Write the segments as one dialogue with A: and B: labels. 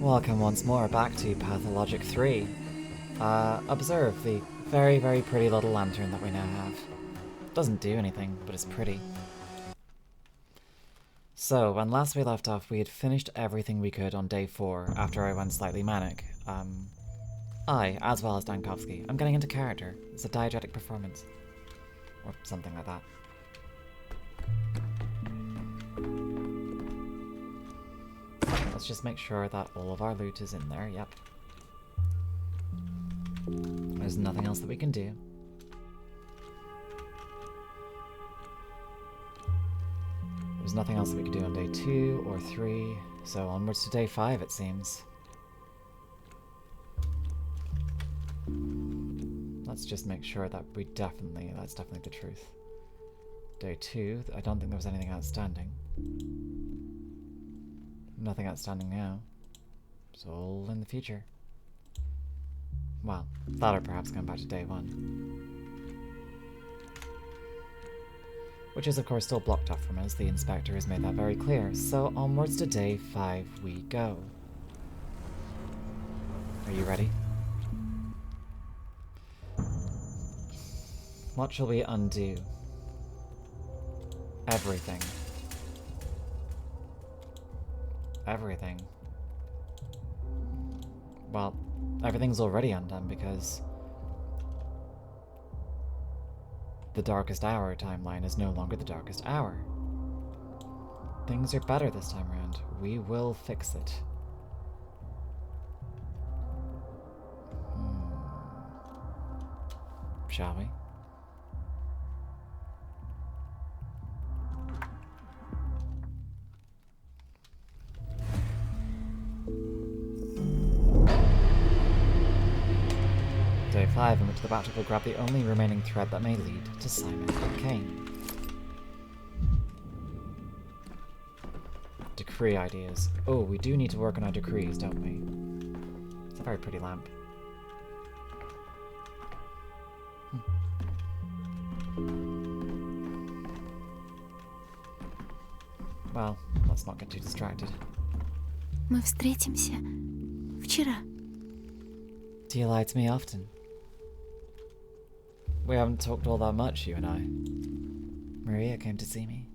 A: Welcome once more back to Pathologic 3. Observe the very, very pretty little lantern that we now have. Doesn't do anything, but it's pretty. So, when last we left off, we had finished everything we could on day 4 after I went slightly manic. I, as well as Dankovsky, I'm getting into character. It's a diegetic performance. Or something like that. Let's just make sure that all of our loot is in there, yep. There's nothing else that we can do. There's nothing else that we can do on day 2 or 3, so onwards to day 5 it seems. Let's just make sure that that's definitely the truth. Day 2, I don't think there was anything outstanding. Nothing outstanding now. It's all in the future. Well, that or perhaps going back to day 1. Which is of course still blocked off from us, the inspector has made that very clear, so onwards to day 5 we go. Are you ready? What shall we undo? Everything. Everything. Well, everything's already undone because the darkest hour timeline is no longer the darkest hour. Things are better this time around. We will fix it. Shall we? Day 5, in which the Battle will grab the only remaining thread that may lead to Simon and Cain. Decree ideas. Oh, we do need to work on our decrees, don't we? It's a very pretty lamp. Well, let's not get too distracted.
B: Мы встретимся вчера.
A: Do you lie to me often? We haven't talked all that much, you and I. Maria came to see me.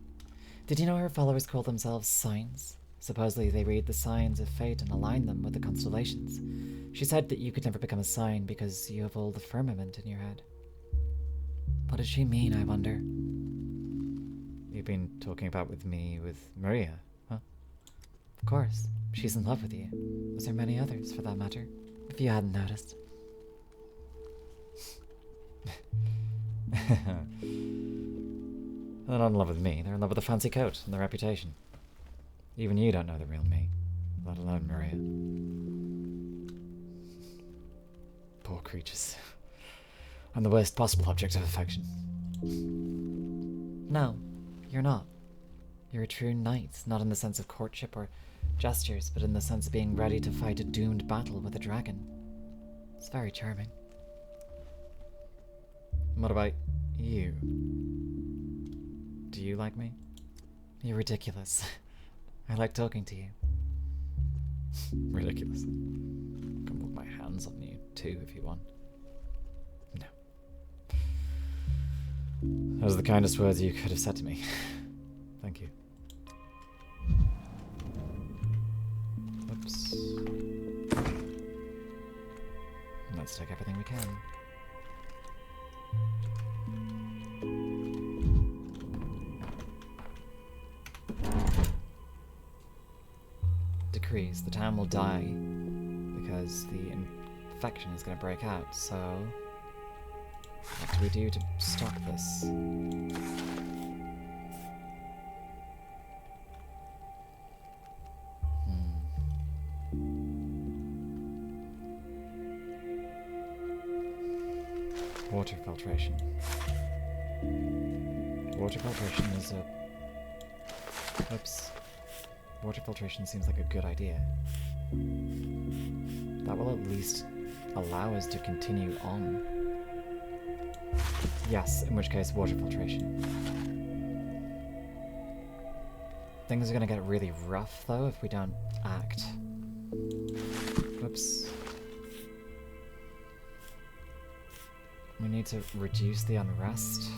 A: Did you know her followers call themselves signs? Supposedly they read the signs of fate and align them with the constellations. She said that you could never become a sign because you have all the firmament in your head. What does she mean, I wonder? You've been talking about with Maria, huh? Of course. She's in love with you. As are many others, for that matter. If you hadn't noticed. They're not in love with me, they're in love with the fancy coat and the reputation. Even you don't know the real me, let alone Maria. Poor creatures. I'm the worst possible object of affection. No, you're not. You're a true knight, not in the sense of courtship or gestures, but in the sense of being ready to fight a doomed battle with a dragon. It's very charming. What about you? Do you like me? You're ridiculous. I like talking to you. Ridiculous. I can put my hands on you too if you want. No. Those are the kindest words you could have said to me. Thank you. Oops. Let's take everything we can. Decrees. The town will die because the infection is going to break out, so what do we do to stop this? Water filtration. Water filtration is a... Oops. Water filtration seems like a good idea. That will at least allow us to continue on. Yes, in which case water filtration. Things are gonna get really rough though if we don't act. Whoops. We need to reduce the unrest.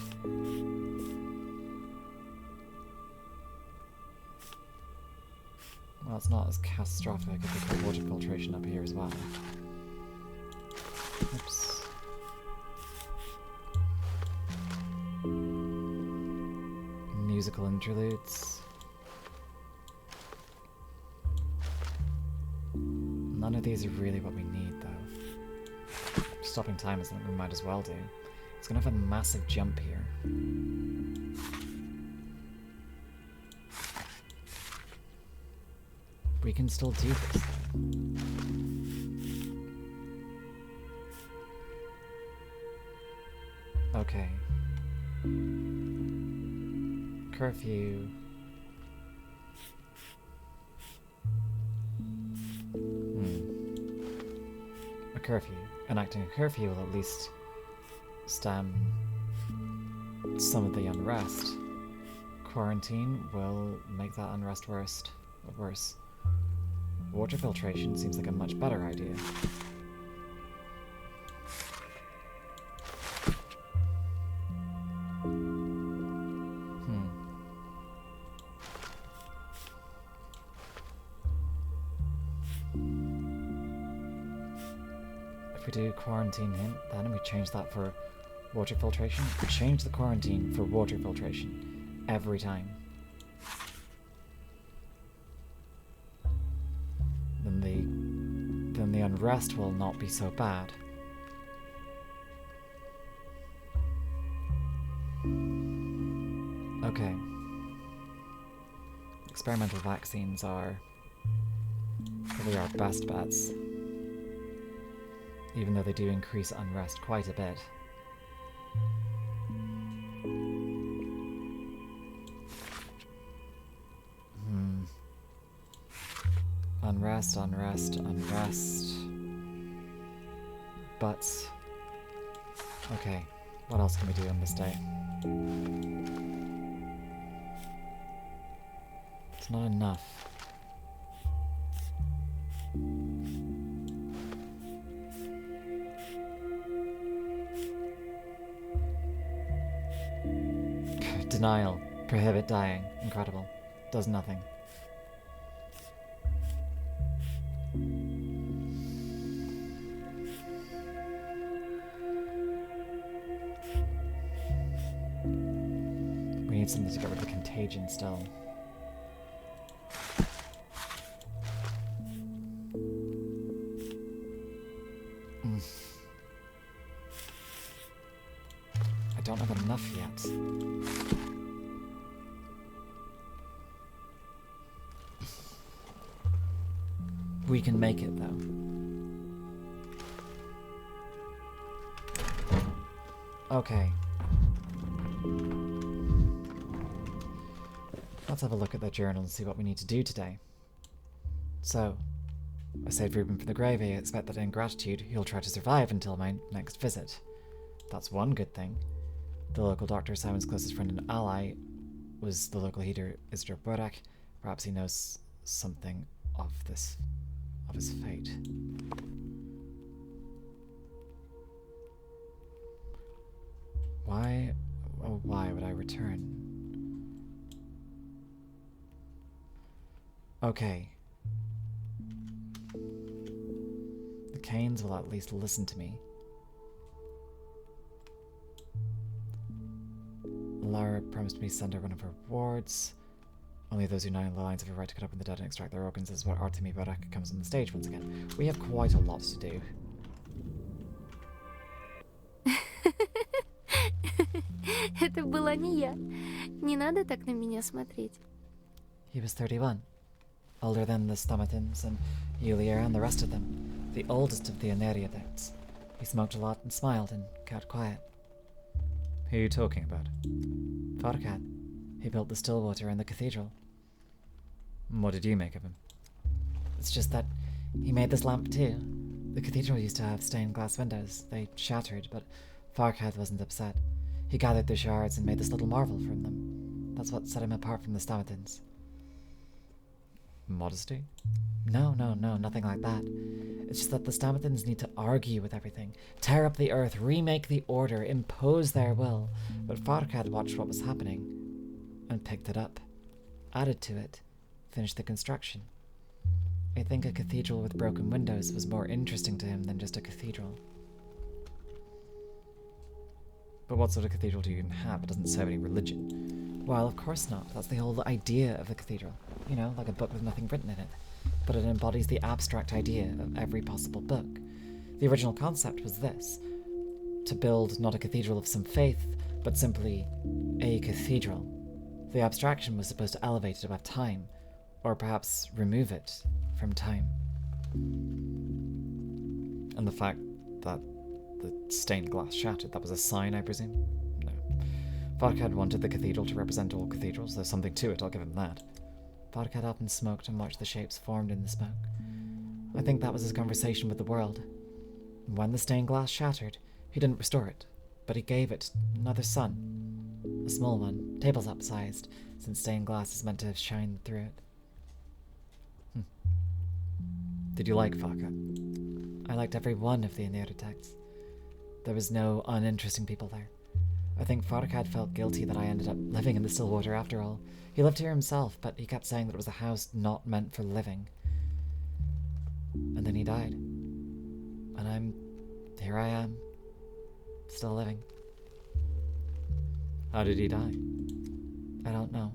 A: Well, it's not as catastrophic if we put water filtration up here as well. Oops. Musical interludes. None of these are really what we need, though. Stopping time is something we might as well do. It's gonna have a massive jump here. We can still do this, though. Okay. Curfew. A curfew. Enacting a curfew will at least stem some of the unrest. Quarantine will make that unrest worse. Water filtration seems like a much better idea. If we do quarantine hint, then we change that for water filtration. We change the quarantine for water filtration every time. Then the unrest will not be so bad. Okay. Experimental vaccines are probably our best bets, even though they do increase unrest quite a bit. Unrest. But okay, what else can we do on this day? It's not enough. Denial. Prohibit dying. Incredible. Does nothing. We need something to get rid of the contagion still. I don't have enough yet. We can make it, though. Okay. Let's have a look at the journal and see what we need to do today. So, I saved Rubin from the grave. I expect that in gratitude, he'll try to survive until my next visit. That's one good thing. The local doctor, Simon's closest friend and ally, was the local healer, Isidore Borak. Perhaps he knows something of this, of his fate. Why, oh, why would I return? Okay. The Canes will at least listen to me. Lara promised me to send her one of her wards. Only those who know the lines have a right to cut open the dead and extract their organs. This is where Artemi Borak comes on the stage once again. We have quite a lot to do.
B: Это была не я. Не надо так на меня смотреть.
A: He was 31. Older than the Stomatins and Yulier and the rest of them. The oldest of the Aneriadites. He smoked a lot and smiled and kept quiet. Who are you talking about? Farkad. He built the Stillwater and the cathedral. What did you make of him? It's just that he made this lamp too. The cathedral used to have stained glass windows. They shattered, but Farkad wasn't upset. He gathered the shards and made this little marvel from them. That's what set him apart from the Stomatins. Modesty? No, nothing like that. It's just that the Stamethans need to argue with everything, tear up the earth, remake the order, impose their will. But Farhad watched what was happening and picked it up, added to it, finished the construction. I think a cathedral with broken windows was more interesting to him than just a cathedral. But what sort of cathedral do you even have? It doesn't serve any religion. Well, of course not. That's the whole idea of a cathedral. You know, like a book with nothing written in it. But it embodies the abstract idea of every possible book. The original concept was this: to build not a cathedral of some faith, but simply a cathedral. The abstraction was supposed to elevate it above time, or perhaps remove it from time. And the fact that the stained glass shattered, that was a sign, I presume? No. Farhad wanted the cathedral to represent all cathedrals. There's something to it, I'll give him that. Farhad often smoked and watched the shapes formed in the smoke. I think that was his conversation with the world. When the stained glass shattered, he didn't restore it, but he gave it another sun. A small one, tabletop-sized, since stained glass is meant to shine through it. Did you like Farhad? I liked every one of the Aeneida texts. There was no uninteresting people there. I think Farhad felt guilty that I ended up living in the Stillwater after all. He lived here himself, but he kept saying that it was a house not meant for living. And then he died. And here I am, still living. How did he die? I don't know.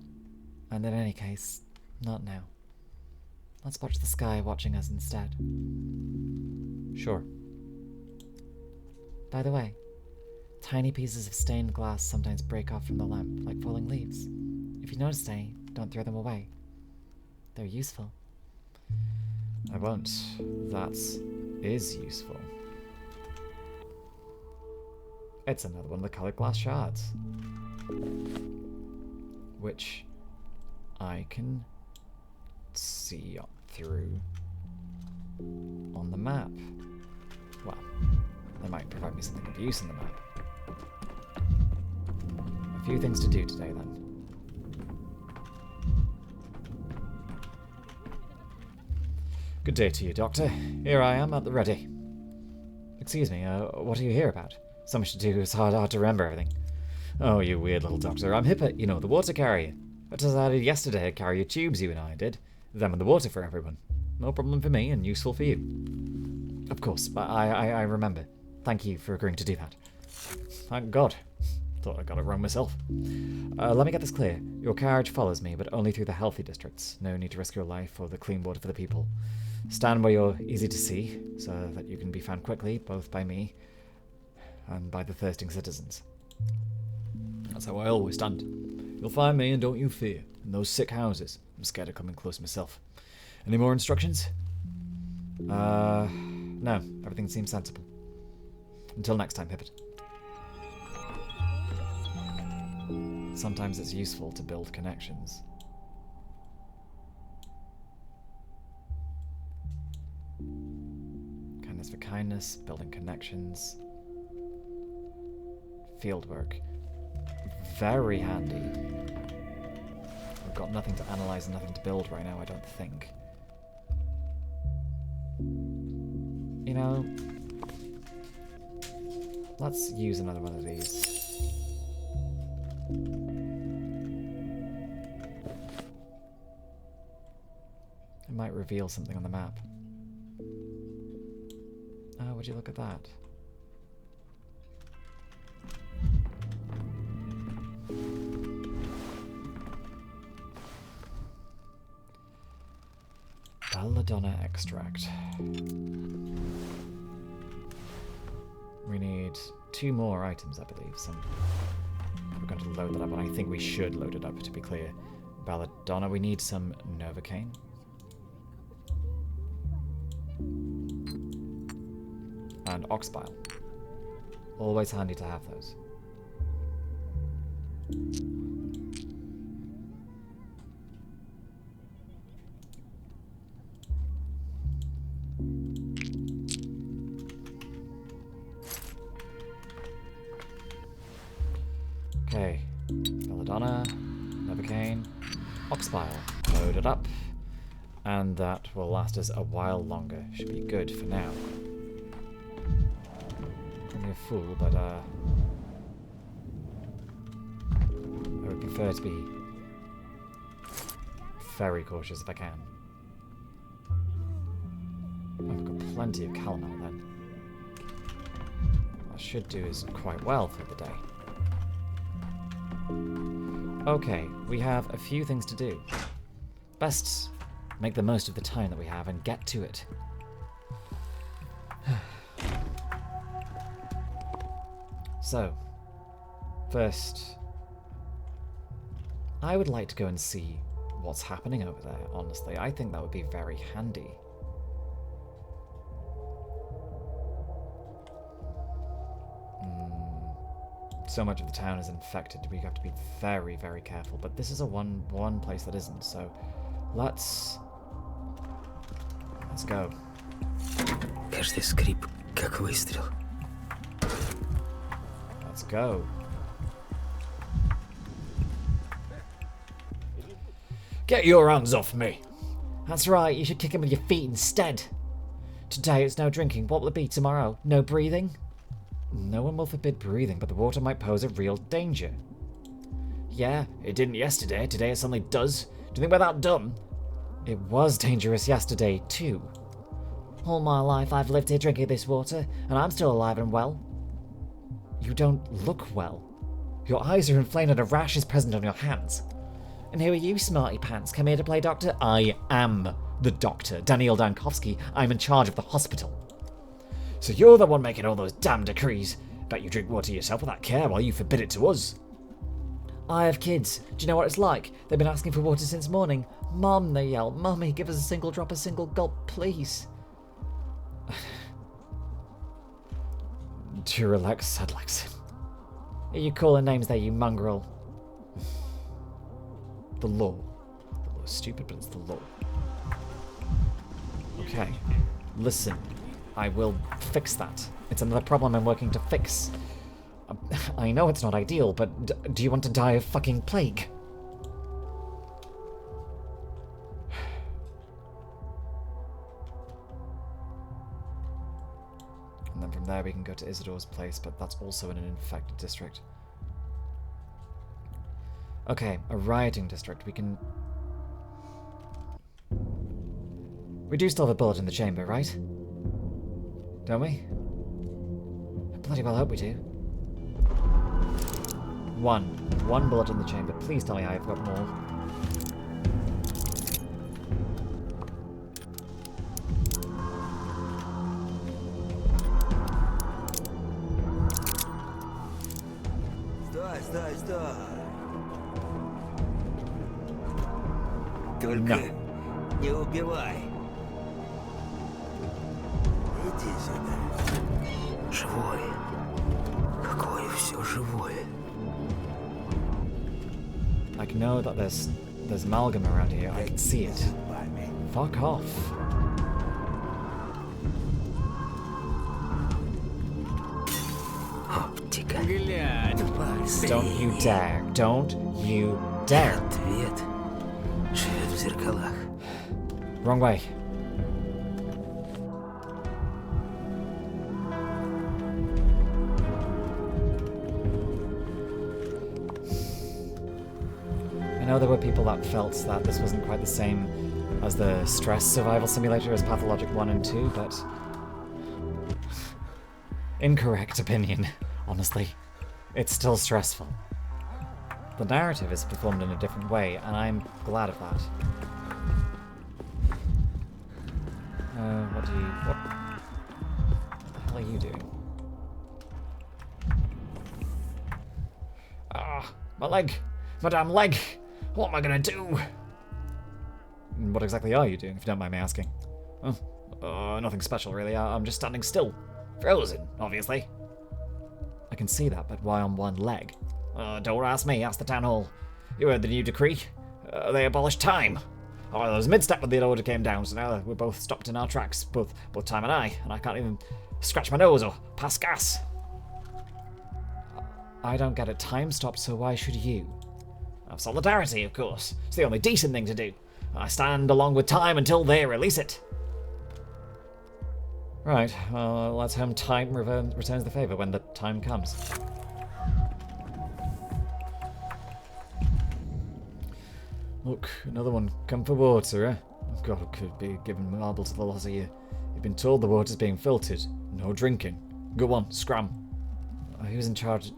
A: And in any case, not now. Let's watch the sky watching us instead. Sure. By the way, tiny pieces of stained glass sometimes break off from the lamp, like falling leaves. If you notice any, don't throw them away. They're useful.
C: I won't. That is useful. It's another one of the colored glass shards, which I can see through on the map. Well, they might provide me something of use in the map. A few things to do today, then. Good day to you, Doctor. Here I am at the ready. Excuse me, what are you here about? So much to do, it's hard to remember everything. Oh, you weird little doctor. I'm hip at, the water carrier. I decided yesterday to carry your tubes, you and I did. Them and the water for everyone. No problem for me and useful for you. Of course, I remember. Thank you for agreeing to do that. Thank God. Thought I got it wrong myself. Let me get this clear. Your carriage follows me, but only through the healthy districts. No need to risk your life or the clean water for the people. Stand where you're easy to see, so that you can be found quickly, both by me and by the thirsting citizens. That's how I always stand. You'll find me, and don't you fear, in those sick houses. I'm scared of coming close myself. Any more instructions? No. Everything seems sensible. Until next time, Hibbert. Sometimes it's useful to build connections. Kindness for kindness, building connections. Fieldwork. Very handy. We've got nothing to analyze and nothing to build right now, I don't think. Let's use another one of these. It might reveal something on the map. Oh, would you look at that? Belladonna extract. We need 2 more items, I believe. We're going to load that up, and I think we should load it up, to be clear. Belladonna, we need some Novocaine. And Oxbile. Always handy to have those. Okay, Belladonna, Novocaine, Oxbile, load it up, And that will last us a while longer. Should be good for now. Call me a fool, but I would prefer to be very cautious if I can. I've got plenty of calomel then. What I should do is quite well for the day. Okay, we have a few things to do. Best make the most of the time that we have and get to it. So, first, I would like to go and see what's happening over there, honestly. I think that would be very handy. So much of the town is infected, we have to be very, very careful. But this is a one place that isn't, so let's go.
D: Каждый скрип, как выстрел.
C: Let's go.
A: Get your hands off me! That's right, you should kick him with your feet instead. Today it's no drinking, what will it be tomorrow? No breathing?
C: No one will forbid breathing, but the water might pose a real danger.
A: Yeah, it didn't yesterday, today it suddenly does. Do you think we're that dumb?
C: It was dangerous yesterday, too.
A: All my life I've lived here drinking this water, and I'm still alive and well.
C: You don't look well. Your eyes are inflamed and a rash is present on your hands.
A: And who are you, smarty pants? Come here to play doctor?
C: I am the doctor, Daniil Dankovsky. I'm in charge of the hospital.
A: So you're the one making all those damn decrees. Bet you drink water yourself without care while you forbid it to us. I have kids. Do you know what it's like? They've been asking for water since morning. Mom, they yell. Mummy, give us a single drop, a single gulp, please.
C: To relax, Sadlax.
A: Are you calling names there, you mongrel?
C: The law. The law is stupid, but it's the law. Okay. Listen. I will fix that. It's another problem I'm working to fix. I know it's not ideal, but do you want to die of fucking plague? And then from there we can go to Isidore's place, but that's also in an infected district. Okay, a rioting district. We do still have a bullet in the chamber, right? Don't we?
A: I bloody well hope we do.
C: One bullet in the chamber. Please tell me I've got more.
D: Стой! Только не убивай. Иди сюда. Живой. Какое все живое.
C: I can know that there's amalgam around here. I can see it. Fuck off.
D: Оптика. Глянь.
C: Don't you dare. Don't you dare.
D: Ответ живет в зеркалах.
C: Wrong way. I know there were people that felt that this wasn't quite the same as the stress survival simulator as Pathologic 1 and 2, but incorrect opinion, honestly. It's still stressful. The narrative is performed in a different way, and I'm glad of that. What the hell are you doing?
A: Ah, my leg! My damn leg! What am I gonna do?
C: What exactly are you doing, if you don't mind me asking?
A: Nothing special really. I'm just standing still. Frozen, obviously.
C: I can see that, but why on one leg?
A: Don't ask me, ask the town hall. You heard the new decree? They abolished time. I was mid-step when the order came down, so now we're both stopped in our tracks, both Time and I can't even scratch my nose or pass gas.
C: I don't get it. Time stopped, so why should you?
A: Solidarity, of course. It's the only decent thing to do.
C: I stand along with time until they release it. Right, well, let's hope time returns the favor when the time comes. Look, another one. Come for water, eh? Oh God, it could be giving marble to the lot of you. You've been told the water's being filtered. No drinking. Go on, scram. Who's in charge?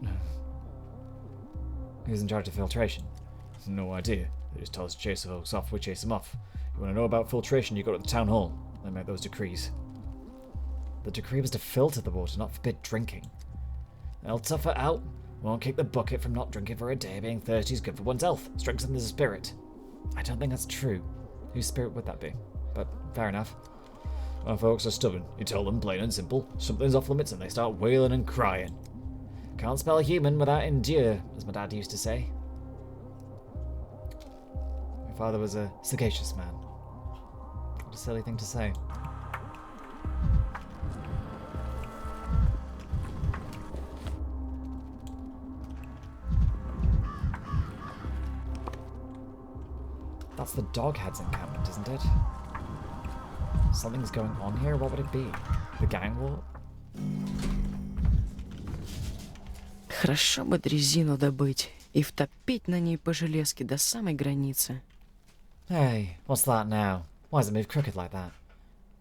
C: Who's in charge of filtration? No idea. They just tell us to chase the folks off, we chase them off. You want to know about filtration, you go to the town hall. They make those decrees. The decree was to filter the water, not forbid drinking. They'll tough it out. Won't kick the bucket from not drinking for a day. Being thirsty is good for one's health. Strengthens the spirit. I don't think that's true. Whose spirit would that be? But fair enough. Our folks are stubborn. You tell them plain and simple. Something's off limits and they start wailing and crying. Can't spell human without endure, as my dad used to say. My father was a sagacious man. What a silly thing to say. That's the Dogheads encampment, isn't it? Something's going on here? What would it be? The gang war?
E: Хорошо бы дрезину добыть и втопить на ней по железке до самой границы.
C: Hey, what's that now? Why does it move crooked like that?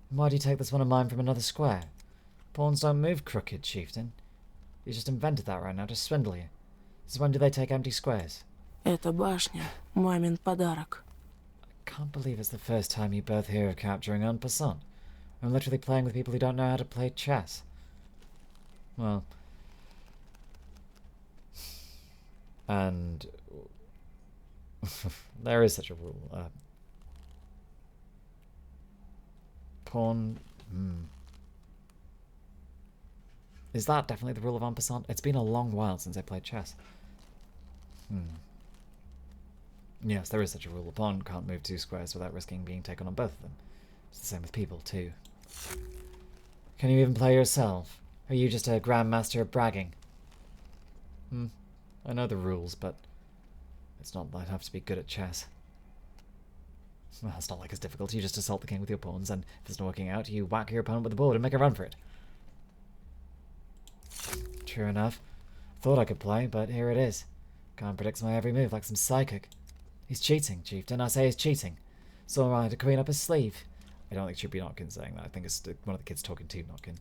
C: Why do you take this one of mine from another square? Pawns don't move crooked, chieftain. You just invented that right now to swindle you. Since when do they take empty squares?
E: Это башня, мамин подарок.
C: I can't believe it's the first time you both hear of capturing en passant. I'm literally playing with people who don't know how to play chess. Well... And... there is such a rule. Pawn... Is that definitely the rule of en passant? It's been a long while since I played chess. Yes, there is such a rule. A pawn can't move 2 squares without risking being taken on both of them. It's the same with people, too. Can you even play yourself? Are you just a grandmaster of bragging? I know the rules, but it's not that I have to be good at chess. Well, it's not like it's difficult. You just assault the king with your pawns, and if it's not working out, you whack your opponent with the board and make a run for it. True enough. Thought I could play, but here it is. Can't predict my every move like some psychic. He's cheating, chieftain. I say he's cheating. Saw I had a queen up his sleeve. I don't think it should be Notkin saying that. I think it's one of the kids talking to Notkin.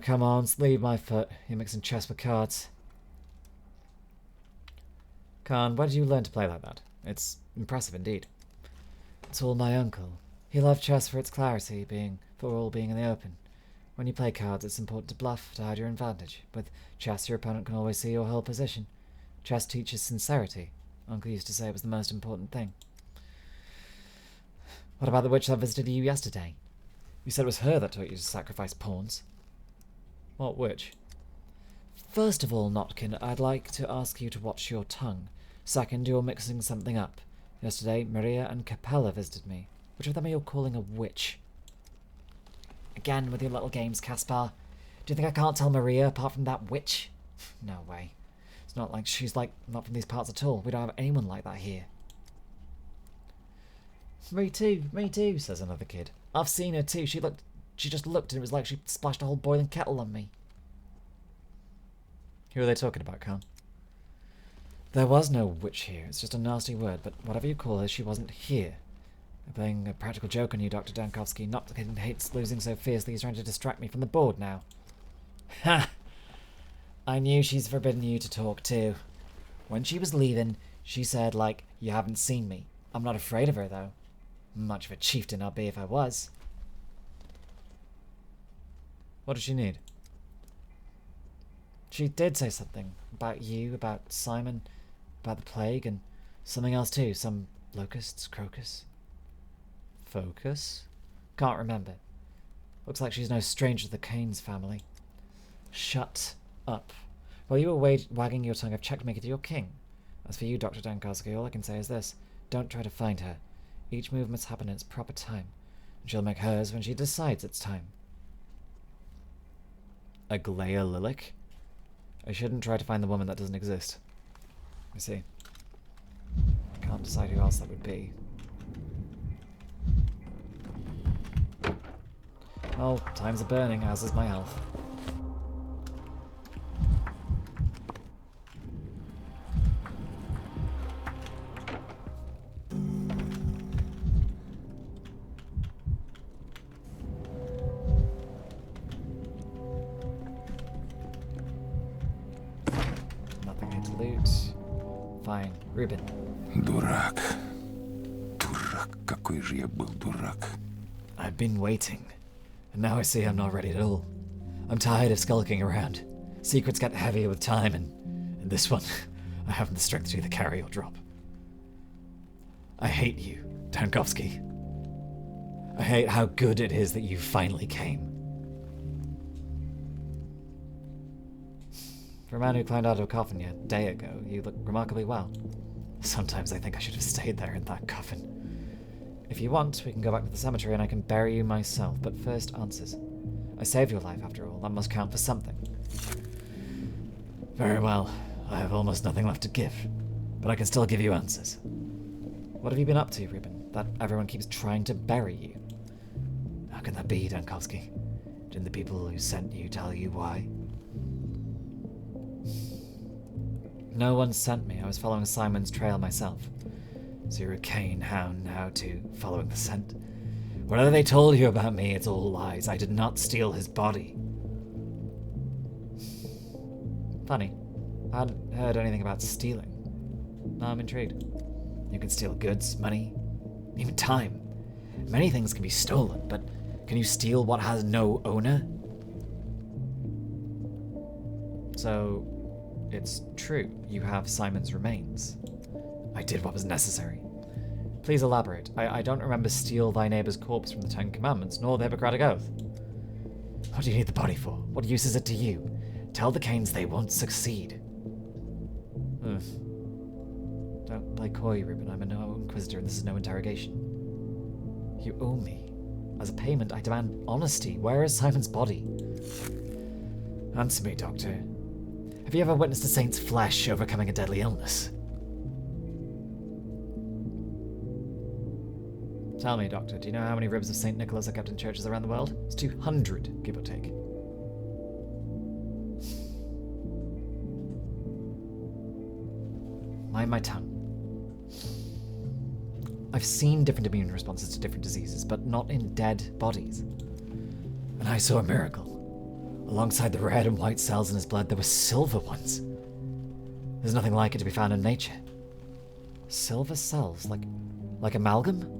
C: Come on, sleeve my foot. You're mixing chess with cards. Khan, where did you learn to play like that? It's impressive indeed. It's all my uncle. He loved chess for its clarity, for all being in the open. When you play cards, it's important to bluff to hide your advantage. With chess, your opponent can always see your whole position. Chess teaches sincerity. Uncle used to say it was the most important thing. What about the witch that visited you yesterday? You said it was her that taught you to sacrifice pawns. What witch? First of all, Notkin, I'd like to ask you to watch your tongue. Second, you're mixing something up. Yesterday, Maria and Capella visited me. Which of them are you calling a witch? Again with your little games, Caspar. Do you think I can't tell Maria apart from that witch? No way. It's not like she's not from these parts at all. We don't have anyone like that here. Me too, says another kid. I've seen her too. She just looked and it was like she splashed a whole boiling kettle on me. Who are they talking about, Khan? There was no witch here. It's just a nasty word, but whatever you call her, she wasn't here. They're playing a practical joke on you, Dr. Dankovsky. Notkin hates losing so fiercely he's trying to distract me from the board now. Ha! I knew she's forbidden you to talk too. When she was leaving, she said, you haven't seen me. I'm not afraid of her, though. Much of a chieftain I'll be if I was. What does she need? She did say something. About you, about Simon, about the plague, and something else too. Some locusts, crocus. Focus? Can't remember. Looks like she's no stranger to the Kane's family. Shut up. While you were wagging your tongue, I've checked to make it to your king. As for you, Dr. Dankovsky, all I can say is this. Don't try to find her. Each move must happen in its proper time. And she'll make hers when she decides it's time. Aglaya Lilik? I shouldn't try to find the woman that doesn't exist. I see. I can't decide who else that would be. Well, time's a burning, as is my health. Nothing here to loot. Fine. Rubin.
F: Дурак. Дурак, какой же я был дурак.
C: I've been waiting, and now I see I'm not ready at all. I'm tired of skulking around. Secrets get heavier with time, and in this one, I haven't the strength to either carry or drop. I hate you, Dankovsky. I hate how good it is that you finally came. For a man who climbed out of a coffin a day ago, you look remarkably well. Sometimes I think I should have stayed there in that coffin. If you want, we can go back to the cemetery and I can bury you myself, but first answers. I saved your life after all, that must count for something. Very well, I have almost nothing left to give, but I can still give you answers. What have you been up to, Rubin, that everyone keeps trying to bury you? How can that be, Dankovsky? Didn't the people who sent you tell you why? No one sent me, I was following Simon's trail myself. So you're a Kane hound now too, following the scent. Whatever they told you about me, it's all lies. I did not steal his body. Funny. I hadn't heard anything about stealing. Now I'm intrigued. You can steal goods, money, even time. Many things can be stolen, but can you steal what has no owner? So, it's true. You have Simon's remains. I did what was necessary. Please elaborate. I don't remember steal thy neighbor's corpse from the Ten Commandments, nor the Hippocratic Oath. What do you need the body for? What use is it to you? Tell the Canes they won't succeed. Ugh. Don't play coy, Rubin. I'm a no inquisitor and this is no interrogation. You owe me. As a payment, I demand honesty. Where is Simon's body? Answer me, Doctor. Have you ever witnessed a saint's flesh overcoming a deadly illness? Tell me, Doctor, do you know how many ribs of St. Nicholas are kept in churches around the world? It's 200, give or take. Mind my tongue. I've seen different immune responses to different diseases, but not in dead bodies. And I saw a miracle. Alongside the red and white cells in his blood, there were silver ones. There's nothing like it to be found in nature. Silver cells, like amalgam?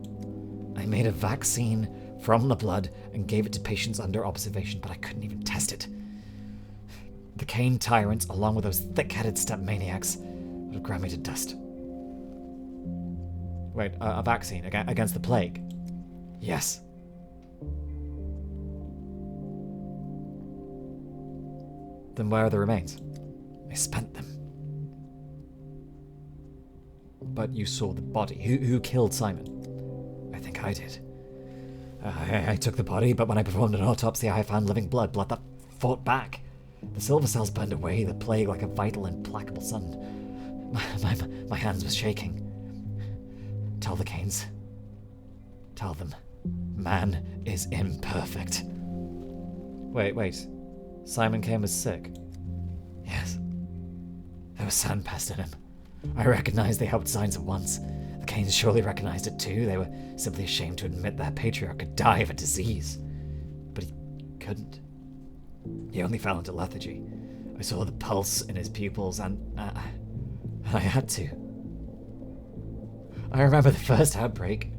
C: I made a vaccine from the blood and gave it to patients under observation, but I couldn't even test it. The Kane tyrants, along with those thick-headed step maniacs, would have ground me to dust. Wait, a vaccine against the plague? Yes. Then where are the remains? I spent them. But you saw the body. Who killed Simon? I think I did. I took the body, but when I performed an autopsy, I found living blood that fought back. The silver cells burned away the plague like a vital, implacable sun. My hands were shaking. Tell the Canes. Tell them. Man is imperfect. Wait. Simon came as sick? Yes. There was sandpest in him. I recognized the helped signs at once. The Canes surely recognized it too. They were simply ashamed to admit their patriarch could die of a disease. But he couldn't. He only fell into lethargy. I saw the pulse in his pupils and I had to. I remember the first outbreak.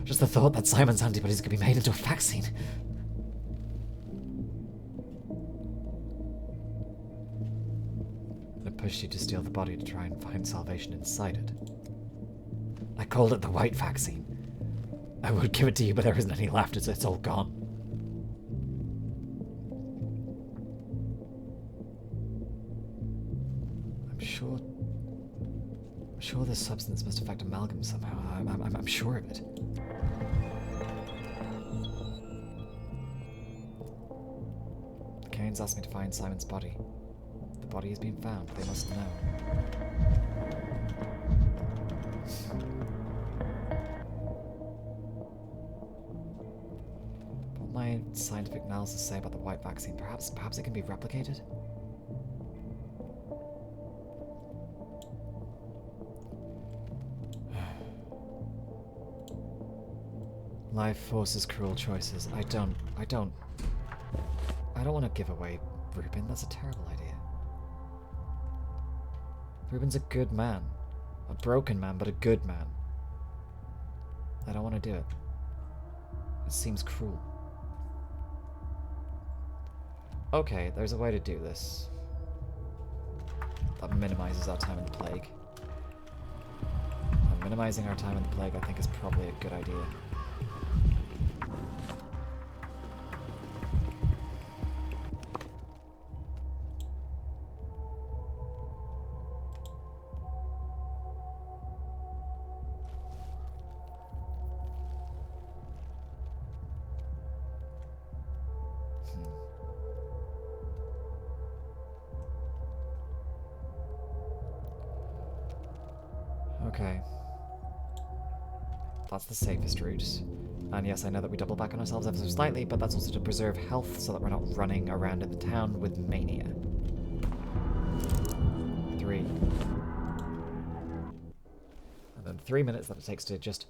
C: Just the thought that Simon's antibodies could be made into a vaccine. I pushed you to steal the body to try and find salvation inside it. I called it the white vaccine. I would give it to you, but there isn't any left. It's all gone. I'm sure this substance must affect amalgam somehow. I'm sure of it. The Canes asked me to find Simon's body. The body has been found. They must know.
A: my scientific analysis say about the white vaccine? Perhaps it can be replicated? Life forces cruel choices. I don't want to give away Rubin. That's a terrible idea. Rubin's a good man. A broken man, but a good man. I don't want to do it. It seems cruel. Okay, there's a way to do this. That minimizes our time in the plague. And minimizing our time in the plague, I think, is probably a good idea. Okay. That's the safest route. And yes, I know that we double back on ourselves ever so slightly, but that's also to preserve health so that we're not running around in the town with mania. 3. And then 3 minutes that it takes to just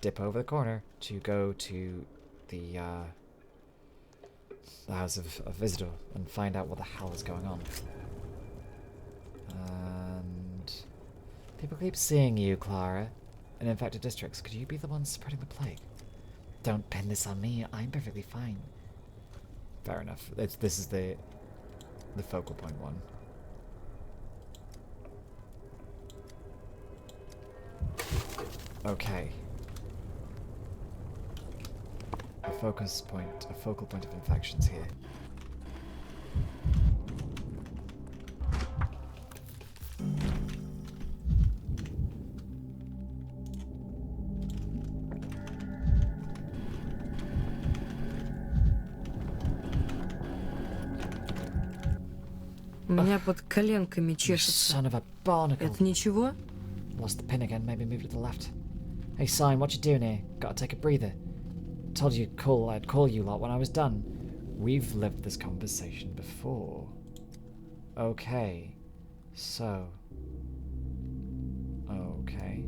A: dip over the corner to go to the house of a visitor and find out what the hell is going on. And people keep seeing you, Clara, in infected districts. Could you be the one spreading the plague? Don't pin this on me. I'm perfectly fine. Fair enough. This is the focal point one. Okay. A focal point of infections here.
E: У меня под коленками чешется.
A: Son of a barnacle.
E: Это ничего?
A: Lost the pin again, maybe moved it to the left. Hey, Sign, what you doing here? Gotta take a breather. Told you I'd call you lot when I was done. We've lived this conversation before. Okay. So. Okay.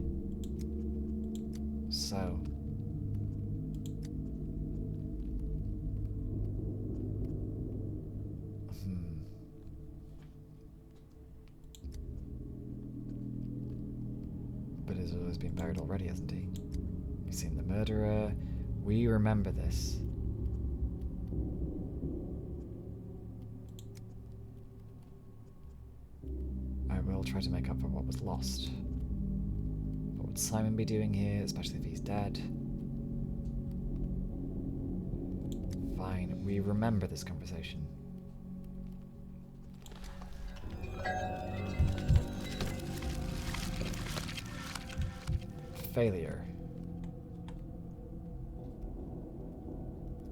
A: So. But Israel's been buried already, hasn't he? We've seen the murderer. We remember this. I will try to make up for what was lost. What would Simon be doing here, especially if he's dead? Fine, we remember this conversation. Failure.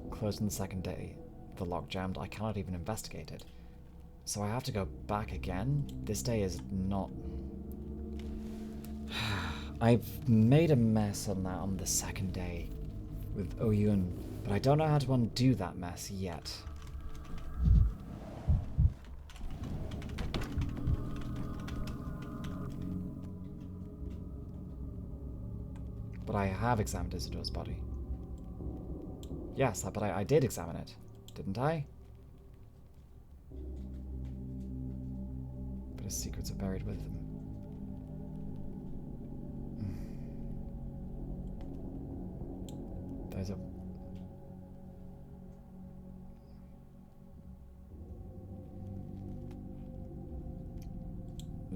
A: Closed on the second day. The lock jammed. I cannot even investigate it. So I have to go back again? This day is not... I've made a mess on that on the second day with Oyun, but I don't know how to undo that mess yet. But I have examined Isidore's body. Yes, but I did examine it, didn't I? But his secrets are buried with them. There's a...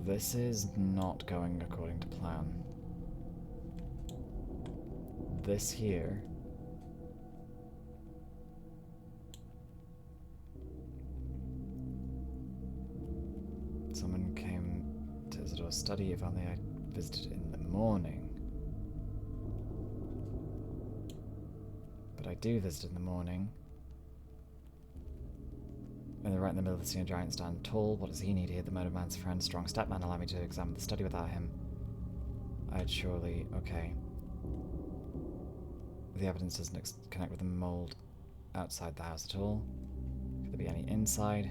A: This is not going according to plan. This here... Someone came to Isidore's study, if only I visited in the morning. But I do visit in the morning. And they're right in the middle of the senior giant stand. Tall, what does he need here? The murdered man's friend, strong stepman, allow me to examine the study without him. I'd surely... okay. The evidence doesn't connect with the mold.
C: outside the house at all. Could there be any inside?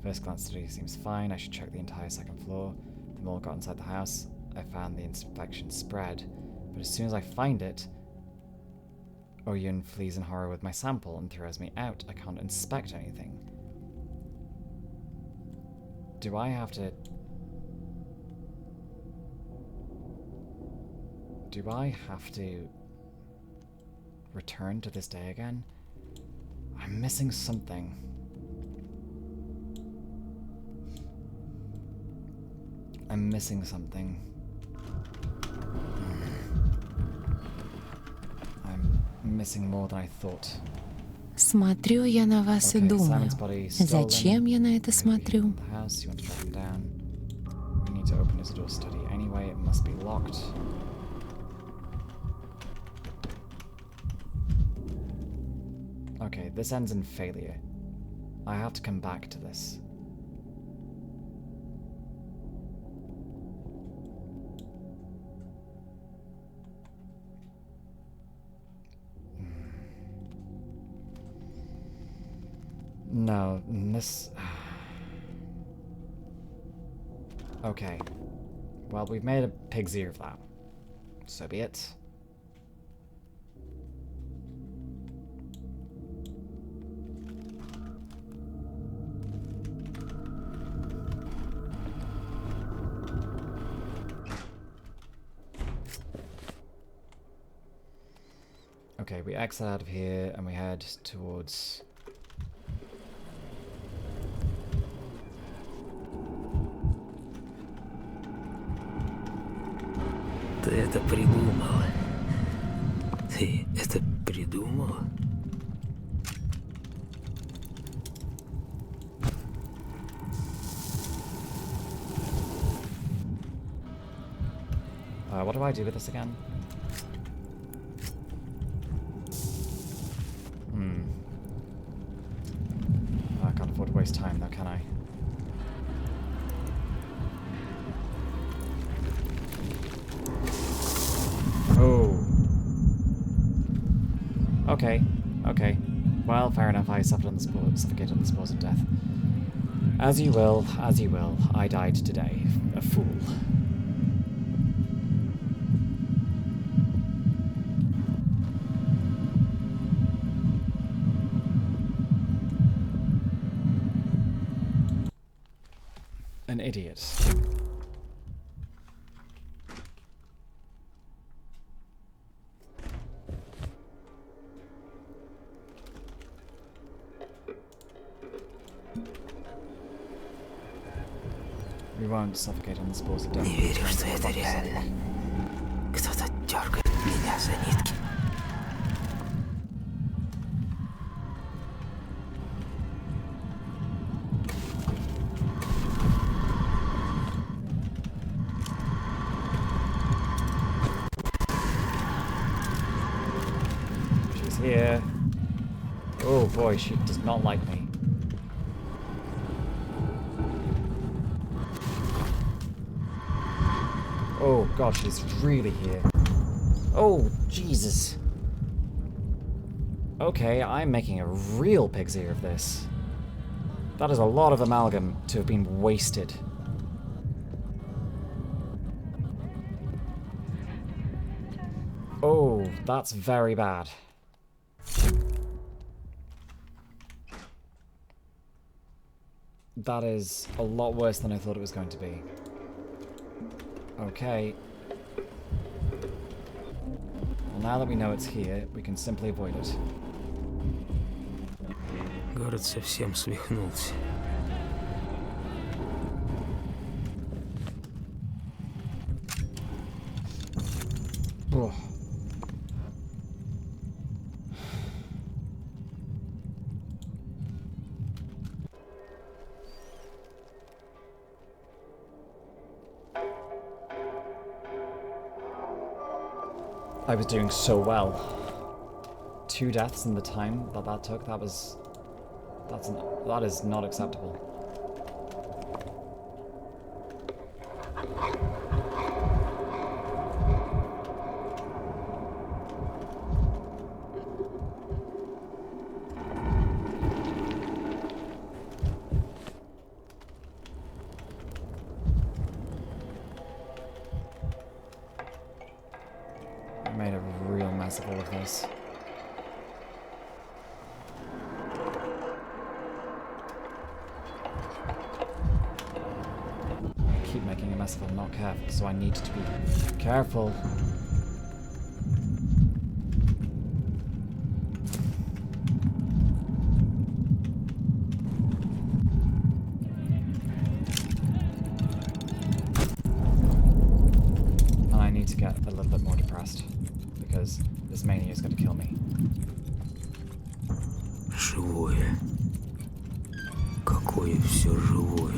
C: First glance study seems fine. I should check the entire second floor. The mole got inside the house. I found the infection spread. But as soon as I find it, Oyun flees in horror with my sample and throws me out. I can't inspect anything. Do I have to... Do I have to return to this day again? I'm missing something. I'm missing something. I'm missing more than I thought.
G: Смотрю я на вас и
C: Okay,
G: думаю,
C: Simon's body is stolen.
G: зачем я на это
C: Maybe
G: смотрю?
C: the house, you want to track him down. We need to open his door study anyway, it must be locked. Okay, this ends in failure. I have to come back to this. No, this... Okay. Well, we've made a pig's ear of that. So be it. Okay, we exit out of here and we head towards...
D: Ты это придумала. Ты это придумала?
C: What do I do with this again? I can't afford to waste time though, can I? Oh. Okay, okay. Well, fair enough, I suffered on the suffocated on the spores of death. As you will, as you will. I died today. A fool. An idiot. We won't suffocate on the spores of death.
D: Не верю, что это реально. Кто-то дергает меня за нитки.
C: She's here. Oh boy, she does not like me. Oh god, she's really here. Oh, Jesus. Okay, I'm making a real pig's ear of this. That is a lot of amalgam to have been wasted. Oh, that's very bad. That is a lot worse than I thought it was going to be. Okay. Well, now that we know it's here, we can simply avoid it.
D: Город совсем свихнулся.
C: Oh. I was doing so well. 2 deaths in the time that took, that is not acceptable. mess if I'm not careful, so I need to be careful. And I need to get a little bit more depressed, because this mania is going to kill me.
D: Живое. Какое все живое.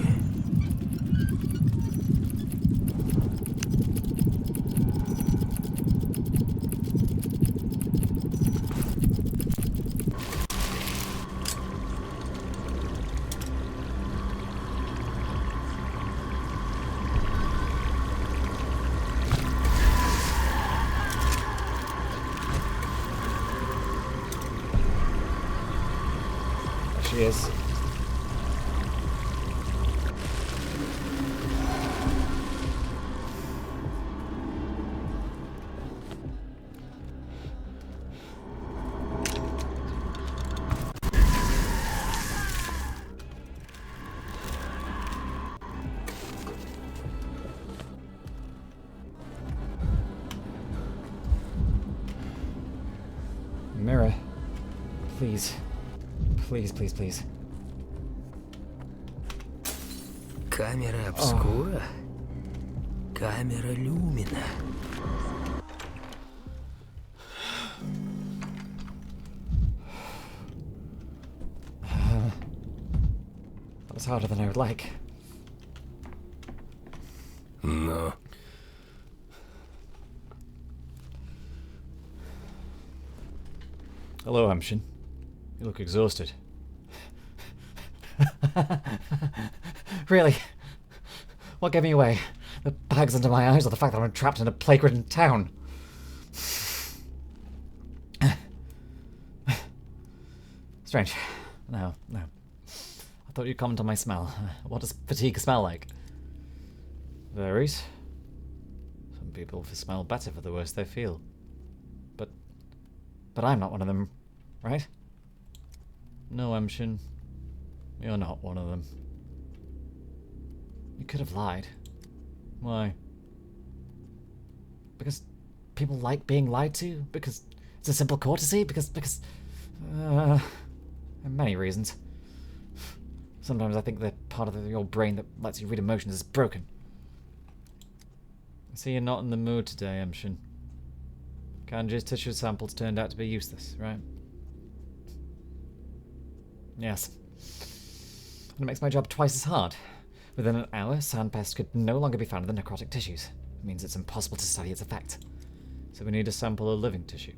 C: She is. Mirror, please. Please, please, please.
D: Камера обскура. Камера люмина.
C: That was harder than I would like.
F: Но
C: Hello, Amshin. You look exhausted. Really? What gave me away? The bags under my eyes or the fact that I'm trapped in a plague-ridden town? Strange. No. I thought you'd comment on my smell. What does fatigue smell like? Varies. Some people smell better for the worse they feel. But I'm not one of them, right? No, Amshin. You're not one of them. You could have lied. Why? Because people like being lied to? Because it's a simple courtesy? Because there are many reasons. Sometimes I think the part of your brain that lets you read emotions is broken. I see you're not in the mood today, Amshin. Kanji's tissue samples turned out to be useless, right? Yes. And it makes my job twice as hard. Within an hour, Sandpest could no longer be found in the necrotic tissues. It means it's impossible to study its effect. So we need a sample of living tissue.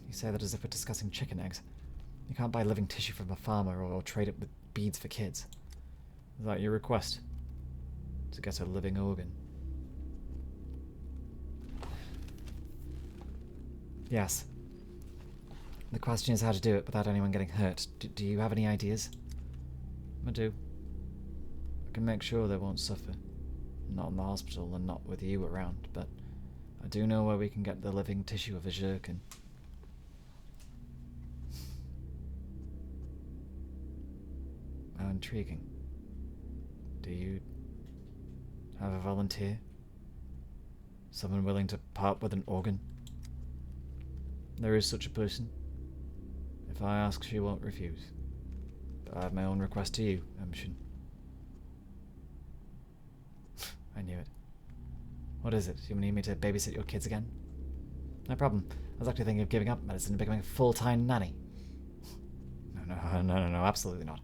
C: You say that as if we're discussing chicken eggs. You can't buy living tissue from a farmer or trade it with beads for kids. Is that your request? To get a living organ? Yes. The question is how to do it without anyone getting hurt. Do you have any ideas? I do. I can make sure they won't suffer. Not in the hospital and not with you around, but I do know where we can get the living tissue of a Zhurkin. How intriguing. Do you have a volunteer? Someone willing to part with an organ? There is such a person. If I ask, she won't refuse. But I have my own request to you, Amshin. I knew it. What is it? You need me to babysit your kids again? No problem. I was actually thinking of giving up medicine and becoming a full-time nanny. No, absolutely not.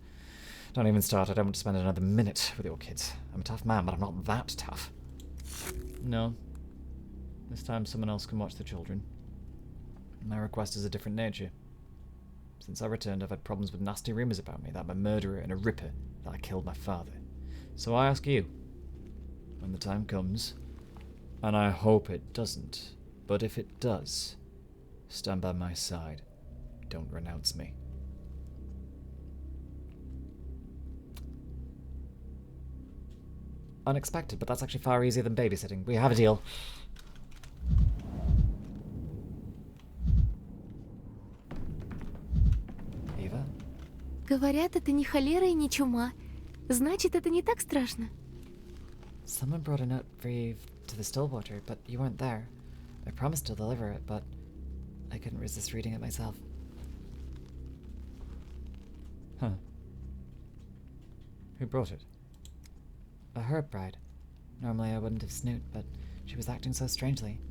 C: Don't even start. I don't want to spend another minute with your kids. I'm a tough man, but I'm not that tough. No. This time someone else can watch the children. My request is a different nature. Since I returned, I've had problems with nasty rumours about me, that I'm a murderer and a ripper, that I killed my father. So I ask you, when the time comes, and I hope it doesn't, but if it does, stand by my side. Don't renounce me. Unexpected, but that's actually far easier than babysitting. We have a deal.
B: Говорят, это не холера и не чума. Значит, это не так страшно.
A: Someone brought a note for you to the Stillwater, but you weren't there. I promised to deliver it, but I couldn't resist reading it myself.
C: Huh. Who brought it?
A: A herb bride. Normally I wouldn't have snooped, but she was acting so strangely.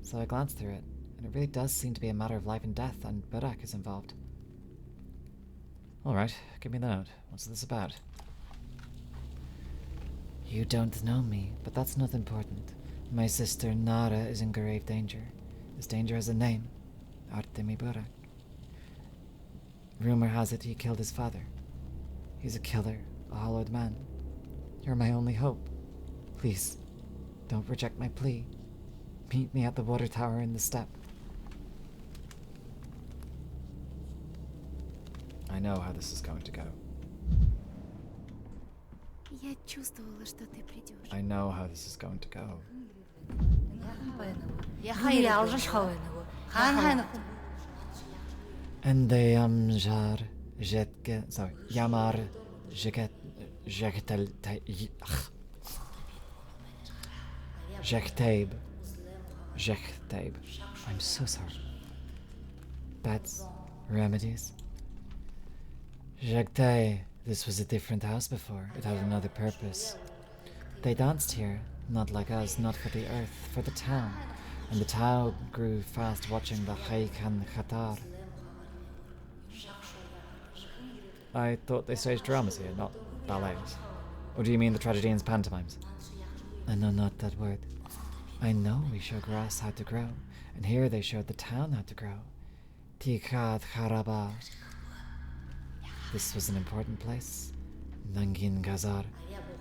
A: So I glanced through it, and it really does seem to be a matter of life and death, and Burak is involved.
C: Alright, give me the note. What's this about?
A: You don't know me, but that's not important. My sister Nara is in grave danger. This danger has a name. Artemi Burak. Rumor has it he killed his father. He's a killer, a hollowed man. You're my only hope. Please, don't reject my plea. Meet me at the water tower in the steppe.
C: I know how this is going to go.
B: Я чувствовала, что ты придешь.
C: I know how this is going to go.
A: And they jar jetke sorry Yamar Jeket Jektel Jektabe. I'm so sorry. Beds, remedies. Jektai, this was a different house before. It had another purpose. They danced here, not like us, not for the earth, for the town. And the town grew fast watching the Haikan Khatar.
C: I thought they staged dramas here, not ballets. Or do you mean the tragedians' pantomimes?
A: I know not that word. I know we show grass how to grow, and here they showed the town how to grow. Tikad Haraba. This was an important place. Nangin Gazar,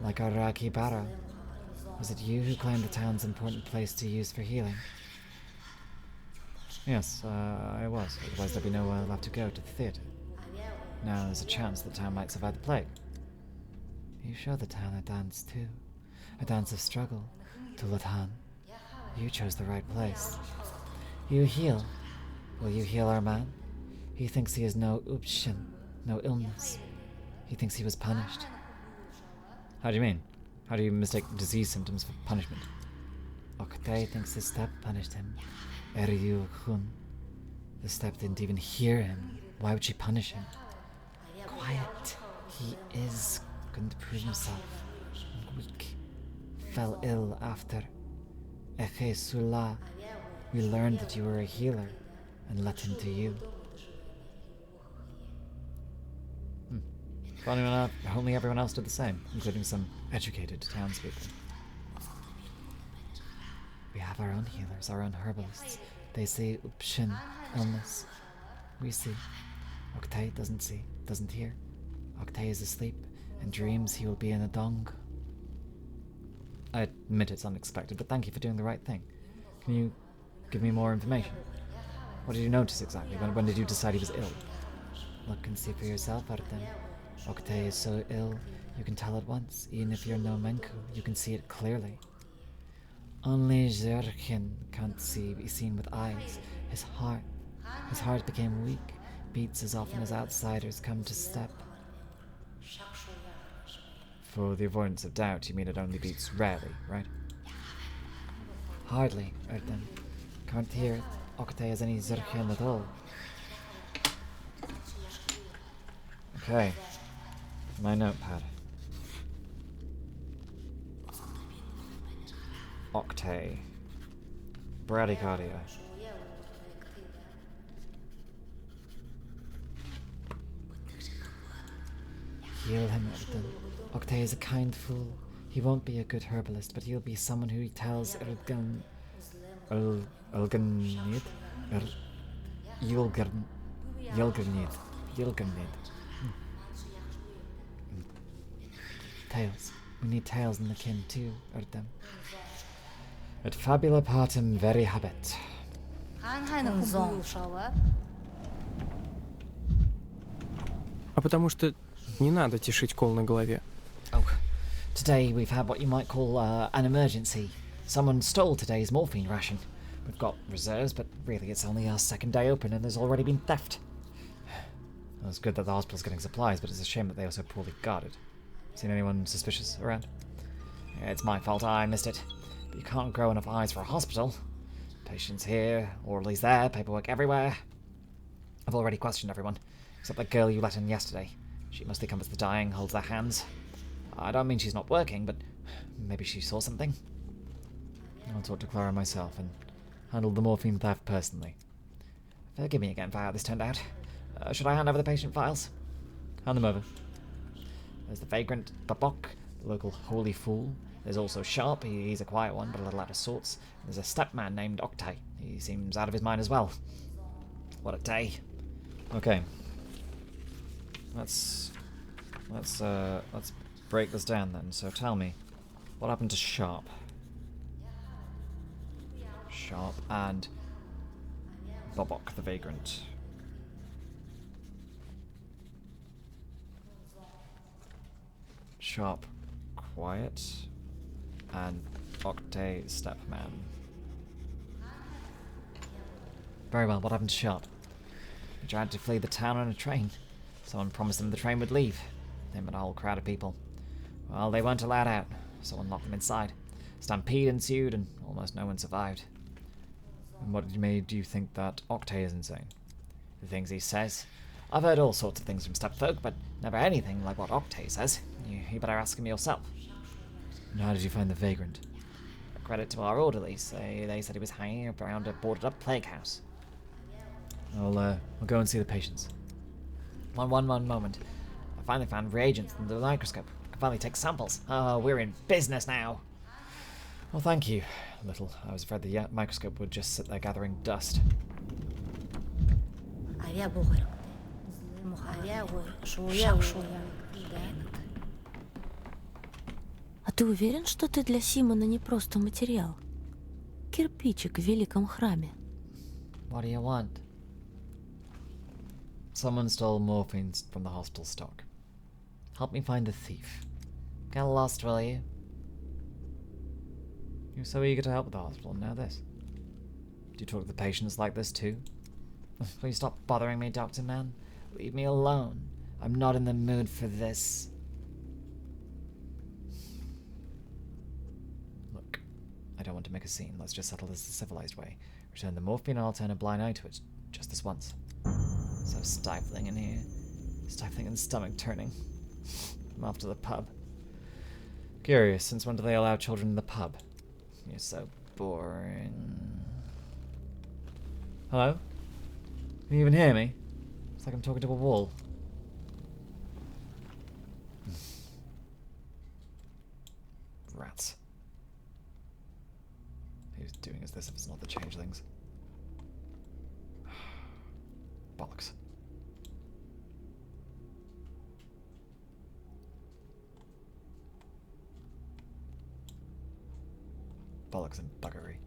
A: like Araki Bara. Was it you who claimed the town's important place to use for healing?
C: Yes, I was. Otherwise there'd be nowhere left to go to the theatre. Now there's a chance the town might survive the plague.
A: You show the town a dance too. A dance of struggle. Tulathan. You chose the right place. You heal. Will you heal our man? He thinks he has no upshin, no illness. He thinks he was punished.
C: How do you mean? How do you mistake disease symptoms for punishment?
A: Oktay thinks the steppe punished him. Eryu Khun. The steppe didn't even hear him. Why would she punish him? Quiet. He is going to prove himself. Weak. Fell ill after. Eche Sula. We learned that you were a healer and led him to you.
C: Funny enough, only everyone else did the same, including some educated townspeople.
A: We have our own healers, our own herbalists. They see upshin, illness. We see. Oktay doesn't see, doesn't hear. Oktay is asleep and dreams he will be in a dong.
C: I admit it's unexpected, but thank you for doing the right thing. Can you give me more information? What did you notice exactly? When did you decide he was ill?
A: Look and see for yourself, Artem. Oktay is so ill, you can tell at once. Even if you're no Menku, you can see it clearly. Only Zerkin can't be seen with eyes. His heart became weak, beats as often as outsiders come to step.
C: For the avoidance of doubt, you mean it only beats rarely, right?
A: Hardly, Artem. Can't hear Oktay has any Zerkin at all.
C: Okay. My notepad. Oktay. Bradycardia.
A: Heal him, Artem. Oktay is a kind fool. He won't be a good herbalist, but he'll be someone who tells Yulgernid. Tales. We need tales in the kin too, Artem.
C: Et fabula partem veri habet.
H: А потому что не надо тешить кол на голове.
A: Oh, today we've had what you might call an emergency. Someone stole today's morphine ration. We've got reserves, but really it's only our second day open and there's already been theft.
C: Well, it's good that the hospital's getting supplies, but it's a shame that they are so poorly guarded. Seen anyone suspicious around? Yeah, it's my fault, I missed it. But you can't grow enough eyes for a hospital. Patients here, orderlies there, paperwork everywhere. I've already questioned everyone, except that girl you let in yesterday. She mostly covers the dying, holds their hands. I don't mean she's not working, but maybe she saw something. I'll talk to Clara myself and handle the morphine theft personally. Forgive me again for how this turned out. Should I hand over the patient files? Hand them over. There's the vagrant, Babok, the local holy fool. There's also Sharp, he's a quiet one, but a little out of sorts. There's a stepman named Octay. He seems out of his mind as well. What a day. Okay. Let's break this down then. So tell me, what happened to Sharp? Sharp and Babok the vagrant. Sharp, quiet, and Octay stepman. Very well, what happened to Sharp? He tried to flee the town on a train. Someone promised him the train would leave. Him and a whole crowd of people. Well, they weren't allowed out. Someone locked them inside. Stampede ensued and almost no one survived. And what made you think that Octay is insane? The things he says. I've heard all sorts of things from stepfolk, but never anything like what Octay says. You better ask him yourself. And how did you find the vagrant? Credit to our orderlies. They said he was hanging around a boarded-up plague house. I'll go and see the patients. One moment. I finally found reagents under the microscope. I can finally take samples. Oh, we're in business now. Well, thank you, Little. I was afraid the microscope would just sit there gathering dust.
B: А ты уверен, что ты для Симона не просто материал? Кирпичик в великом храме.
C: What do you want? Someone stole morphine from the hospital stock. Help me find the thief. Get lost, will you? You're so eager to help with the hospital, now this. Do you talk to the patients like this too? Please stop bothering me, Doctor Man. Leave me alone. I'm not in the mood for this. Look, I don't want to make a scene. Let's just settle this the civilized way. Return the morphine and I'll turn a blind eye to it. Just this once. So stifling in here. Stifling and stomach turning. I'm off to the pub. Curious, since when do they allow children in the pub? You're so boring. Hello? Can you even hear me? It's like I'm talking to a wall. Rats. Whose doing is this if it's not the changelings? Bollocks. Bollocks and buggery.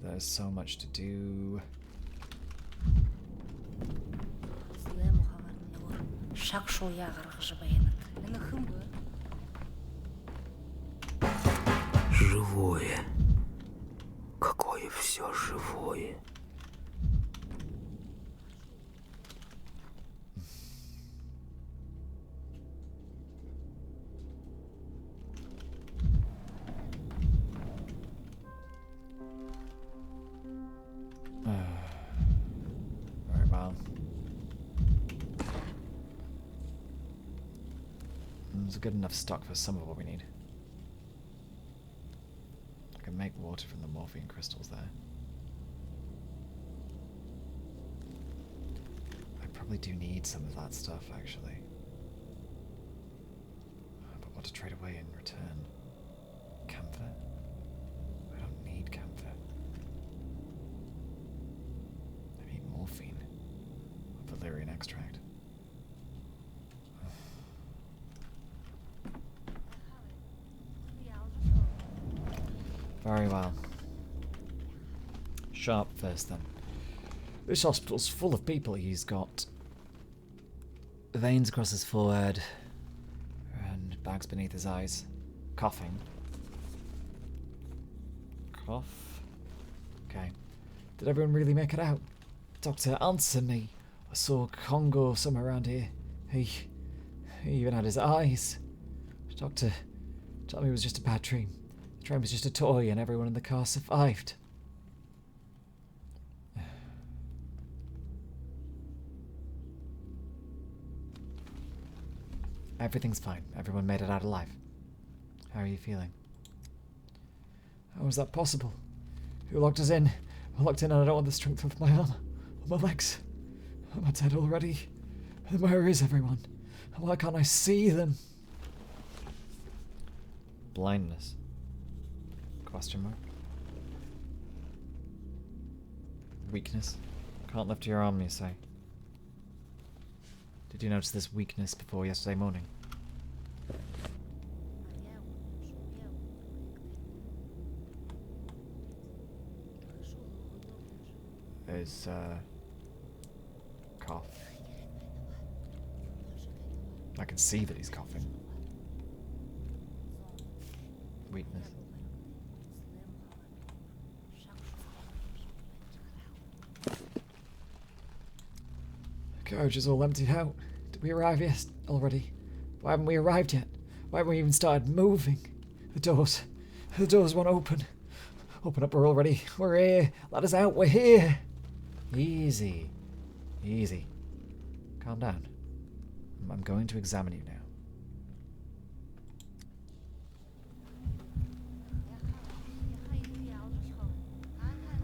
C: There's so much to do.
D: Живое. Какое все живое.
C: Very well. There's a good enough stock for some of what we need. I can make water from the morphine crystals there. I probably do need some of that stuff, actually. But what to trade away in return? Camphor? I don't need camphor. I need morphine. Or valerian extract. Very well. Sharp first, then. This hospital's full of people. He's got veins across his forehead and bags beneath his eyes. Coughing. Cough. Okay. Did everyone really make it out? Doctor, answer me. I saw Congo somewhere around here. He even had his eyes. Doctor, tell me it was just a bad dream. The train was just a toy and everyone in the car survived. Everything's fine. Everyone made it out alive. How are you feeling? How was that possible? Who locked us in? We're locked in and I don't want the strength of my arm or my legs. Am I dead already? And where is everyone? And why can't I see them? Blindness. Question mark. Weakness. Can't lift your arm, you say. Did you notice this weakness before yesterday morning? His, cough. I can see that he's coughing. Weakness. The carriage is all emptied out. Did we arrive already? Why haven't we arrived yet? Why haven't we even started moving? The doors won't open. Open up, we're already. We're here. Let us out, we're here. Easy. Easy. Calm down. I'm going to examine you now.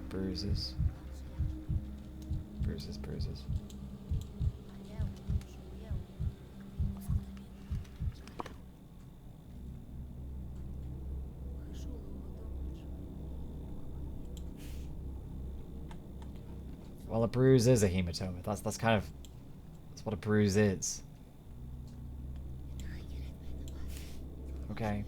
C: Bruises. Bruises, bruises. Well, a bruise is a hematoma. That's kind of... That's what a bruise is. Okay.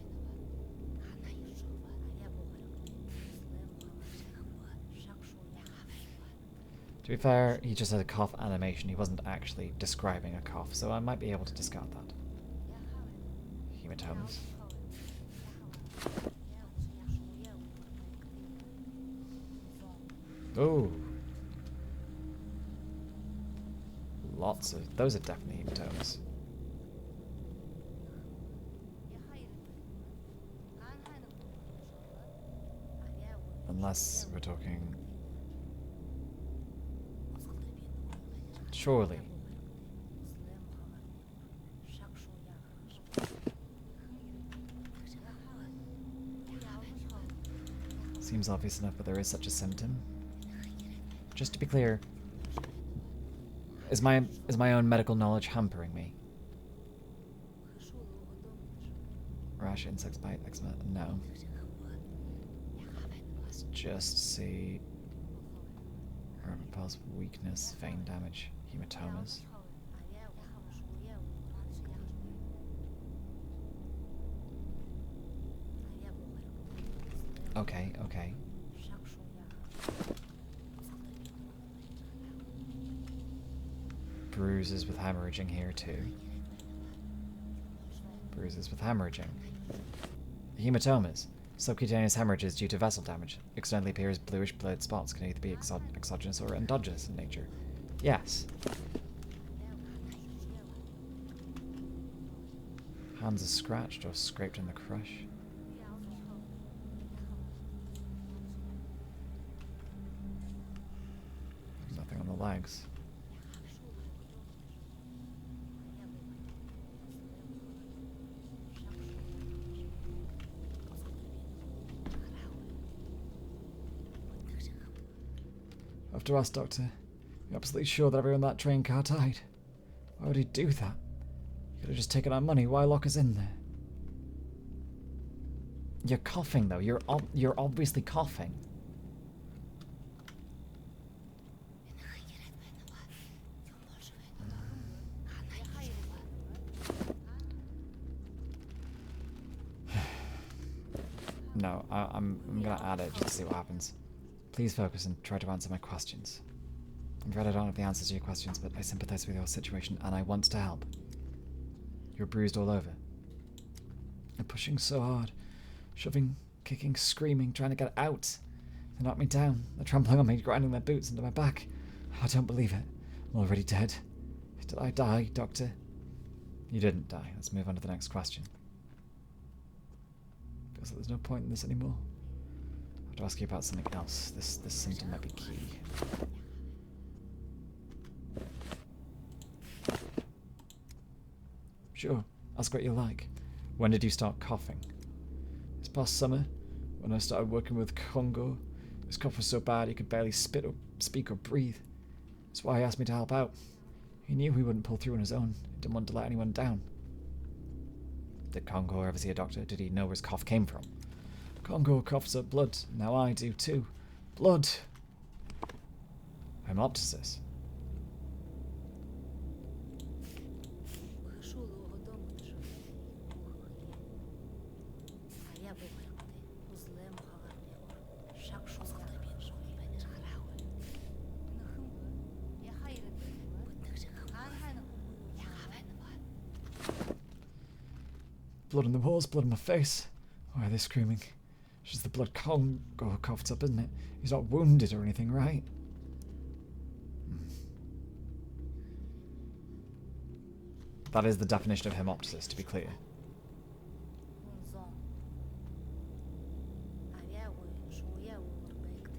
C: To be fair, he just had a cough animation. He wasn't actually describing a cough, so I might be able to discard that. Hematomas. Ooh. Lots of... Those are definitely hematomas. Unless we're talking... Surely. Seems obvious enough, but there is such a symptom. Just to be clear, is my own medical knowledge hampering me? Rash, insects bite, eczema? No. Let's just see. Urban pulse, weakness, vein damage, hematomas. Okay, okay. Bruises with hemorrhaging here too. Bruises with hemorrhaging. Hematomas. Subcutaneous hemorrhages due to vessel damage. Externally appear as bluish blurred spots. Can either be exogenous or endogenous in nature. Yes. Hands are scratched or scraped in the crush. Nothing on the legs. After us, Doctor. You're absolutely sure that everyone in that train car died. Why would he do that? He could have just taken our money. Why lock us in there? You're coughing, though. You're obviously coughing. No, I'm gonna add it just to see what happens. Please focus and try to answer my questions. I'm afraid I don't have the answers to your questions, but I sympathize with your situation and I want to help. You're bruised all over. I'm pushing so hard. Shoving, kicking, screaming, trying to get out. They knocked me down. They're trampling on me, grinding their boots into my back. I don't believe it. I'm already dead. Did I die, Doctor? You didn't die. Let's move on to the next question. Feels like there's no point in this anymore. I have to ask you about something else. This symptom might be key. Sure. Ask what you like. When did you start coughing? This past summer, when I started working with Congo. His cough was so bad he could barely spit or speak or breathe. That's why he asked me to help out. He knew he wouldn't pull through on his own. He didn't want to let anyone down. Did Congo ever see a doctor? Did he know where his cough came from? Congo coughs up blood. Now I do too. Blood! Hemoptysis. Blood on the walls, blood on my face. Why are they screaming? It's just the blood Congo coughed up, isn't it? He's not wounded or anything, right? That is the definition of hemoptysis, to be clear.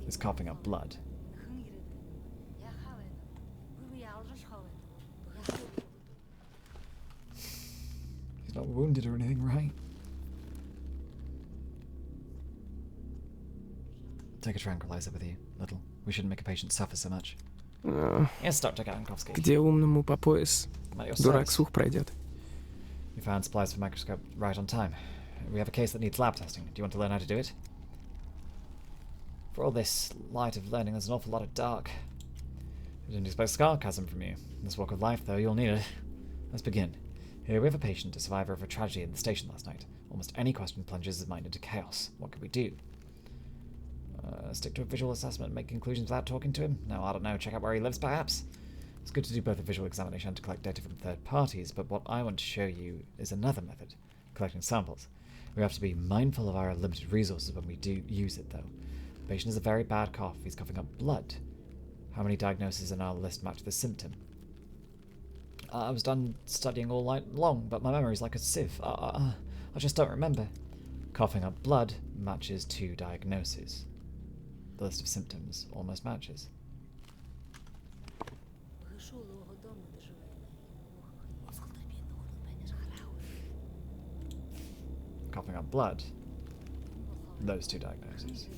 C: It's coughing up blood. He's not wounded or anything, right? Take a tranquilizer with you, little. We shouldn't make a patient suffer so much. Yes, Dr. Dankovsky.
H: Где умному по пояс?
C: At your
H: Дурак
C: service.
H: слух пройдет.
C: You found supplies for microscope right on time. We have a case that needs lab testing. Do you want to learn how to do it? For all this light of learning, there's an awful lot of dark. I didn't expect sarcasm from you. In this walk of life, though, you'll need it. Let's begin. Here we have a patient, a survivor of a tragedy in the station last night. Almost any question plunges his mind into chaos. What could we do? Stick to a visual assessment and make conclusions without talking to him? No, I don't know. Check out where he lives, perhaps? It's good to do both a visual examination and to collect data from third parties, but what I want to show you is another method, collecting samples. We have to be mindful of our limited resources when we do use it, though. The patient has a very bad cough. He's coughing up blood. How many diagnoses in our list match the symptom? I was done studying all night long, but my memory's like a sieve. I just don't remember. Coughing up blood matches 2 diagnoses. The list of symptoms almost matches. Coughing up blood. Those 2 diagnoses.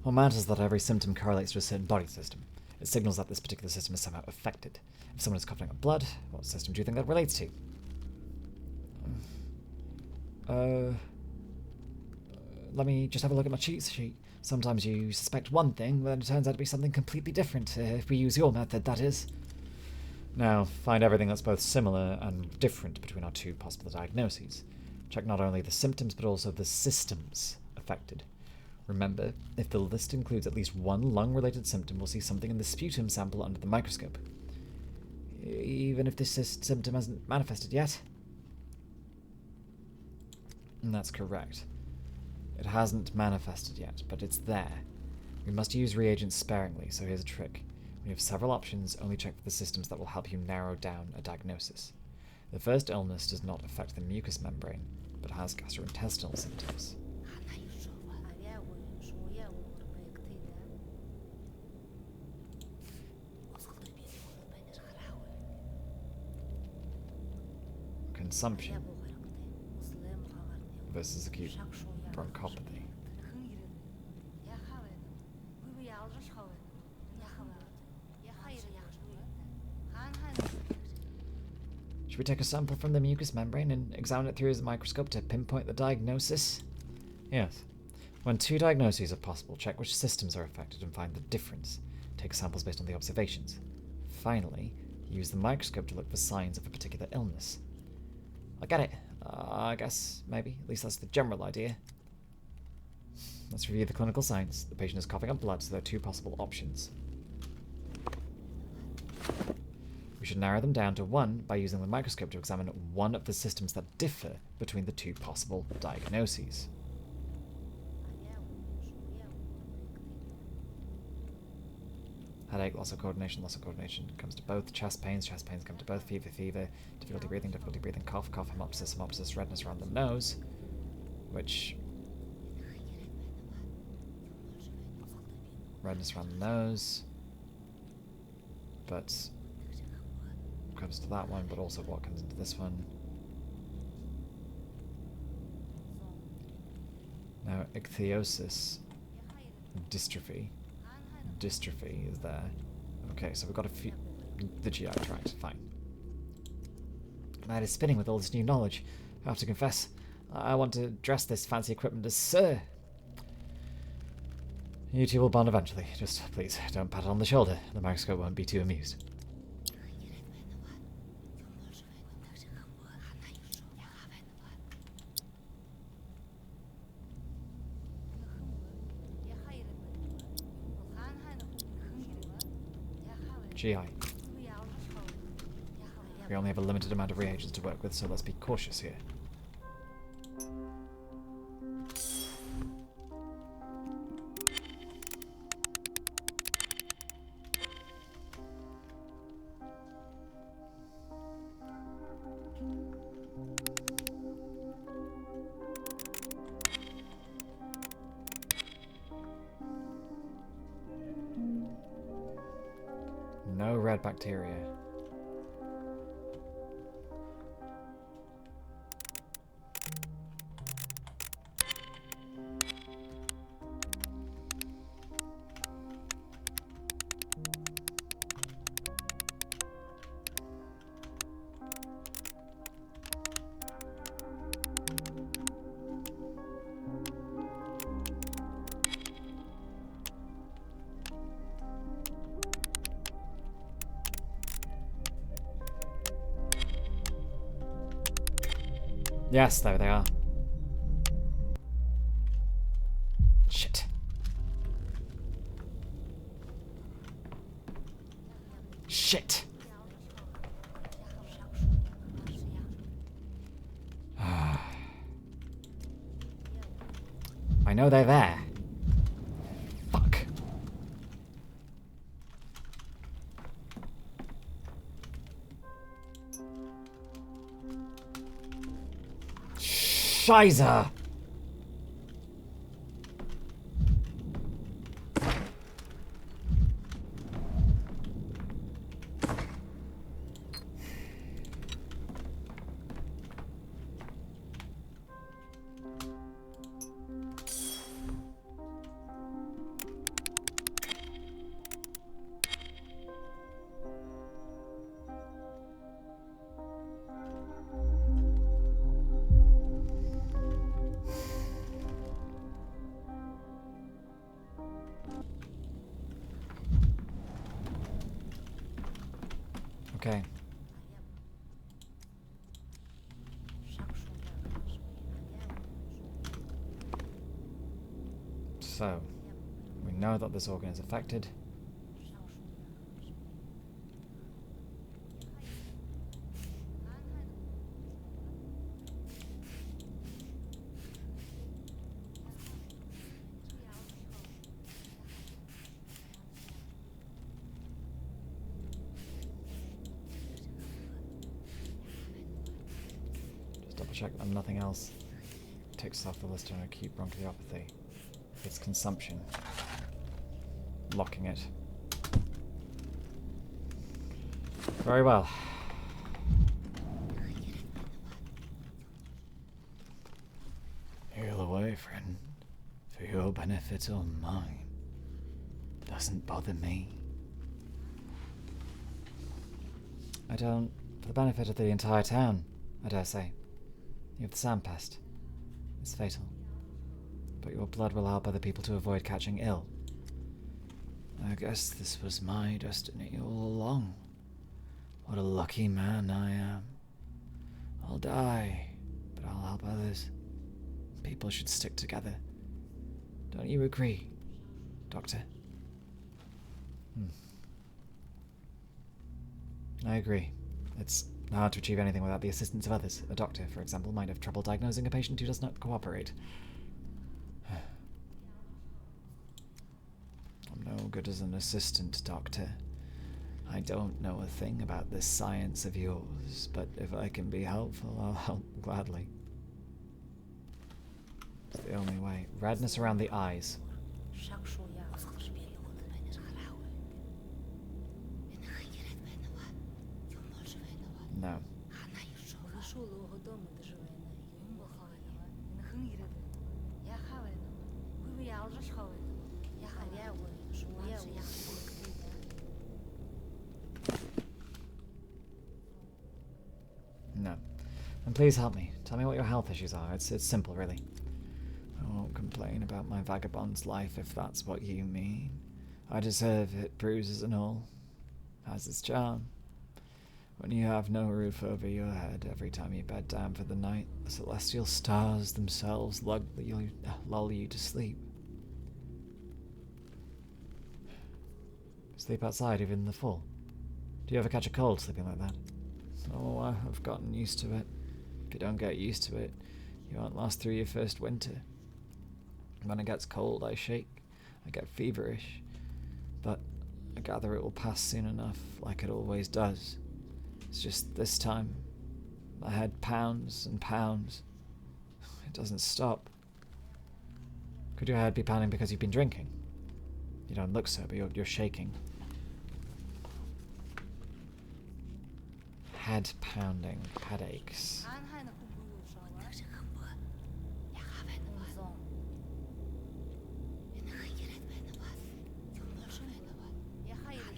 C: What matters is that every symptom correlates to a certain body system. It signals that this particular system is somehow affected. If someone is coughing up blood, what system do you think that relates to? Let me just have a look at my cheat sheet. Sometimes you suspect one thing, but then it turns out to be something completely different, if we use your method, that is. Now, find everything that's both similar and different between our 2 possible diagnoses. Check not only the symptoms, but also the systems affected. Remember, if the list includes at least 1 lung-related symptom, we'll see something in the sputum sample under the microscope. Even if this symptom hasn't manifested yet? And that's correct. It hasn't manifested yet, but it's there. We must use reagents sparingly, so here's a trick. We have several options, only check for the systems that will help you narrow down a diagnosis. The first illness does not affect the mucous membrane, but has gastrointestinal symptoms. Consumption versus acute bronchopathy. Should we take a sample from the mucous membrane and examine it through his microscope to pinpoint the diagnosis? Yes. When 2 diagnoses are possible, check which systems are affected and find the difference. Take samples based on the observations. Finally, use the microscope to look for signs of a particular illness. I get it. I guess, maybe. At least that's the general idea. Let's review the clinical signs. The patient is coughing up blood, so there are 2 possible options. We should narrow them down to one by using the microscope to examine one of the systems that differ between the two possible diagnoses. Headache, loss of coordination comes to both. Chest pains come to both. Fever, difficulty breathing, cough, hemoptysis, redness around the nose, which... redness around the nose, but comes to that one, but also what comes into this one. Now, ichthyosis, dystrophy is there. Okay, so we've got a few... the GI tract, fine. My head is spinning with all this new knowledge. I have to confess, I want to dress this fancy equipment as Sir. You two will bond eventually. Just, please, don't pat it on the shoulder. The microscope won't be too amused. GI. We only have a limited amount of reagents to work with, so let's be cautious here. No red bacteria. Yes, there they are. Shit. Shit. I know they're there. Fuck. Scheiße! Okay. So, we know that this organ is affected. Check and nothing else takes off the list on acute bronchiopathy. It's consumption. Locking it. Very well. Heal away, friend. For your benefit or mine. Doesn't bother me. I don't... for the benefit of the entire town, I dare say. You have the sand pest. It's fatal. But your blood will help other people to avoid catching ill. I guess this was my destiny all along. What a lucky man I am. I'll die, but I'll help others. People should stick together. Don't you agree, Doctor? I agree. It's hard to achieve anything without the assistance of others. A doctor, for example, might have trouble diagnosing a patient who does not cooperate. I'm no good as an assistant, Doctor. I don't know a thing about this science of yours, but if I can be helpful, I'll help gladly. It's the only way. Redness around the eyes. No. No. And please help me. Tell me what your health issues are. It's simple, really. I won't complain about my vagabond's life if that's what you mean. I deserve it, bruises and all. Has its charm. When you have no roof over your head, every time you bed down for the night, the celestial stars themselves lull you to sleep. Sleep outside, even in the fall. Do you ever catch a cold sleeping like that? Oh, I've gotten used to it. If you don't get used to it, you won't last through your first winter. When it gets cold, I shake. I get feverish. But I gather it will pass soon enough, like it always does. It's just this time, my head pounds and pounds. It doesn't stop. Could your head be pounding because you've been drinking? You don't look so, but you're shaking. Head pounding, headaches.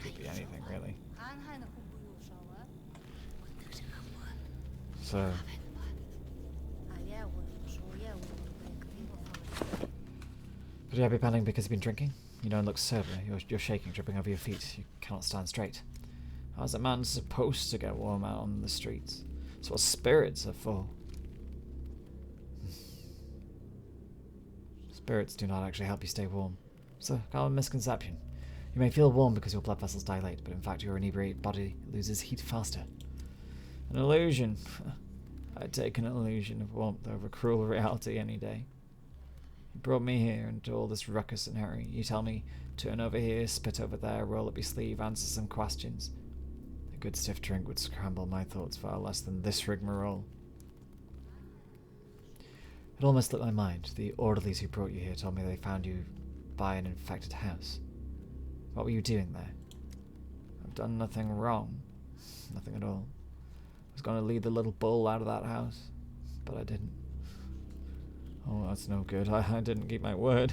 C: Could be anything, really. So... Could you be panicking because you've been drinking? You don't look sober. You're shaking, tripping over your feet. You cannot stand straight. How's a man supposed to get warm out on the streets? It's what spirits are for. Spirits do not actually help you stay warm. It's a common misconception. You may feel warm because your blood vessels dilate, but in fact your inebriated body loses heat faster. An illusion. I'd take an illusion of warmth over cruel reality any day. You brought me here into all this ruckus and hurry. You tell me, turn over here, spit over there, roll up your sleeve, answer some questions. A good stiff drink would scramble my thoughts far less than this rigmarole. It almost slipped my mind. The orderlies who brought you here told me they found you by an infected house. What were you doing there? I've done nothing wrong. Nothing at all. I was going to lead the little bull out of that house, but I didn't. Oh, that's no good. I didn't keep my word.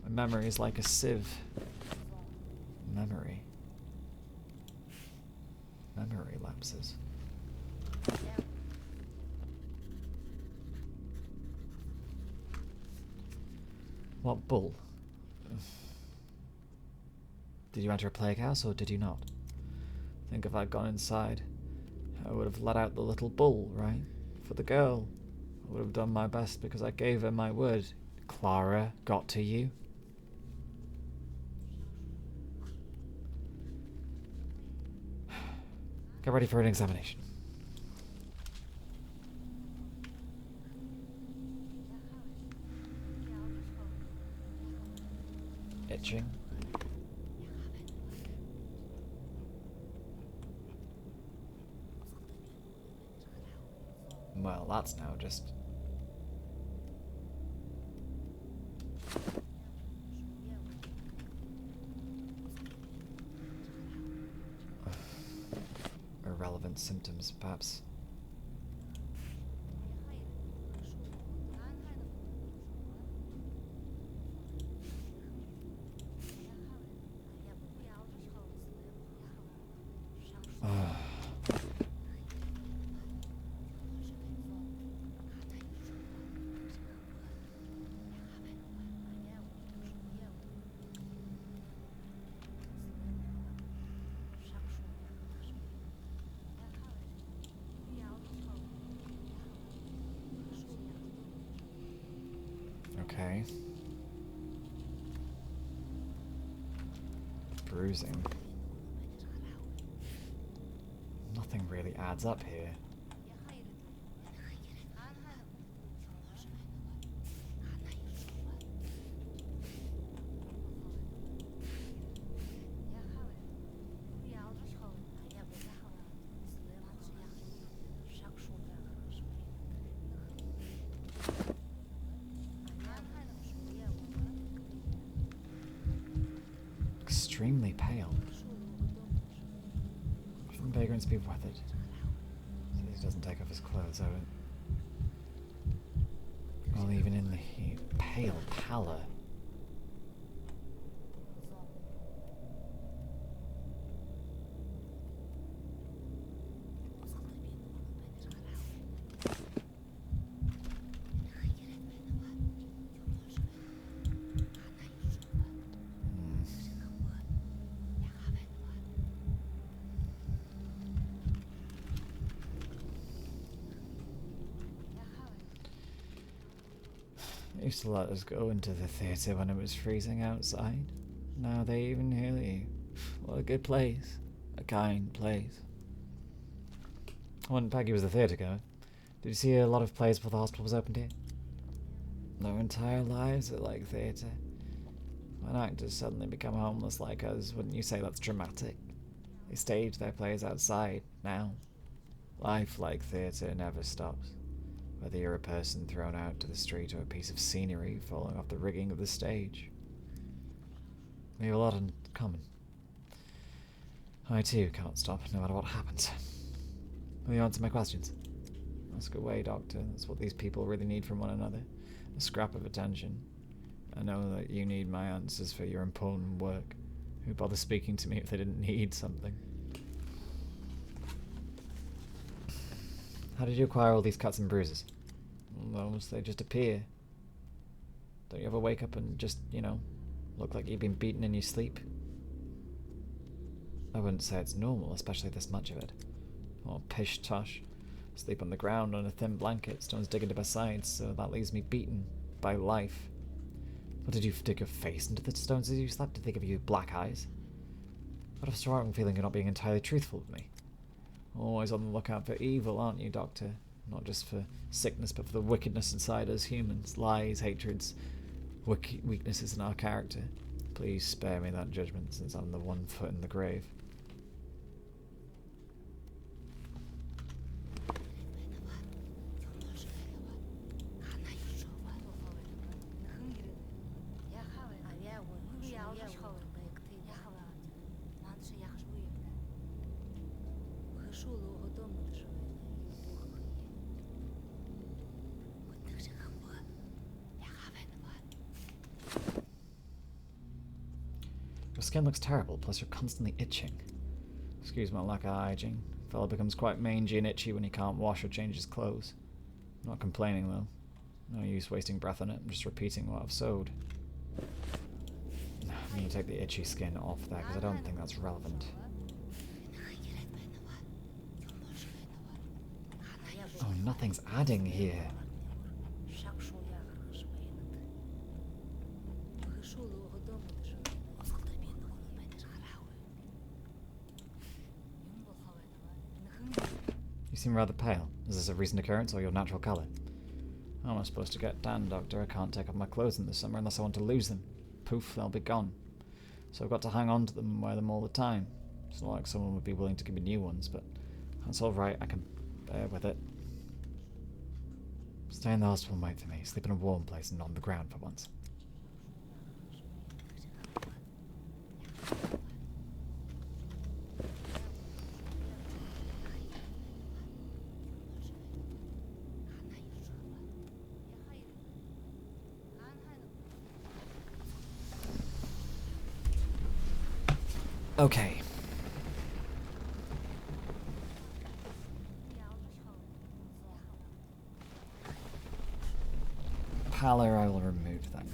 C: My memory is like a sieve. Memory lapses. What bull? Did you enter a plague house or did you not? I think if I'd gone inside, I would have let out the little bull, right? For the girl. I would have done my best because I gave her my word. Clara got to you? Get ready for an examination. Itching. Well, that's now just... irrelevant symptoms, perhaps. Okay. Bruising. really adds up here. Extremely pale. Shouldn't vagrants be weathered? So he doesn't take off his clothes, well, even in the heat. Pale pallor. They used to let us go into the theatre when it was freezing outside. Now they even hear you. What a good place. A kind place. When Peggy was a theatre goer, did you see a lot of plays before the hospital was opened here? Their entire lives are like theatre. When actors suddenly become homeless like us, wouldn't you say that's dramatic? They stage their plays outside, now. Life like theatre never stops. Whether you're a person thrown out to the street or a piece of scenery falling off the rigging of the stage. We have a lot in common. I too can't stop, no matter what happens. Will you answer my questions? Ask away, Doctor. That's what these people really need from one another. A scrap of attention. I know that you need my answers for your important work. Who'd bother speaking to me if they didn't need something? How did you acquire all these cuts and bruises? Those, they just appear. Don't you ever wake up and just, look like you've been beaten in your sleep? I wouldn't say it's normal, especially this much of it. Oh, pish-tosh. Sleep on the ground on a thin blanket, stones dig into my sides, so that leaves me beaten by life. What, did you dig your face into the stones as you slept? Did they give you black eyes? What a strong feeling you're not being entirely truthful with me. Always on the lookout for evil, aren't you, Doctor? Not just for sickness, but for the wickedness inside us humans. Lies, hatreds, weaknesses in our character. Please spare me that judgment, since I'm the one foot in the grave. Your skin looks terrible, plus you're constantly itching. Excuse my lack of hygiene. Fellow becomes quite mangy and itchy when he can't wash or change his clothes. I'm not complaining, though. No use wasting breath on it, I'm just repeating what I've sewed. I need to take the itchy skin off there, because I don't think that's relevant. Oh, nothing's adding here. You seem rather pale. Is this a recent occurrence or your natural colour? How am I supposed to get tan, Doctor? I can't take off my clothes in the summer unless I want to lose them. Poof, they'll be gone. So I've got to hang on to them and wear them all the time. It's not like someone would be willing to give me new ones, but that's alright, I can bear with it. Stay in the hospital and wait for me. Sleep in a warm place and not on the ground for once. Okay. Pallor I will remove then.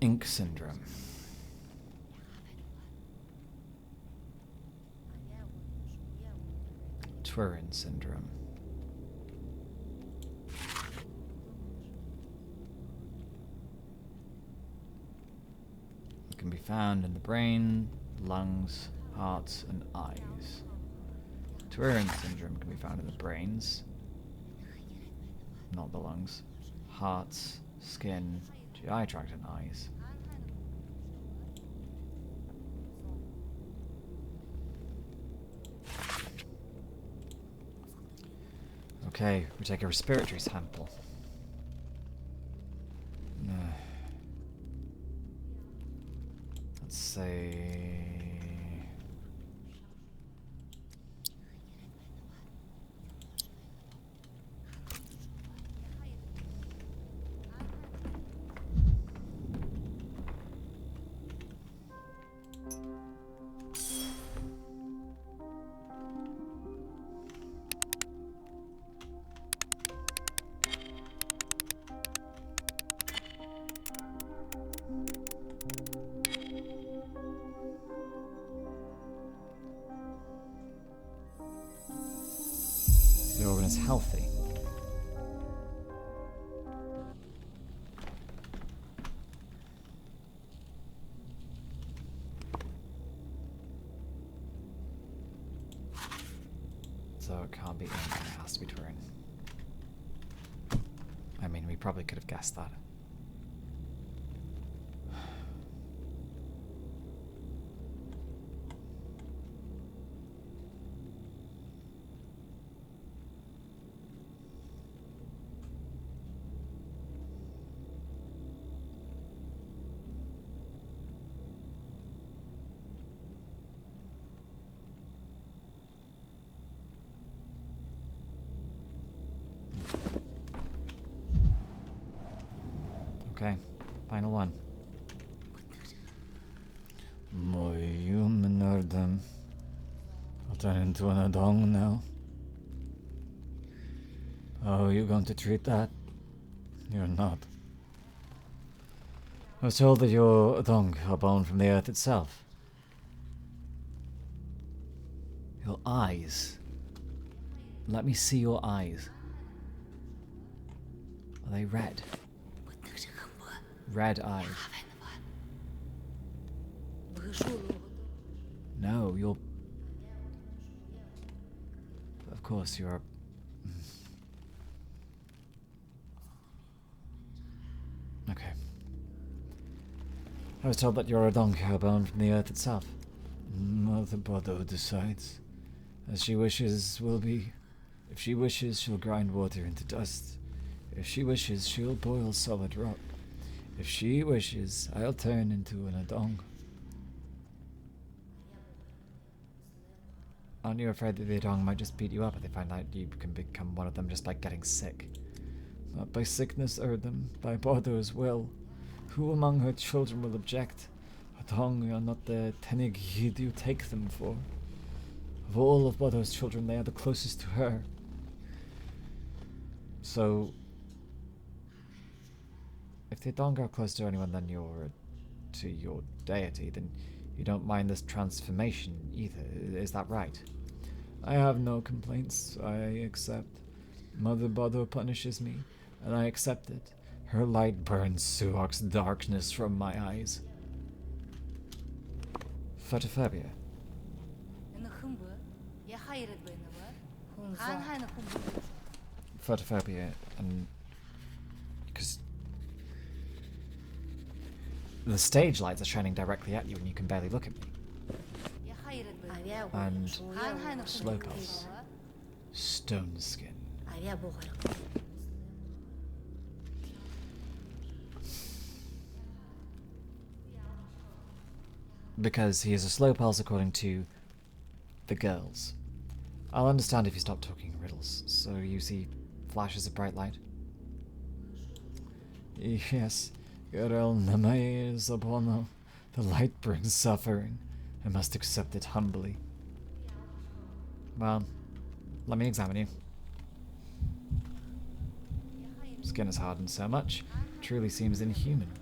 C: Ink syndrome. Turin syndrome. It can be found in the brain, lungs, hearts, and eyes. Turin syndrome can be found in the brains, not the lungs, hearts, skin, GI tract, and eyes. Okay, we take a respiratory sample. Let's say... the organ is healthy. So it can't be in, it has to be Turin. I mean, we probably could have guessed that. Okay, final one. My human ardem. I'll turn into an adong now. Oh, you going to treat that? You're not. I was told that you're adong, a bone from the earth itself. Your eyes. Let me see your eyes. Are they red? Red eyes. No, you're... Of course, you're... Okay. I was told that you're a donkey bone from the earth itself. Mother Bodo decides. As she wishes will be. If she wishes, she'll grind water into dust. If she wishes, she'll boil solid rock. If she wishes, I'll turn into an adong. Aren't you afraid that the adong might just beat you up if they find out you can become one of them just by getting sick? Not by sickness, Erdem, by Bodo's will. Who among her children will object? Adong are not the tenig you take them for. Of all of Bodo's children, they are the closest to her. So... if the Adong are close to anyone than to your deity, then you don't mind this transformation either, is that right? I have no complaints, I accept. Mother Bodo punishes me, and I accept it. Her light burns Suok's darkness from my eyes. Photophobia. Photophobia, and... because... the stage lights are shining directly at you and you can barely look at me. And slow pulse. Stone skin. Because he is a slow pulse according to the girls. I'll understand if you stop talking in riddles. So you see flashes of bright light? Yes. Girl Namae is Abono. The light brings suffering. I must accept it humbly. Well, let me examine you. Skin has hardened so much, truly seems inhuman.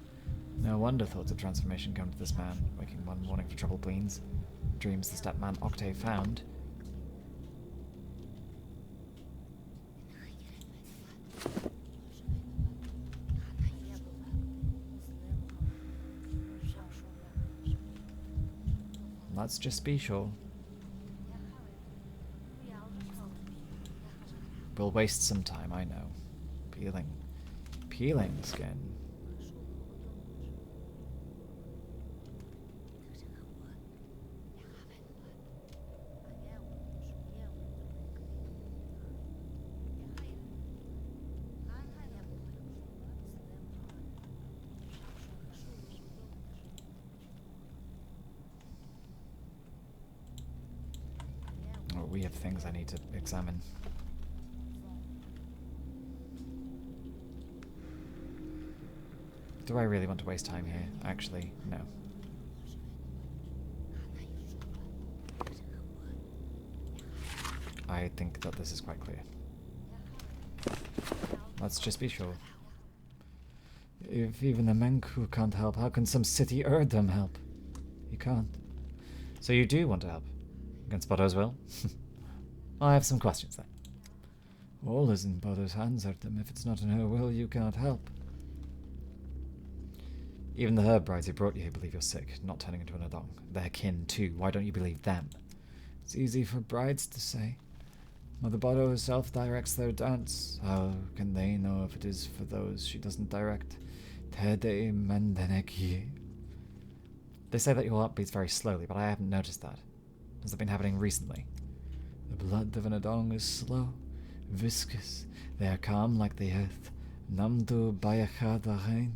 C: No wonder thoughts of transformation come to this man, waking one morning for troubled gleans. Dreams the stepman Octave found. Let's just be sure. We'll waste some time, I know. Peeling skin. Oh, we have things I need to examine. Do I really want to waste time here? Actually, no. I think that this is quite clear. Let's just be sure. If even the Menku can't help, how can some city Erdem help? You can't. So you do want to help? Against Bodo's will? I have some questions then. All is in Bodo's hands, Erdem. If it's not in her will, you cannot help. Even the herb brides who brought you here believe you're sick, not turning into an Adong. They're kin too. Why don't you believe them? It's easy for brides to say. Mother Bodo herself directs their dance. How can they know if it is for those she doesn't direct? Tede mendeneki. They say that your heart beats very slowly, but I haven't noticed that. Has it been happening recently? The blood of an Adong is slow, viscous. They are calm like the earth. Namdu bayachadarein.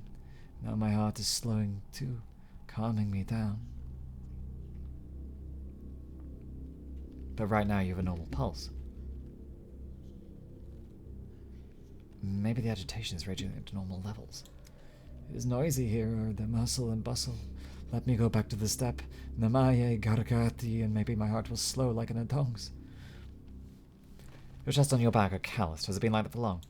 C: Now my heart is slowing too, calming me down. But right now you have a normal pulse. Maybe the agitation is raging to normal levels. It is noisy here, or the hustle and bustle. Let me go back to the steppe, Namaye Gargati, and maybe my heart will slow like an Adong's. Your chest on your back are calloused. Has it been like that for long?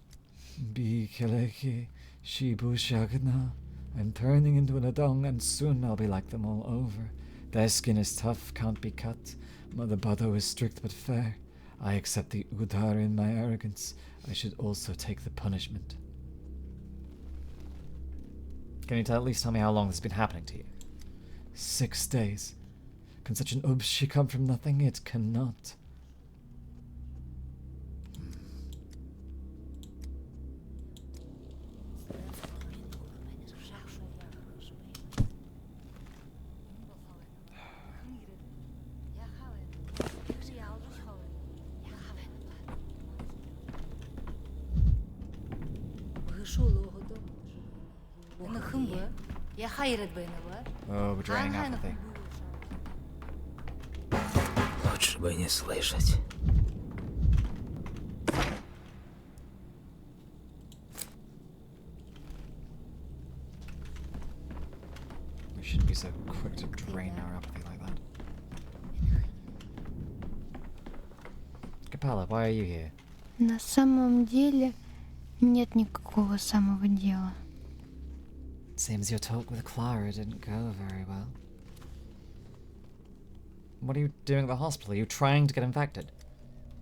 C: Bikeleki Shibu Shagna. I'm turning into an Adong, and soon I'll be like them all over. Their skin is tough, can't be cut. Mother Bado is strict but fair. I accept the Udar in my arrogance. I should also take the punishment. Can you at least tell me how long this has been happening to you? 6 days. Can such an Ubshi come from nothing? It cannot. Oh, we're draining apathy.
D: Лучше бы не слышать.
C: We shouldn't be so quick to drain our apathy like that. Capella, why are you here?
I: На самом деле нет никакого самого дела.
A: Seems your talk with Clara didn't go very well.
C: What are you doing at the hospital? Are you trying to get infected?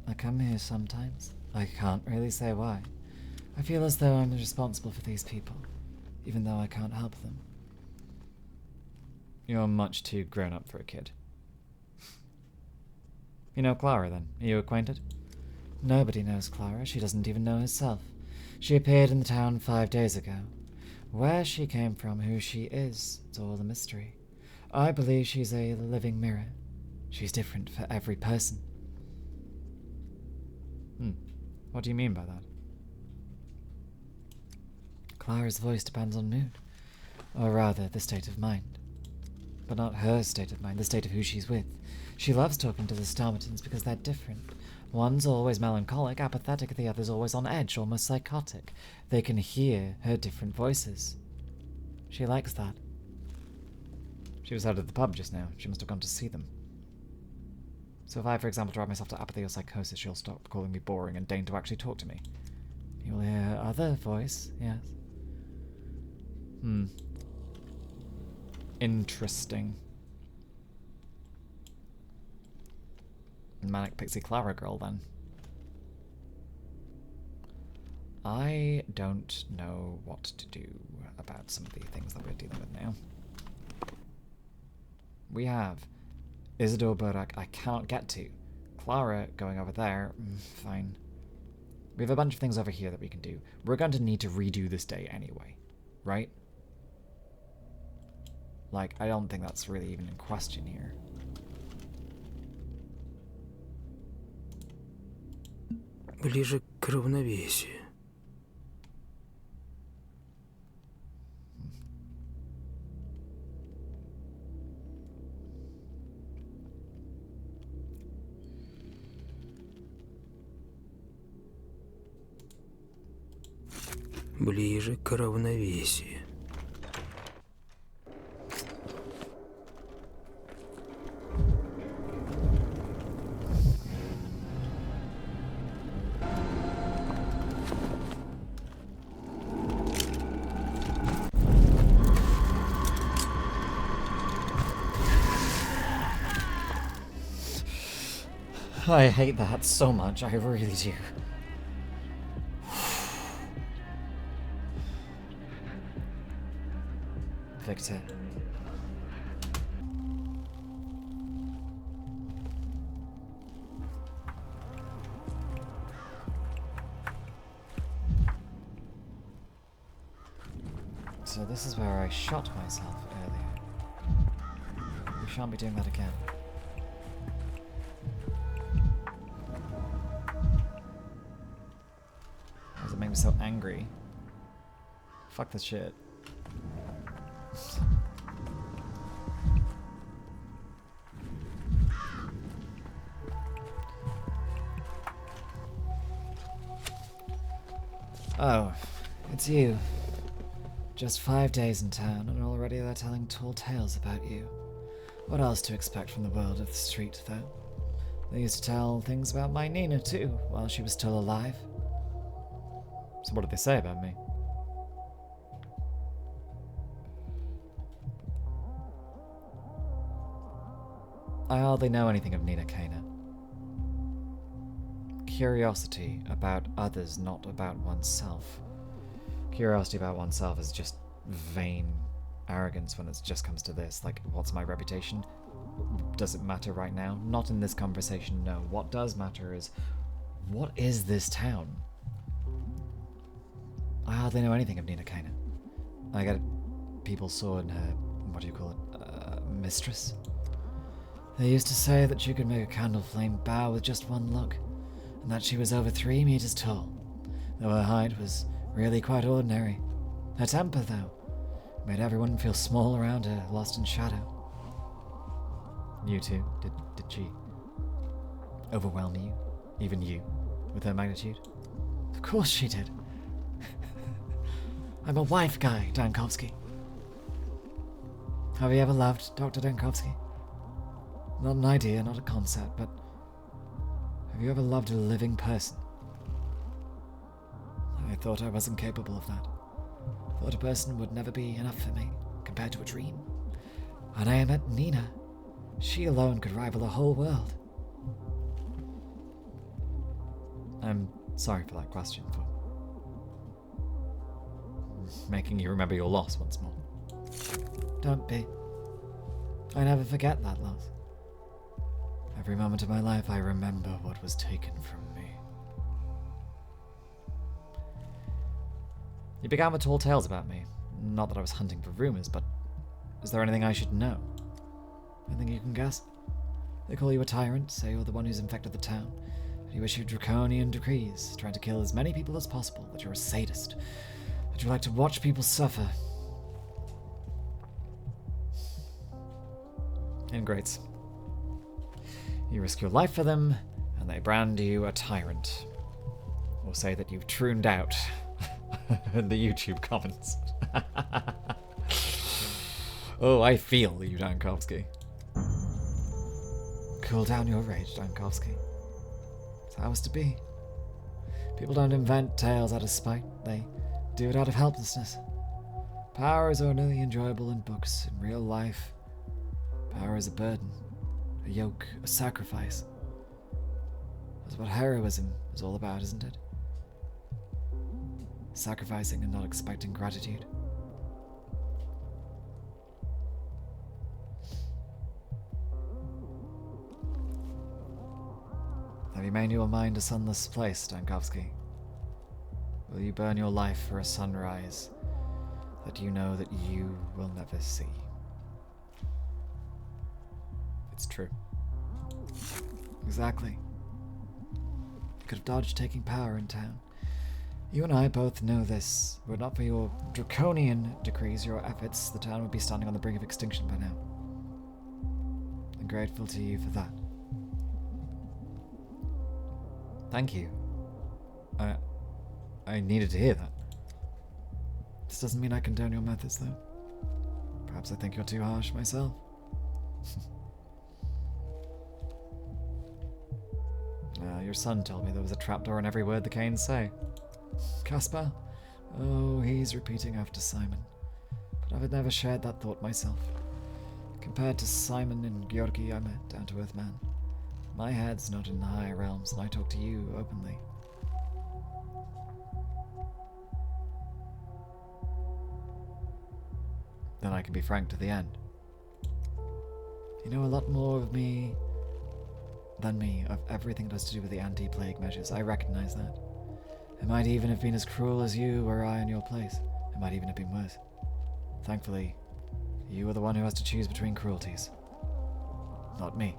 A: I come here sometimes. I can't really say why. I feel as though I'm responsible for these people, even though I can't help them.
C: You're much too grown up for a kid. You know Clara, then? Are you acquainted?
A: Nobody knows Clara. She doesn't even know herself. She appeared in the town 5 days ago. Where she came from, who she is, it's all a mystery. I believe she's a living mirror. She's different for every person.
C: What do you mean by that?
A: Clara's voice depends on mood. Or rather, the state of mind. But not her state of mind, the state of who she's with. She loves talking to the Starmatons because they're different. One's always melancholic, apathetic, the other's always on edge, almost psychotic. They can hear her different voices. She likes that.
C: She was out at the pub just now. She must have gone to see them. So if I, for example, drive myself to apathy or psychosis, she'll stop calling me boring and deign to actually talk to me.
A: You'll hear her other voice, yes.
C: Interesting. Manic Pixie Clara girl, then. I don't know what to do about some of the things that we're dealing with now. We have Isidore Burdock I cannot get to. Clara going over there, fine. We have a bunch of things over here that we can do. We're going to need to redo this day anyway, right? Like, I don't think that's really even in question here.
D: Ближе к равновесию. Ближе к равновесию.
C: I hate that so much, I really do. Victor. So this is where I shot myself earlier. We shan't be doing that again. Why does it make me so angry? Fuck this shit. Oh, it's you. Just 5 days in town, and already they're telling tall tales about you. What else to expect from the world of the street, though? They used to tell things about my Nina, too, while she was still alive. So what did they say about me? I hardly know anything of Nina Kana. Curiosity about others, not about oneself. Curiosity about oneself is just vain arrogance when it just comes to this. Like, what's my reputation? Does it matter right now? Not in this conversation, no. What does matter is, what is this town? I hardly know anything of Nina Kana. I get people saw in her, what do you call it, mistress? They used to say that she could make a candle flame bow with just one look, and that she was over 3 meters tall, though her height was really quite ordinary. Her temper, though, made everyone feel small around her, lost in shadow. You too, did she overwhelm you, even you, with her magnitude? Of course she did. I'm a wife guy, Dankovsky. Have you ever loved Dr. Dankovsky? Not an idea, not a concept, but have you ever loved a living person? I thought I wasn't capable of that. Thought a person would never be enough for me, compared to a dream. When I met Nina, she alone could rival the whole world. I'm sorry for that question, for making you remember your loss once more. Don't be. I never forget that loss. Every moment of my life I remember what was taken from me. You began with tall tales about me. Not that I was hunting for rumors, but is there anything I should know? Anything you can guess? They call you a tyrant, say you're the one who's infected the town, that you issue draconian decrees, trying to kill as many people as possible, that you're a sadist, that you like to watch people suffer. Ingrates. You risk your life for them, and they brand you a tyrant. Or say that you've trooned out in the YouTube comments. Oh, I feel you, Dankovsky. Cool down your rage, Dankovsky. It's how it's to be. People don't invent tales out of spite, they do it out of helplessness. Power is only enjoyable in books. In real life, power is a burden, a yoke, a sacrifice. That's what heroism is all about, isn't it? Sacrificing and not expecting gratitude. you made your mind a sunless place, Dankovsky? Will you burn your life for a sunrise that you know that you will never see? It's true. Exactly. You could have dodged taking power in town. You and I both know this. Were it not for your draconian decrees, your efforts, the town would be standing on the brink of extinction by now. I'm grateful to you for that. Thank you. I needed to hear that. This doesn't mean I condone your methods, though. Perhaps I think you're too harsh myself. Your son told me there was a trapdoor in every word the Canes say. Caspar? Oh, he's repeating after Simon. But I had never shared that thought myself. Compared to Simon and Georgi, I'm a down-to-earth man. My head's not in the higher realms, and I talk to you openly. Then I can be frank to the end. You know a lot more of me than me, of everything that has to do with the anti-plague measures. I recognize that. It might even have been as cruel as you were I in your place. It might even have been worse. Thankfully, you are the one who has to choose between cruelties. Not me.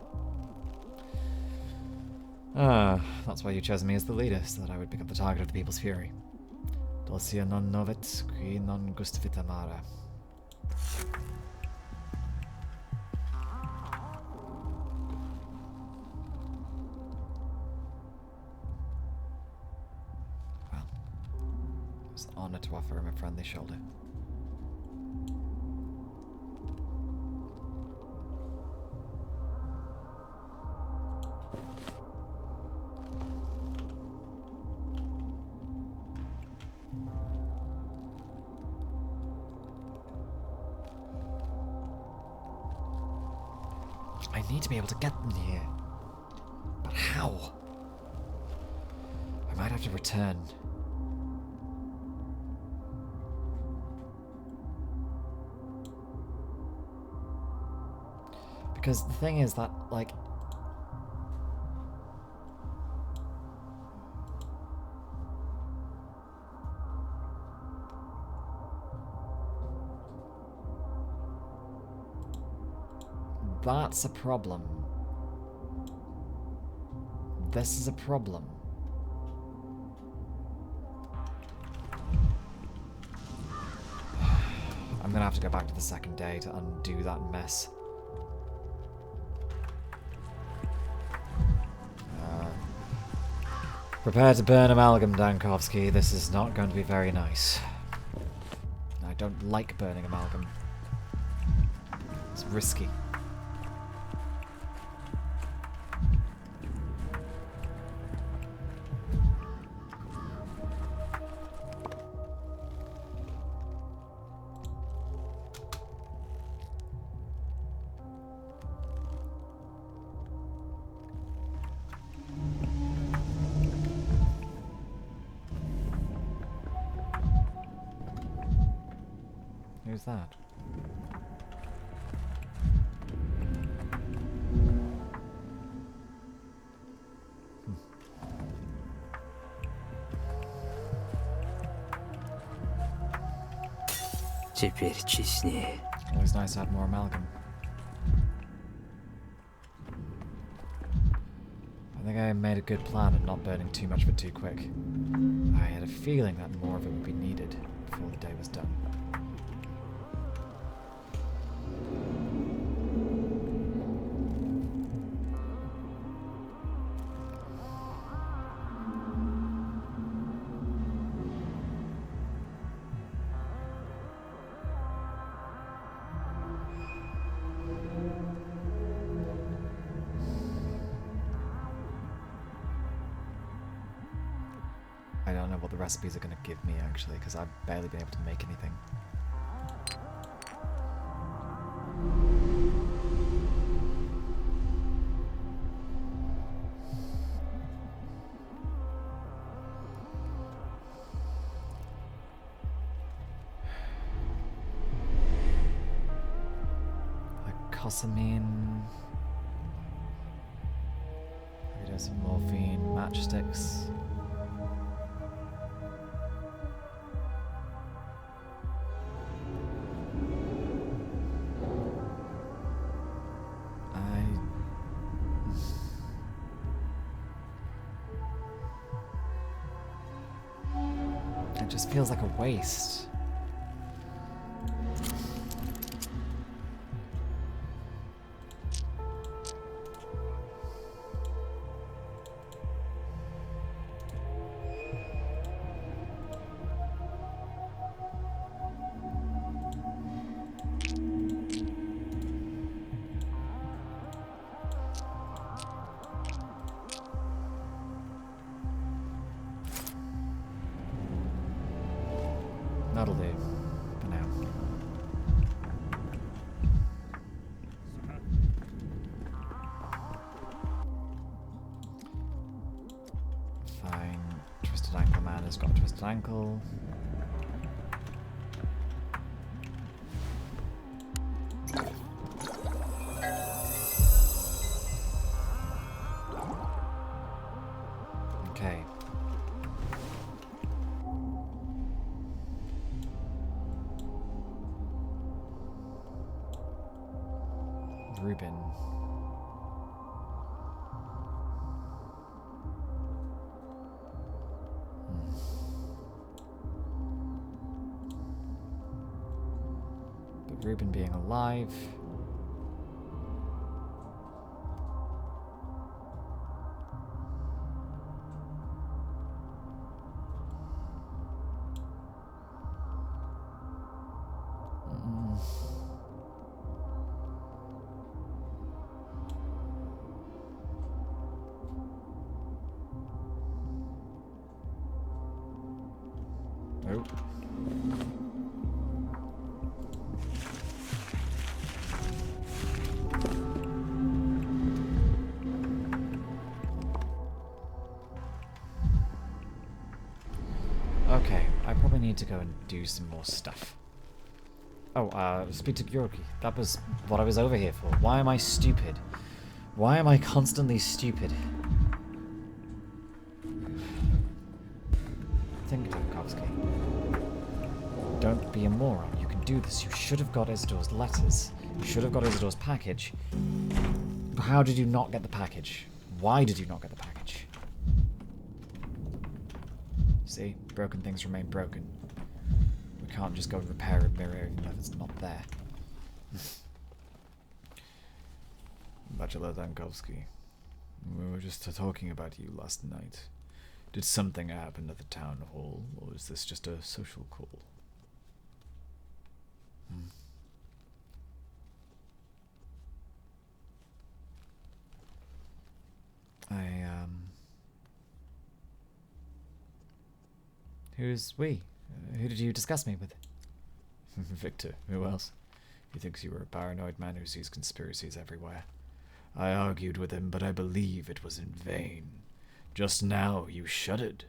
C: That's why you chose me as the leader, so that I would become the target of the people's fury. Dulcia non novet, qui non gustavit amara. Well, it was an honor to offer him a friendly shoulder. I need to be able to get them here. But how? I might have to return. Because the thing is that, like... That's a problem. This is a problem. I'm gonna have to go back to the second day to undo that mess. Prepare to burn amalgam, Dankovsky. This is not going to be very nice. I don't like burning amalgam. It's risky. Who's that?
D: Теперь честнее.
C: Always nice to have more amalgam. I think I made a good plan of not burning too much of it too quick. I had a feeling that more of it would be needed before the day was done. I don't know what the recipes are going to give me, actually, because I've barely been able to make anything. Cosamine. some morphine, matchsticks. It just feels like a waste. That'll do, for now. Fine. Twisted ankle man has got a twisted ankle. Okay. Rubin. But Rubin being alive. Oh. Okay, I probably need to go and do some more stuff. Oh, speak to Georgi. That was what I was over here for. Why am I stupid? Why am I constantly stupid? Think, Dankovsky. Don't be a moron. You can do this. You should have got Isidore's letters. You should have got Isidore's package. How did you not get the package? Why did you not get the package? See? Broken things remain broken. We can't just go repair a mirror even if it's not there. Bachelor Dankovsky. We were just talking about you last night. Did something happen at the town hall, or is this just a social call? Who's we? Who did you discuss me with? Victor. Who else? He thinks you were a paranoid man who sees conspiracies everywhere. I argued with him, but I believe it was in vain. Just now you shuddered.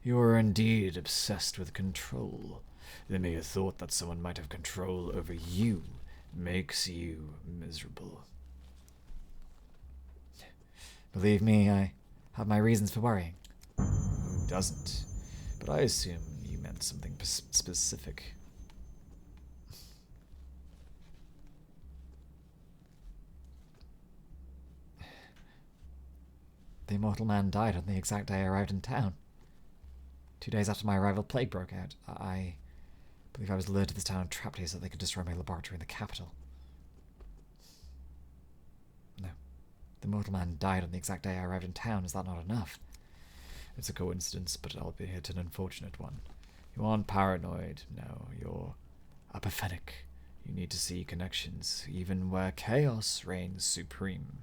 C: You are indeed obsessed with control. The mere thought that someone might have control over you makes you miserable. Believe me, I have my reasons for worrying. Who doesn't? But I assume you meant something specific. The immortal man died on the exact day I arrived in town. 2 days after my arrival, plague broke out. I believe I was lured to this town and trapped here so they could destroy my laboratory in the capital. No. The immortal man died on the exact day I arrived in town. Is that not enough? It's a coincidence, but albeit an unfortunate one. You aren't paranoid. No, you're apathetic. You need to see connections, even where chaos reigns supreme.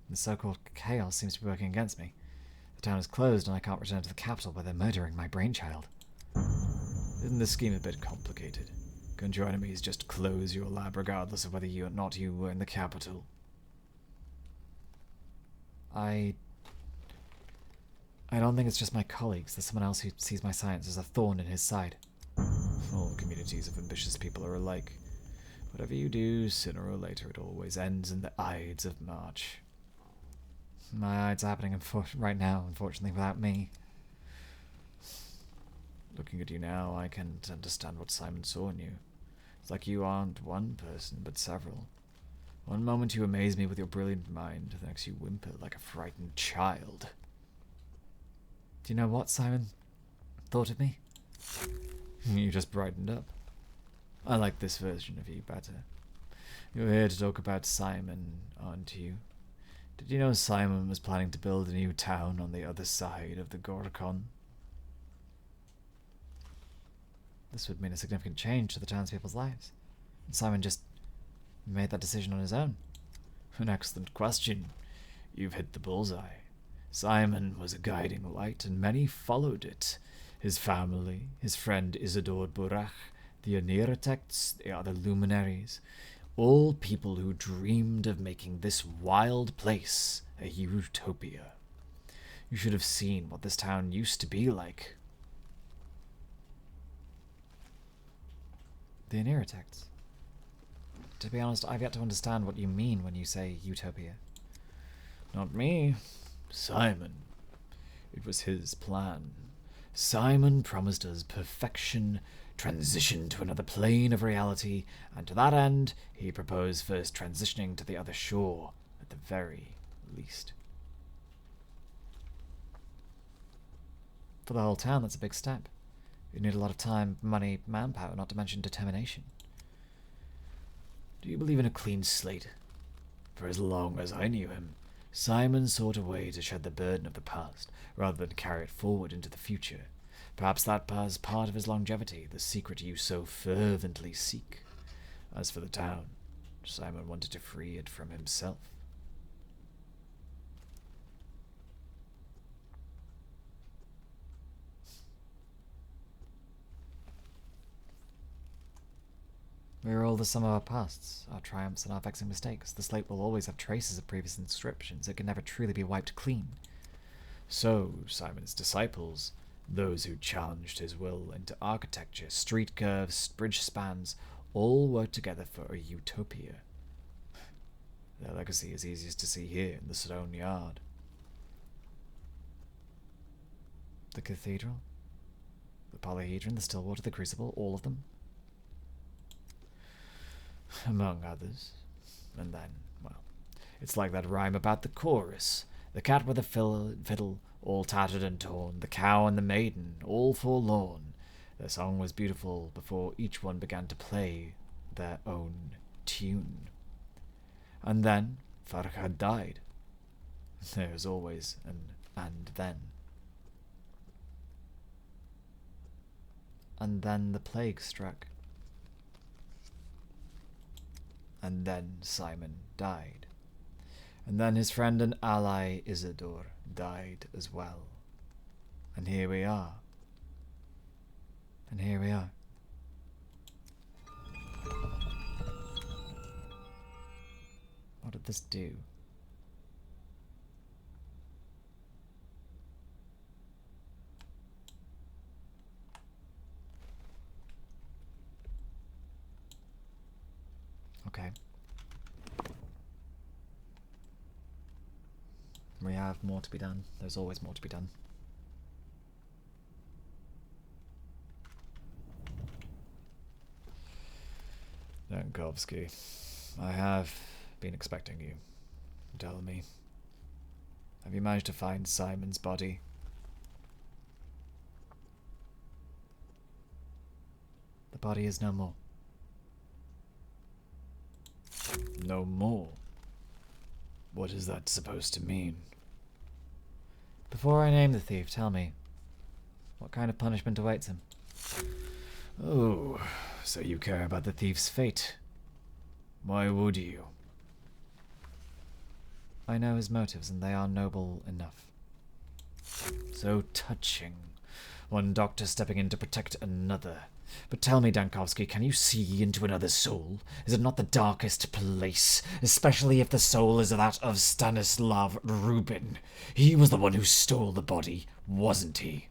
C: The so-called chaos seems to be working against me. The town is closed and I can't return to the capital where they're murdering my brainchild. Isn't this scheme a bit complicated? Couldn't your enemies just close your lab regardless of whether you or not you were in the capital? I don't think it's just my colleagues. There's someone else who sees my science as a thorn in his side. All communities of ambitious people are alike. Whatever you do, sooner or later it always ends in the Ides of March. My Ides are happening right now, unfortunately, without me. Looking at you now, I can't understand what Simon saw in you. It's like you aren't one person, but several. One moment you amaze me with your brilliant mind, the next you whimper like a frightened child.
A: Do you know what Simon thought of me?
C: You just brightened up. I like this version of you better. You're here to talk about Simon, aren't you? Did you know Simon was planning to build a new town on the other side of the Gorkon?
A: This would mean a significant change to the townspeople's lives. And Simon just made that decision on his own.
C: An excellent question. You've hit the bullseye. Simon was a guiding light, and many followed it. His family, his friend Isidore Burach, the architects, the other luminaries, all people who dreamed of making this wild place a utopia. You should have seen what this town used to be like.
A: The architects. To be honest, I've yet to understand what you mean when you say utopia.
C: Not me. Simon. It was his plan. Simon promised us perfection, transition to another plane of reality, and to that end, he proposed first transitioning to the other shore, at the very least.
A: For the whole town, that's a big step. You need a lot of time, money, manpower, not to mention determination.
C: Do you believe in a clean slate? For as long as I knew him, Simon sought a way to shed the burden of the past, rather than carry it forward into the future. Perhaps that was part of his longevity, the secret you so fervently seek. As for the town, Simon wanted to free it from himself.
A: We are all the sum of our pasts, our triumphs and our vexing mistakes. The slate will always have traces of previous inscriptions. It can never truly be wiped clean.
C: So, Simon's disciples, those who challenged his will into architecture, street curves, bridge spans, all worked together for a utopia. Their legacy is easiest to see here in the stone yard.
A: The cathedral, the polyhedron, the still water, the crucible, all of them.
C: Among others. And then, well, it's like that rhyme about the chorus. The cat with the fiddle, all tattered and torn, the cow and the maiden, all forlorn. Their song was beautiful before each one began to play their own tune. And then Farhad died. There's always an and then.
A: And then the plague struck.
C: And then Simon died. And then his friend and ally Isidore died as well. And here we are.
A: And here we are. What did this do? Okay. We have more to be done. There's always more to be done.
C: Dankovsky, I have been expecting you. Tell me, have you managed to find Simon's body?
A: The body is no more.
C: No more? What is that supposed to mean?
A: Before I name the thief, tell me, what kind of punishment awaits him?
C: Oh, so you care about the thief's fate. Why would you?
A: I know his motives, and they are noble enough.
C: So touching. One doctor stepping in to protect another. But tell me, Dankovsky, can you see into another's soul? Is it not the darkest place? Especially if the soul is that of Stanislav Rubin. He was the one who stole the body, wasn't he?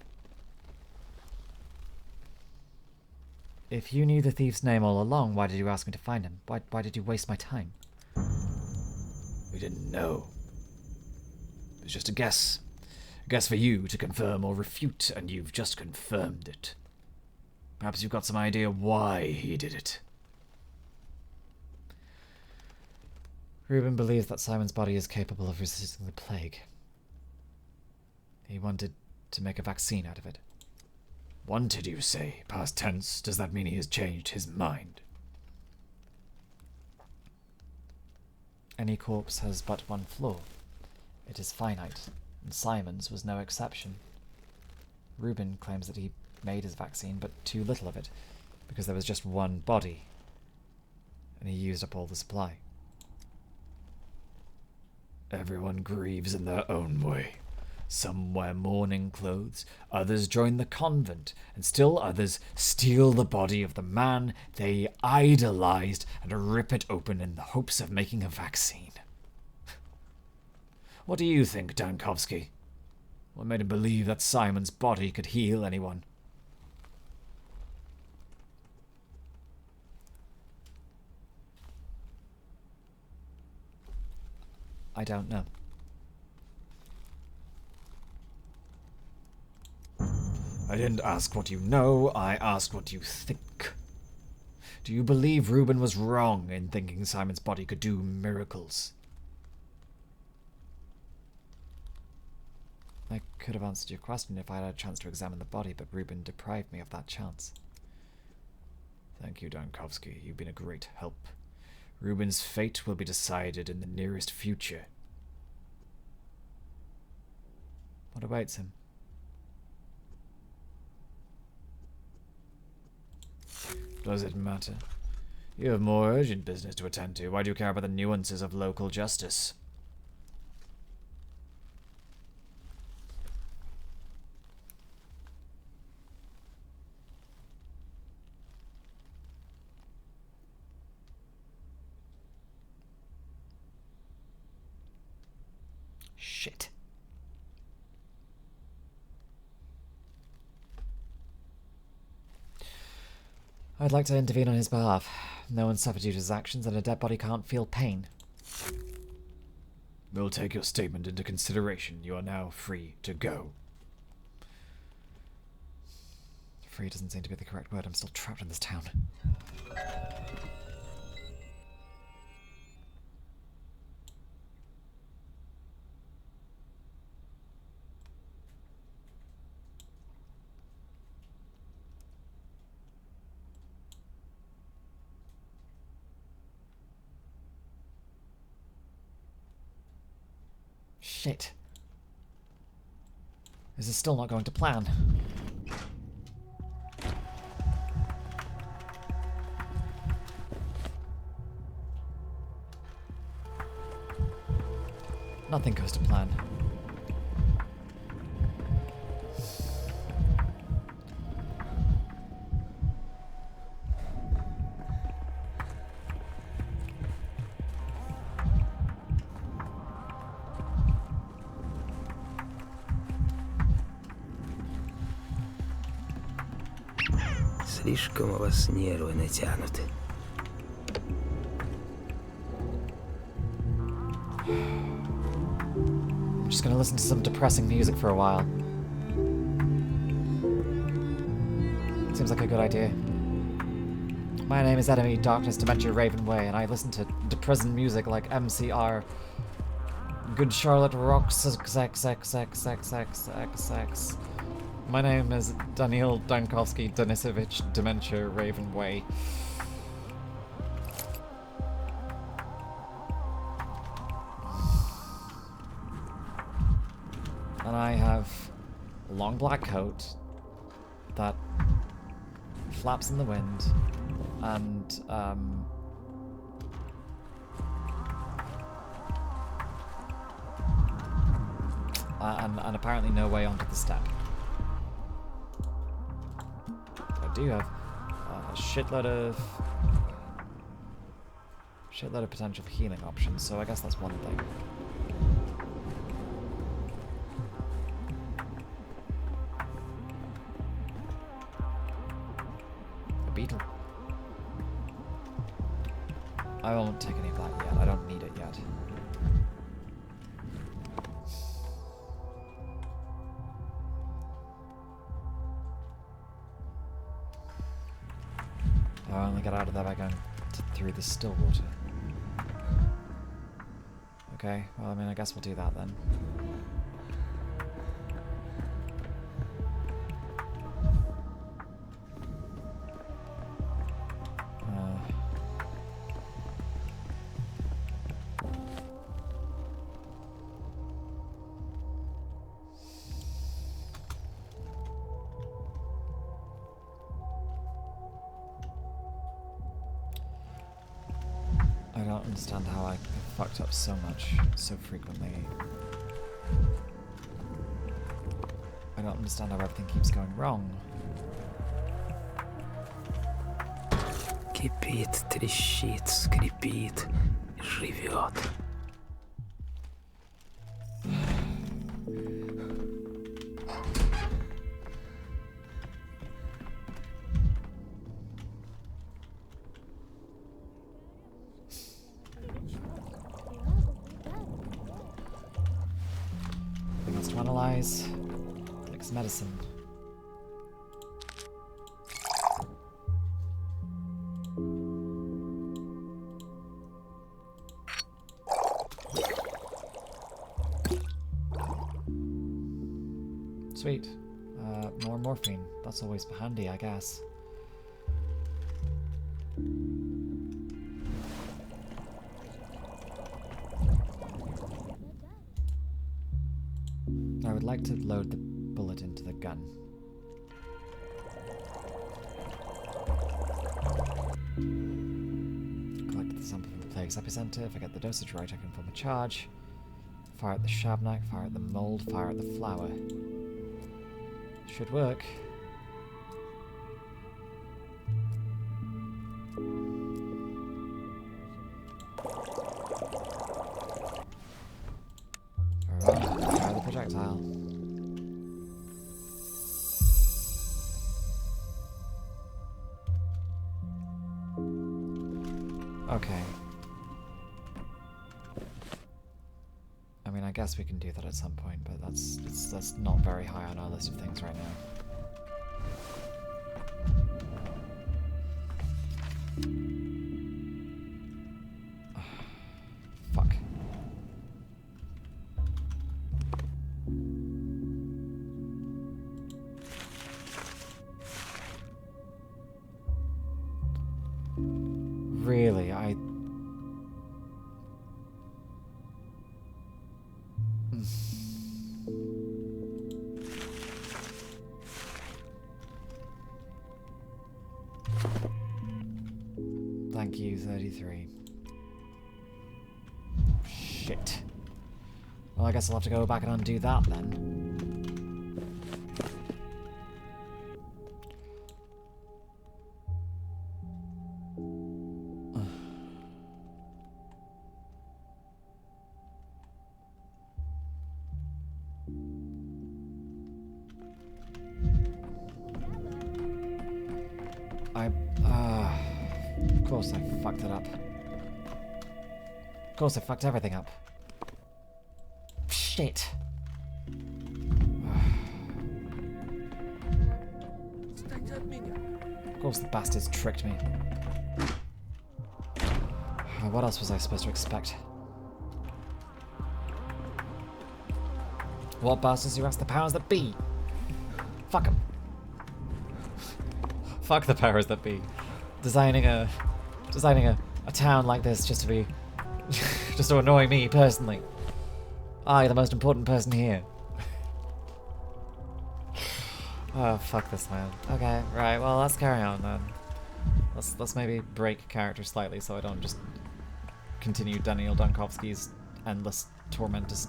A: If you knew the thief's name all along, why did you ask me to find him? Why did you waste my time?
C: We didn't know. It was just a guess. A guess for you to confirm or refute, and you've just confirmed it. Perhaps you've got some idea why he did it.
A: Rubin believes that Simon's body is capable of resisting the plague. He wanted to make a vaccine out of it.
C: Wanted, you say? Past tense. Does that mean he has changed his mind?
A: Any corpse has but one flaw. It is finite, and Simon's was no exception. Rubin claims that he made his vaccine, but too little of it, because there was just one body, and he used up all the supply.
C: Everyone grieves in their own way. Some wear mourning clothes, others join the convent, and still others steal the body of the man they idolized and rip it open in the hopes of making a vaccine. What do you think, Dankovsky? What made him believe that Simon's body could heal anyone?
A: I don't know.
C: I didn't ask what you know, I asked what you think. Do you believe Rubin was wrong in thinking Simon's body could do miracles?
A: I could have answered your question if I had a chance to examine the body, but Rubin deprived me of that chance.
C: Thank you, Dankovsky. You've been a great help. Rubin's fate will be decided in the nearest future.
A: What awaits him?
C: Does it matter? You have more urgent business to attend to. Why do you care about the nuances of local justice?
A: Shit. I'd like to intervene on his behalf. No one suffered due to his actions, and a dead body can't feel pain.
C: We'll take your statement into consideration. You are now free to go.
A: Free doesn't seem to be the correct word. I'm still trapped in this town. Shit. This is still not going to plan. Nothing goes to plan.
D: Слишком у вас нервы натянуты.
A: I'm just gonna listen to some depressing music for a while. Seems like a good idea. My name is Enemy Darkness Dementia Raven Way, and I listen to depressing music like MCR, Good Charlotte Rocks XXXXXXXX. My name is Daniil Dankovsky Denisovich Dementia Raven Way. And I have a long black coat that flaps in the wind and and apparently no way onto the step. I do have a shitload of potential healing options, so I guess that's one thing. A beetle.
C: I won't take any of that yet. I don't need it yet. I'll only get out of there by going through the still water. Okay, well, I mean, I guess we'll do that then. I don't understand how I fucked up so much, so frequently. I don't understand how everything keeps going wrong.
D: Кипит, трещит, скрипит, живет.
C: To analyze. Takes medicine. Sweet. More morphine. That's always handy, I guess. I would like to load the bullet into the gun. Collect the sample from the plague's epicenter. If I get the dosage right, I can form a charge. Fire at the shabnak, fire at the mold, fire at the flower. Should work. Alright, fire the projectile. Okay. I mean, I guess we can do that at some point, but that's not very high on our list of things right now. Fuck. Really, Thank you, 33. Shit. Well, I guess I'll have to go back and undo that then. Of course I fucked it up. Of course I fucked everything up. Shit. Of course the bastards tricked me. What else was I supposed to expect? What bastards you ask the powers that be? Fuck them. Fuck the powers that be. Designing a town like this just to be just to annoy me personally. I, the most important person here. Oh, fuck this, man. Okay, right, well, let's carry on then. Let's maybe break character slightly so I don't just continue Daniil Dankovsky's endless tormentous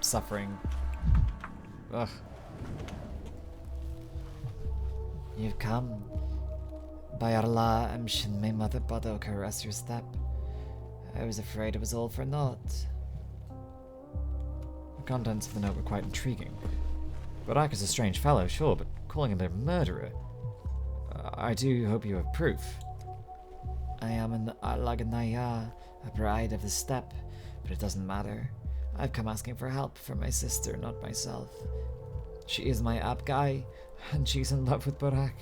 C: suffering. Ugh. You've come. By Allah, may Mother Bado caress your step. I was afraid it was all for naught. The contents of the note were quite intriguing. Bodak is a strange fellow, sure, but calling him a murderer... I do hope you have proof.
A: I am an Alagnaya, a bride of the steppe, but it doesn't matter. I've come asking for help from my sister, not myself. She is my Abgai, and she's in love with Burak.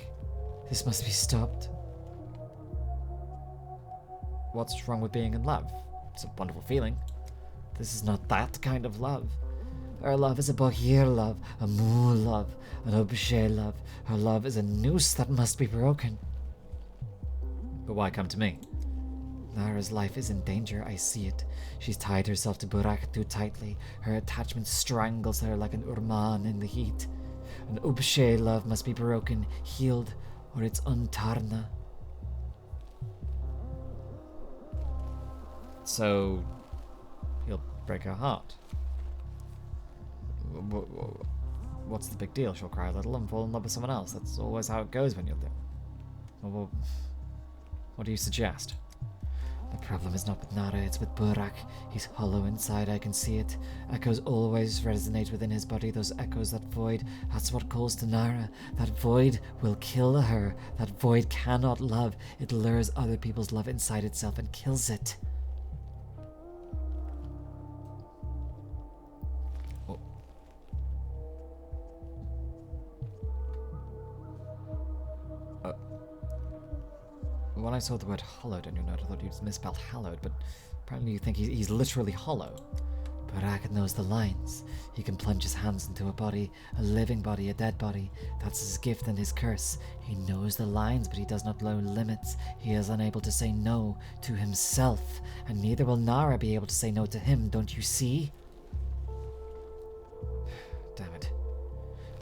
A: This must be stopped. What's wrong with being in love? It's a wonderful feeling. This is not that kind of love. Our love is a Bohir love, a Mu love, an Obshe love. Our love is a noose that must be broken. But why come to me? Nara's life is in danger, I see it. She's tied herself to Burak too tightly. Her attachment strangles her like an Urman in the heat. An Ubshe love must be broken, healed, or it's untarna. So, he'll break her heart. What's the big deal? She'll cry a little and fall in love with someone else. That's always how it goes when you're there. Well, what do you suggest? The problem is not with Nara, it's with Burak. He's hollow inside, I can see it. Echoes always resonate within his body, those echoes, that void. That's what calls to Nara. That void will kill her. That void cannot love. It lures other people's love inside itself and kills it. When I saw the word hollowed on your note, I thought you'd misspelled hallowed, but apparently you think he's literally hollow. Burak knows the lines. He can plunge his hands into a body, a living body, a dead body. That's his gift and his curse. He knows the lines, but he does not know limits. He is unable to say no to himself, and neither will Nara be able to say no to him, don't you see? Damn it.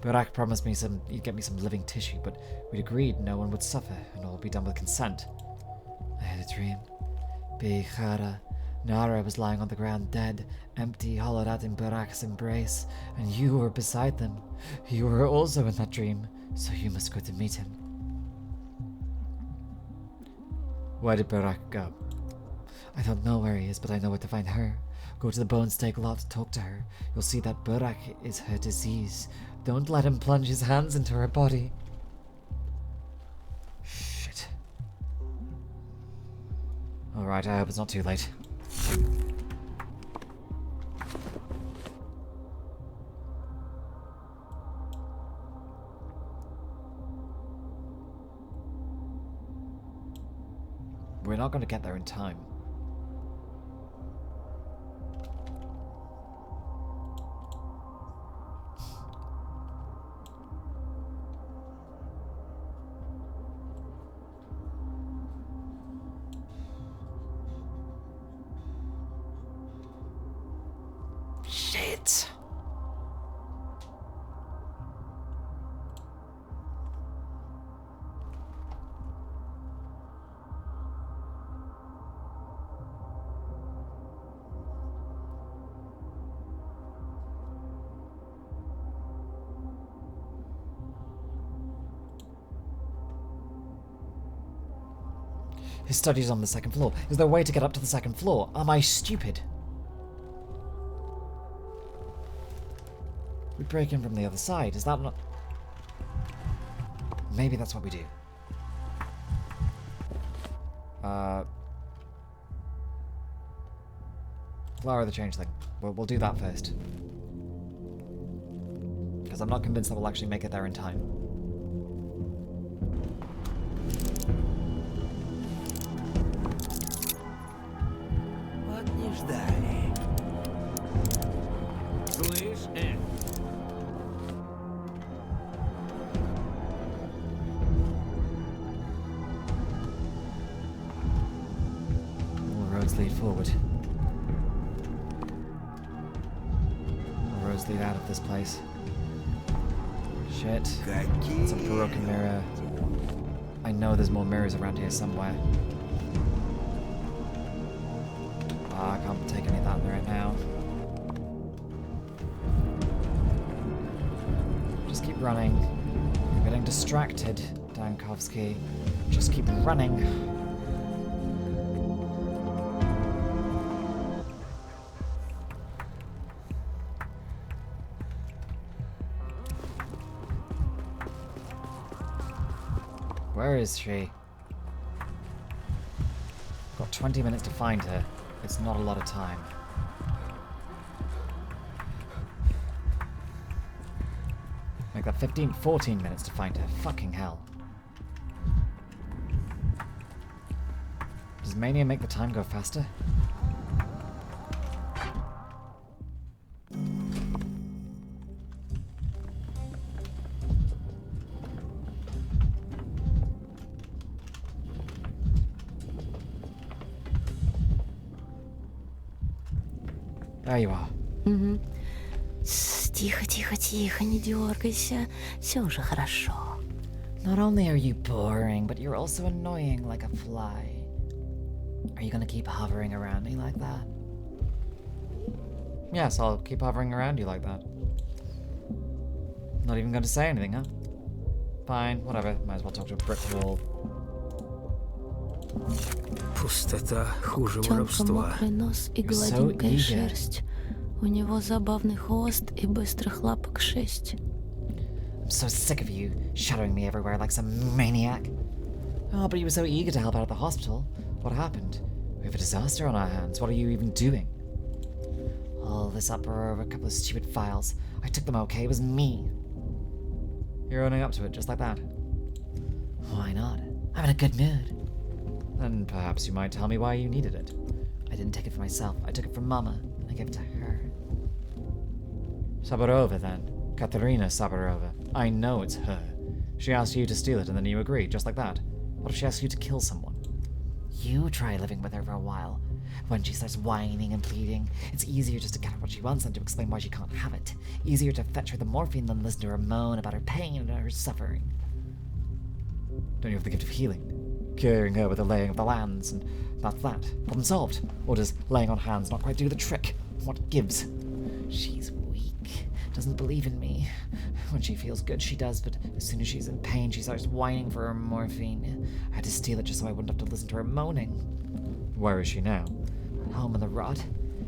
A: Burak promised me he'd get me some living tissue, but we'd agreed no one would suffer, and all would be done with consent. I had a dream. Beikhara. Nara was lying on the ground dead, empty, hollowed out in Burak's embrace, and you were beside them. You were also in that dream, so you must go to meet him. Where did Burak go? I don't know where he is, but I know where to find her. Go to the Bone Stake Lot, talk to her. You'll see that Burak is her disease. Don't let him plunge his hands into her body. Shit. Alright, I hope it's not too late. We're not going to get there in time. Shit! His study's on the second floor. Is there a way to get up to the second floor? Am I stupid? We break in from the other side. Is that not... Maybe that's what we do. Flower the changeling. We'll do that first. Because I'm not convinced that we'll actually make it there in time.
D: Вот не ждали. Слышь,
A: All roads lead forward. All roads lead out of this place. Shit. It's a broken mirror. I know there's more mirrors around here somewhere. I can't take any of that right now. Just keep running. You're getting distracted, Dankovsky. Just keep running. Where is she?
C: Got 20 minutes to find her. It's not a lot of time. Make that 15, 14 minutes to find her. Fucking hell. Does mania make the time go faster? There you are.
B: Угу. Тихо, тихо, тихо, не дергайся. Все уже хорошо.
A: Not only are you boring, but you're also annoying like a fly. Are you gonna keep hovering around me like that?
C: Yes, I'll keep hovering around you like that. Not even going to say anything, huh? Fine, whatever. Might as well talk to a brick wall.
D: Пустота хуже
B: Тёмка,
D: воровства.
B: мокрый нос и
A: You're so
B: гладенькая
A: eager.
B: шерсть. У него забавный хвост и быстрых лапок 6.
A: I'm so sick of you shadowing me everywhere like some maniac. Oh, but you were so eager to help out at the hospital. What happened? We have a disaster on our hands. What are you even doing? All this uproar over a couple of stupid files. I took them okay. It was me.
C: You're owning up to it just like that.
A: Why not? I'm in a good mood.
C: Then perhaps you might tell me why you needed it.
A: I didn't take it for myself. I took it from Mama, and I gave it to her.
C: Sabarova, then. Katerina Sabarova. I know it's her. She asked you to steal it and then you agreed, just like that. What if she asked you to kill someone?
A: You try living with her for a while. When she starts whining and pleading, it's easier just to get her what she wants than to explain why she can't have it. Easier to fetch her the morphine than listen to her moan about her pain and her suffering.
C: Don't you have the gift of healing? Curing her with the laying of the lands, and that's that. Problem solved. Or does laying on hands not quite do the trick? What gives?
A: She's weak. Doesn't believe in me. When she feels good, she does, but as soon as she's in pain, she starts whining for her morphine. I had to steal it just so I wouldn't have to listen to her moaning.
C: Where is she now?
A: Home in the rot.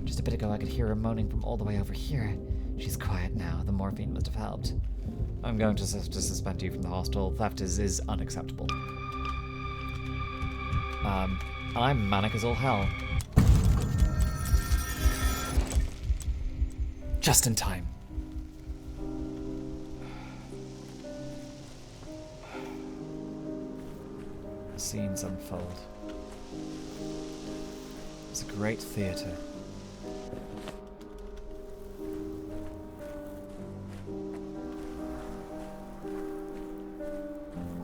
A: Just a bit ago, I could hear her moaning from all the way over here. She's quiet now. The morphine must have helped.
C: I'm going to suspend you from the hospital. Theft is unacceptable. I'm manic as all hell.
A: Just in time.
C: The scenes unfold. It's a great theatre.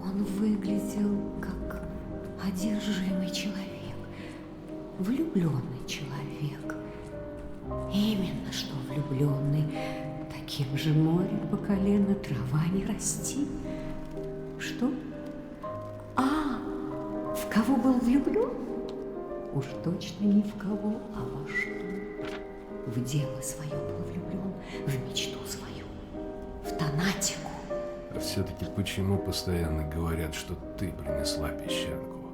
B: Он выглядел как одержимый человек, влюбленный человек. Именно что влюбленный. Таким же морем по колено трава не расти. Что? А, в кого был влюблен? Уж точно не в кого, а во что. В дело свое был влюблен, в мечту свою, в Танатику.
F: А все-таки почему постоянно говорят, что ты принесла песчанку?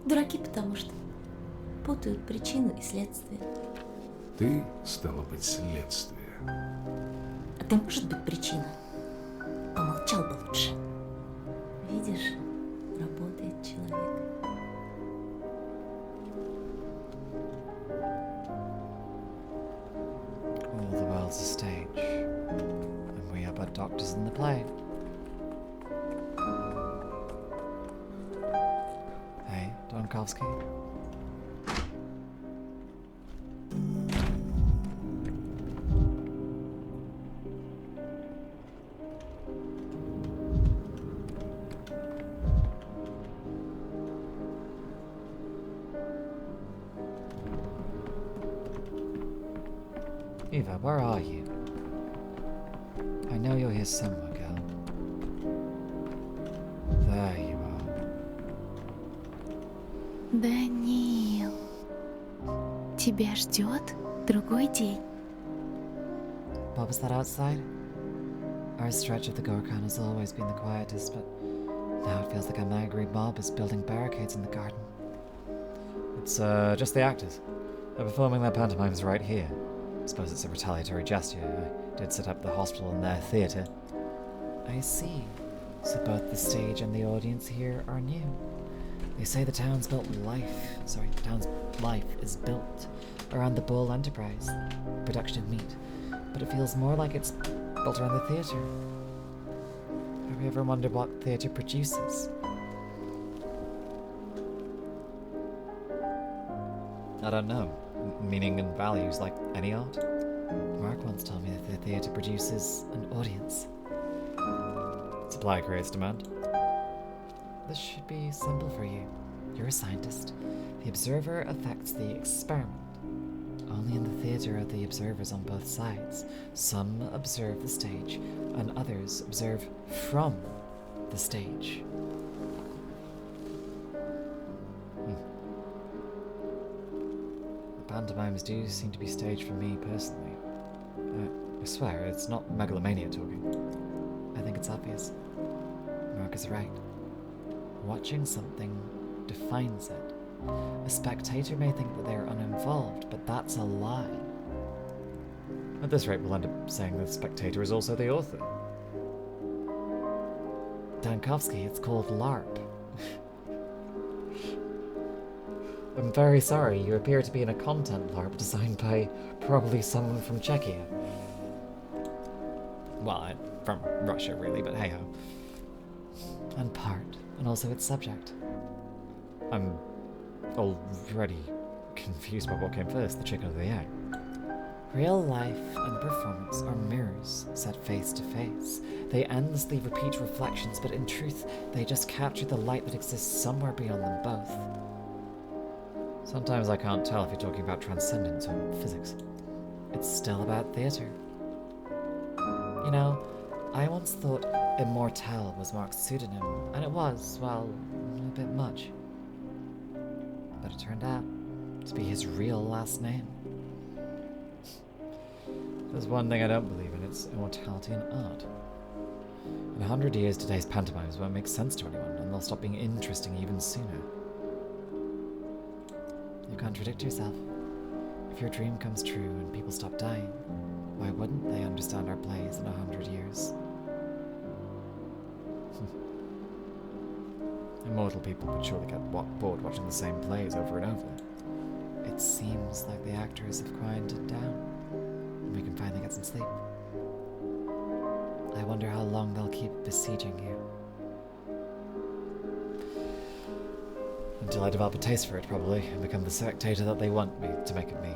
B: Дураки, потому что путают причину и следствие.
F: Ты, стало быть, следствие.
B: А ты может быть причина? Помолчал бы лучше. Видишь, работает человек.
C: All the world's a stage, and we are but doctors in the play. Hey, Dankovsky. Eva, where are you? I know you're here somewhere, girl. There you are.
G: Даниил, тебя ждет другой день.
A: What was that outside? Our stretch of the Gorkhan has always been the quietest, but now it feels like a angry mob is building barricades in the garden.
C: It's just the actors. They're performing their pantomimes right here. I suppose it's a retaliatory gesture. I did set up the hospital in their theatre.
A: I see. So both the stage and the audience here are new. They say the town's life is built around the Bull enterprise, production of meat, but it feels more like it's built around the theatre. Have you ever wondered what theatre produces? I don't know. Meaning and values like any art? Mark once told me that the theatre produces an audience.
C: Supply creates demand.
A: This should be simple for you. You're a scientist. The observer affects the experiment. Only in the theatre are the observers on both sides. Some observe the stage, and others observe from the stage. The pantomimes do seem to be staged for me personally. I swear, it's not megalomania talking. I think it's obvious. Mark is right. Watching something defines it. A spectator may think that they are uninvolved, but that's a lie.
C: At this rate, we'll end up saying the spectator is also the author.
A: Dankovsky, it's called LARP.
C: I'm very sorry, you appear to be in a content LARP designed by probably someone from Czechia. Well, from Russia, really, but hey-ho.
A: And part, and also its subject.
C: I'm already confused by what came first, the chicken or the egg.
A: Real life and performance are mirrors set face to face. They endlessly repeat reflections, but in truth, they just capture the light that exists somewhere beyond them both.
C: Sometimes I can't tell if you're talking about transcendence or physics.
A: It's still about theatre. You know, I once thought immortal was Mark's pseudonym, and it was, well, a bit much. But it turned out to be his real last name.
C: There's one thing I don't believe in, it's immortality in art. In 100 years, today's pantomimes won't make sense to anyone, and they'll stop being interesting even sooner.
A: You contradict yourself. If your dream comes true and people stop dying, why wouldn't they understand our plays in 100 years?
C: Immortal people would surely get bored watching the same plays over and over.
A: It seems like the actors have quieted down. We can finally get some sleep. I wonder how long they'll keep besieging you.
C: Until I develop a taste for it, probably, and become the spectator that they want me to make of me.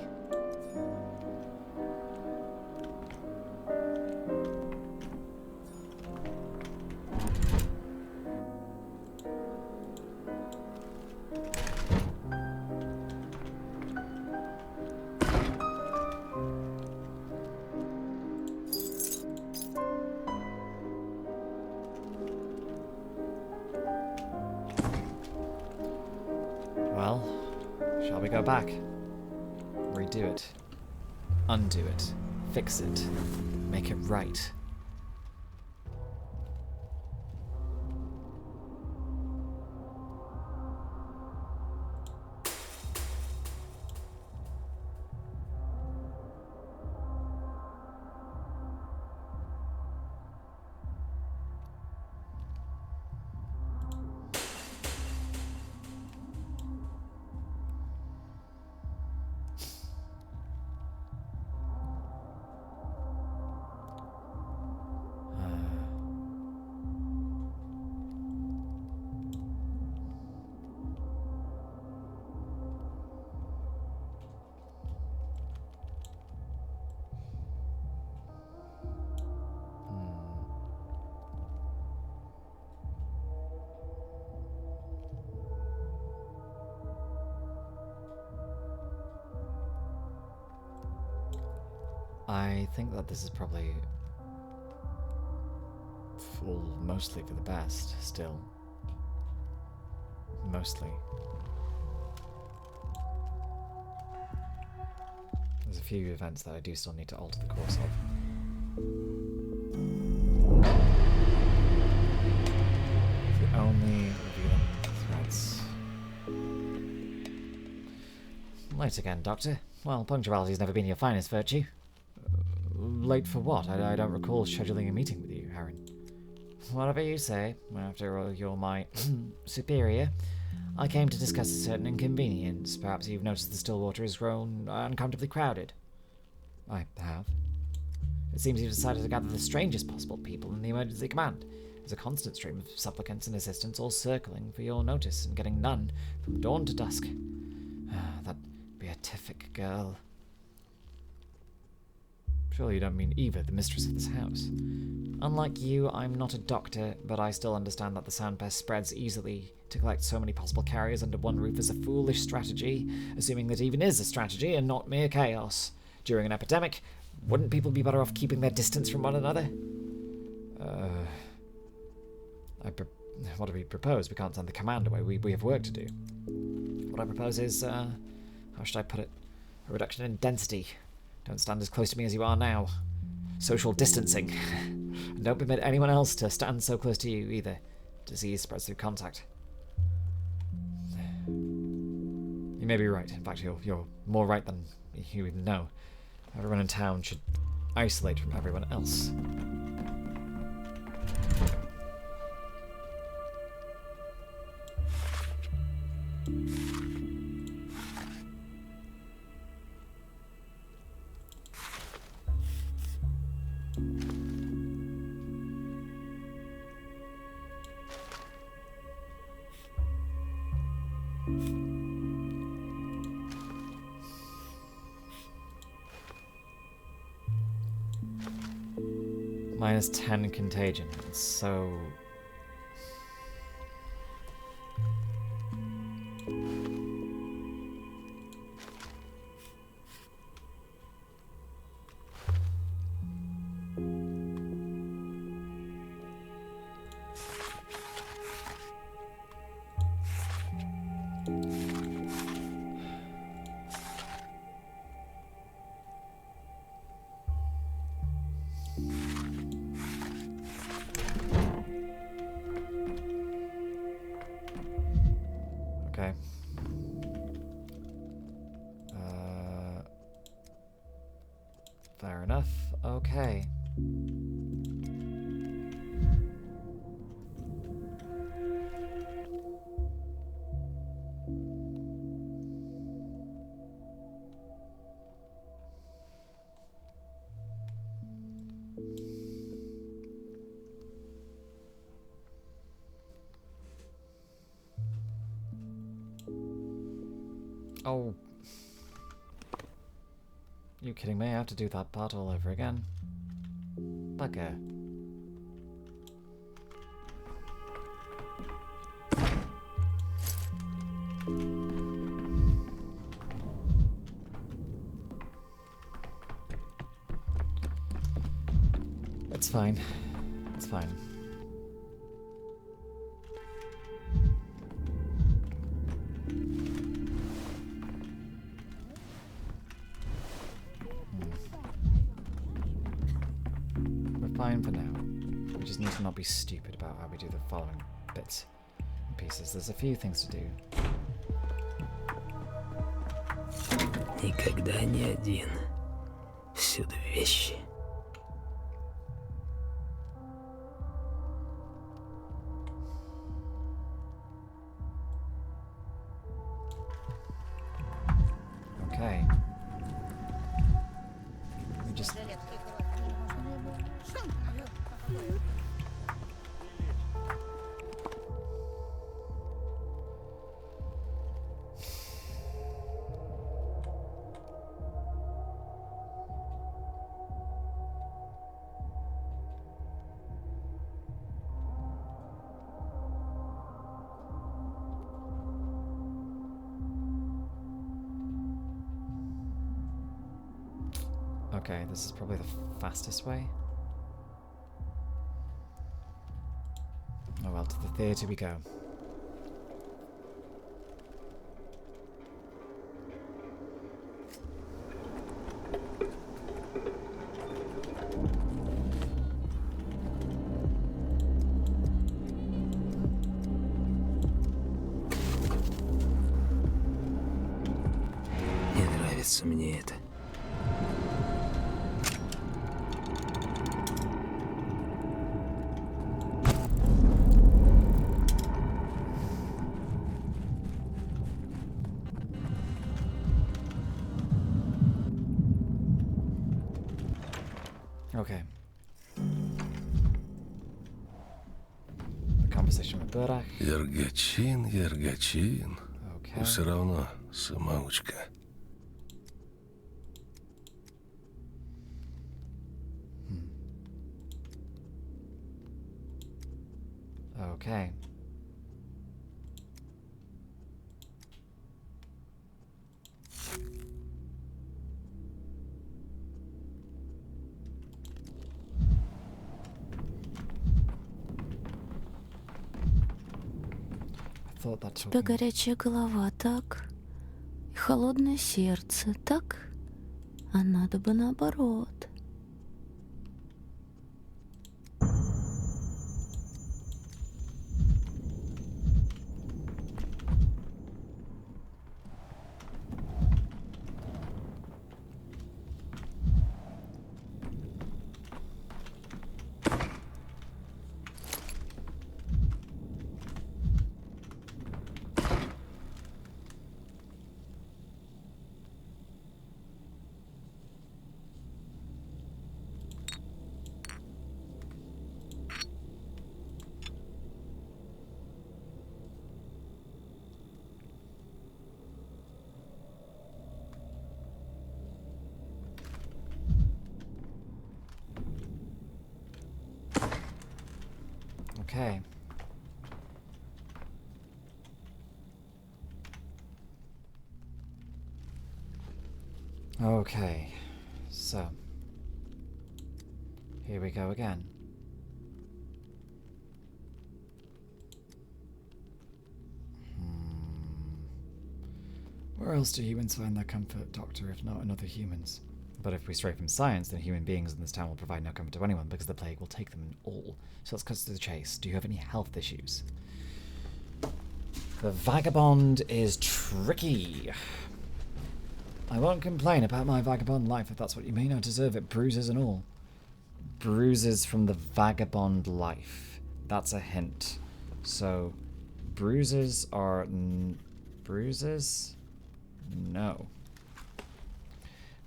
A: Well, shall we go back? Redo it. Undo it. Fix it. Make it right. I think that this is probably mostly for the best, still. Mostly. There's a few events that I do still need to alter the course of. The only revealing threats. Late again, Doctor. Well, punctuality's never been your finest virtue. Late for what? I don't recall scheduling a meeting with you, Harren. Whatever you say. After all, you're my superior. I came to discuss a certain inconvenience. Perhaps you've noticed the still water has grown uncomfortably crowded.
C: I have.
A: It seems you've decided to gather the strangest possible people in the emergency command. There's a constant stream of supplicants and assistants all circling for your notice and getting none from dawn to dusk. That beatific girl.
C: Surely you don't mean Eva, the mistress of this house.
A: Unlike you, I'm not a doctor, but I still understand that the sound pest spreads easily. To collect so many possible carriers under one roof is a foolish strategy, assuming that even is a strategy and not mere chaos. During an epidemic, wouldn't people be better off keeping their distance from one another?
C: What do we propose? We can't send the command away. We have work to do.
A: What I propose is, how should I put it? A reduction in density. Don't stand as close to me as you are now. Social distancing. And don't permit anyone else to stand so close to you either. Disease spreads through contact.
C: You may be right. In fact, you're more right than you even know. Everyone in town should isolate from everyone else.
A: -10 contagion, so...
C: Okay.
A: Fair enough. Okay.
C: Oh. You kidding me? I have to do that part all over again. Bugger.
A: It's fine. It's fine.
C: Fine for now. We just need to not be stupid about how we do the following bits and pieces. There's a few things to do.
D: Никогда не один. Всюду вещи.
C: Okay. We just... Okay, this is probably the fastest way. Oh well, to the theatre we go.
D: Не нравится мне это.
C: Okay. The conversation with Burdak.
J: Яргачин.
C: Okay.
J: И все равно самоучка.
C: Okay. I thought that
G: У тебя
C: talking...
G: горячая голова, так? И холодное сердце, так? А надо бы наоборот.
C: Okay. Okay. So. Here we go again. Where else do humans find their comfort, Doctor, if not in other humans? But if we stray from science, then human beings in this town will provide no comfort to anyone because the plague will take them all. So let's cut to the chase. Do you have any health issues? The vagabond is tricky. I won't complain about my vagabond life if that's what you mean. I deserve it, bruises and all. Bruises from the vagabond life. That's a hint. So, bruises are... bruises? No.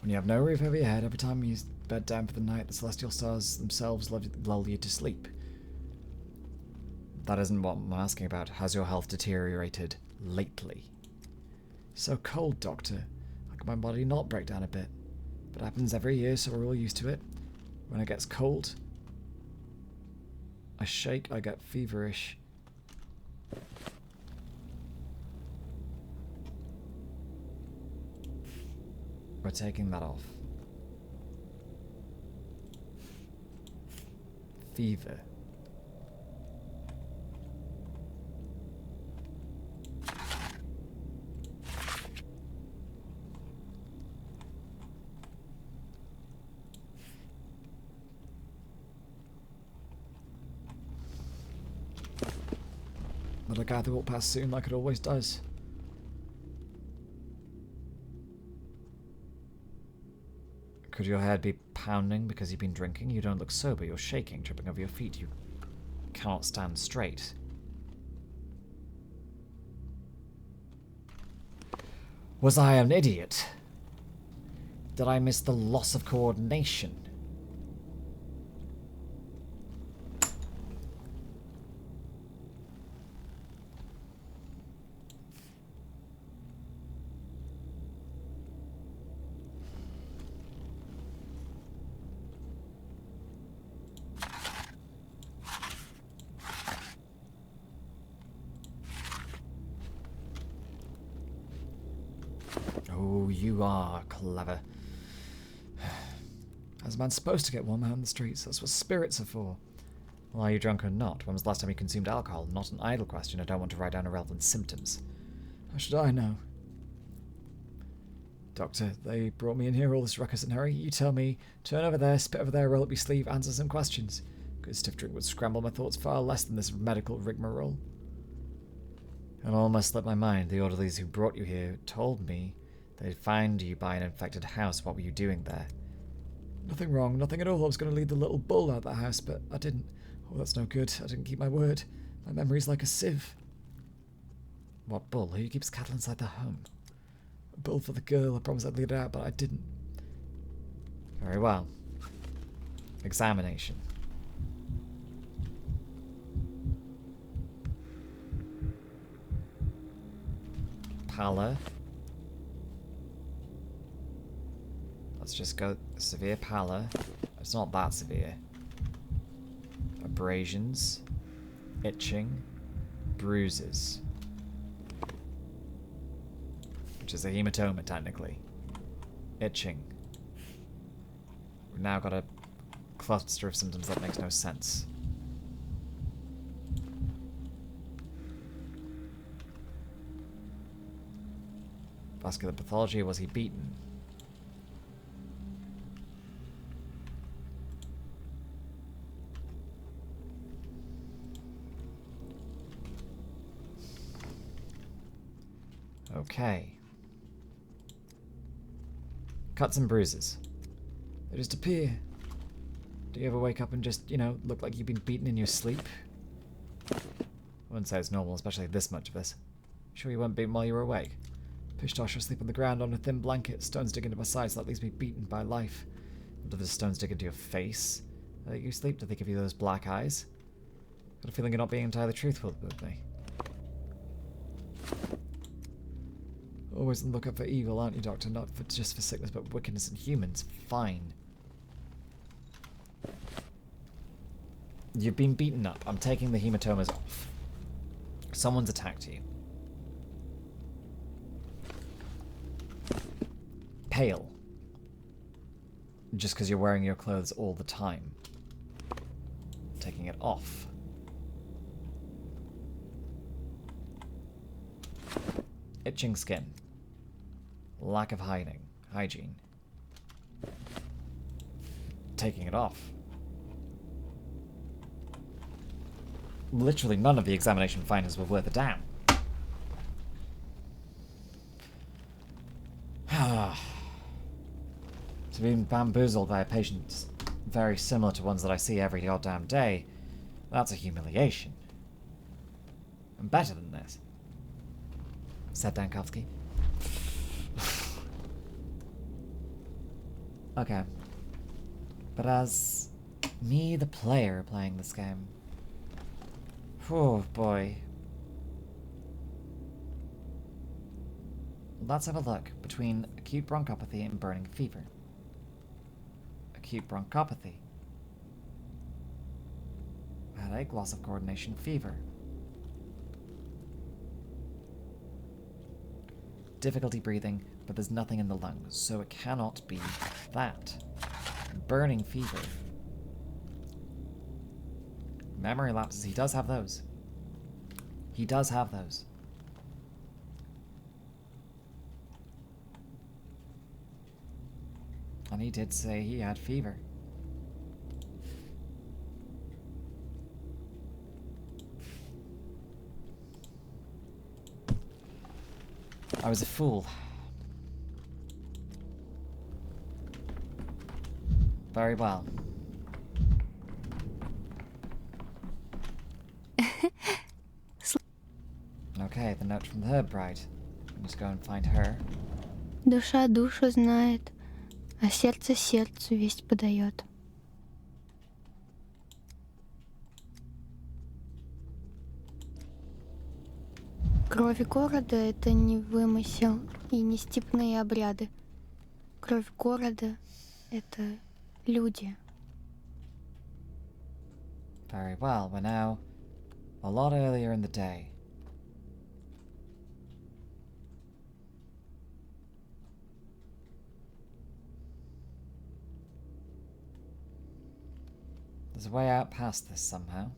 C: When you have no roof over your head, every time you bed down for the night, the celestial stars themselves lull you to sleep. That isn't what I'm asking about. Has your health deteriorated lately? So cold, Doctor. Like my body not break down a bit. But it happens every year, so we're all used to it. When it gets cold, I shake, I get feverish. We're taking that off. Fever. But I gather it will pass soon like it always does. Could your head be pounding because you've been drinking? You don't look sober. You're shaking, tripping over your feet. You cannot stand straight. Was I an idiot? Did I miss the loss of coordination? Oh, you are clever. How's a man supposed to get warm out in the streets? That's what spirits are for. Well, are you drunk or not? When was the last time you consumed alcohol? Not an idle question. I don't want to write down irrelevant symptoms. How should I know? Doctor, they brought me in here, all this ruckus and hurry. You tell me, turn over there, spit over there, roll up your sleeve, answer some questions. Good stiff drink would scramble my thoughts far less than this medical rigmarole. It almost slipped my mind. The orderlies who brought you here told me they'd find you by an infected house. What were you doing there? Nothing wrong, nothing at all. I was going to lead the little bull out of that house, but I didn't. Oh, that's no good. I didn't keep my word. My memory's like a sieve. What bull? Who keeps cattle inside their home? A bull for the girl. I promised I'd lead her out, but I didn't. Very well. Examination. Pallor. Let's just go severe pallor. It's not that severe. Abrasions. Itching. Bruises. Which is a hematoma, technically. Itching. We've now got a cluster of symptoms that makes no sense. Vascular pathology, was he beaten? Okay. Cuts and bruises. They just appear. Do you ever wake up and just, look like you've been beaten in your sleep? I wouldn't say it's normal, especially this much of this. Sure you weren't beaten while you were awake? Pishtosh asleep on the ground on a thin blanket, stones dig into my sides, that leaves me beaten by life. Do the stones dig into your face? You sleep? Do they give you those black eyes? Got a feeling you're not being entirely truthful with me. Always on the lookout for evil, aren't you, Doctor? Not just for sickness, but wickedness in humans. Fine. You've been beaten up. I'm taking the hematomas off. Someone's attacked you. Pale. Just because you're wearing your clothes all the time. Taking it off. Itching skin. Lack of hygiene. Taking it off. Literally none of the examination findings were worth a damn. To be bamboozled by a patient very similar to ones that I see every goddamn day, that's a humiliation. And better than this, said Dankovsky. Okay. But as me, the player, playing this game, oh boy. Let's have a look between acute bronchopathy and burning fever. Acute bronchopathy. Headache, loss of coordination, fever. Difficulty breathing, but there's nothing in the lungs, so it cannot be that. Burning fever. Memory lapses, he does have those. He does have those. And he did say he had fever. I was a fool. Very well. Okay, the note from the herb bride. Let's go and find her.
I: Душа душу знает, а сердце сердцу весть подает. Кровь города — это не вымысел и не степные обряды. Кровь города — это люди.
C: Very well, we're now a lot earlier in the day. There's a way out past this somehow.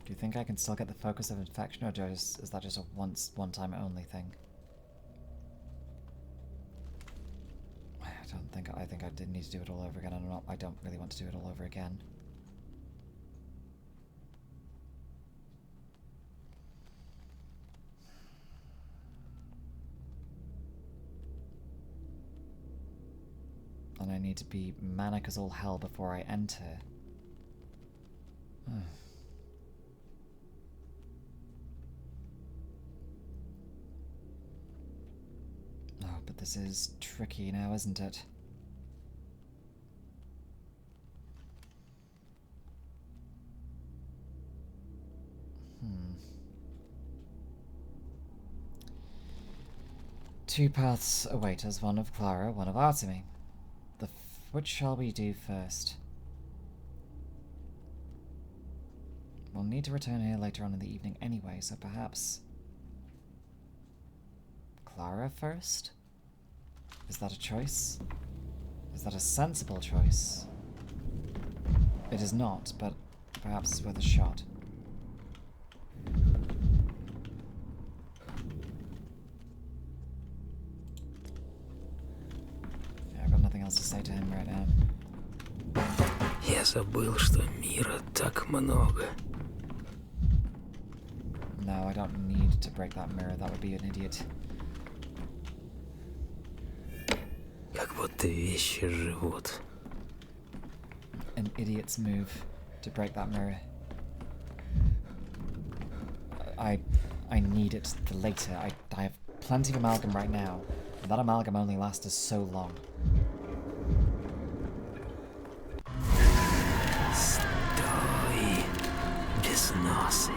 C: Do you think I can still get the focus of infection, or is that just a one-time only thing? I think I did need to do it all over again. I don't really want to do it all over again. And I need to be manic as all hell before I enter.
A: This is tricky now, isn't it? Two paths await us, one of Clara, one of Artemy. Which shall we do first? We'll need to return here later on in the evening anyway, so perhaps... Clara first? Is that a choice? Is that a sensible choice? It is not, but perhaps it's worth a shot. Yeah, I've got nothing else to say to him right now.
D: Я забыл, что мира так много.
A: No, I don't need to break that mirror. That would be an idiot.
D: Как будто вещи живут.
A: An idiot's move to break that mirror. I need it for later. I have plenty of amalgam right now. And that amalgam only lasts us so long.
D: Стой, безносые.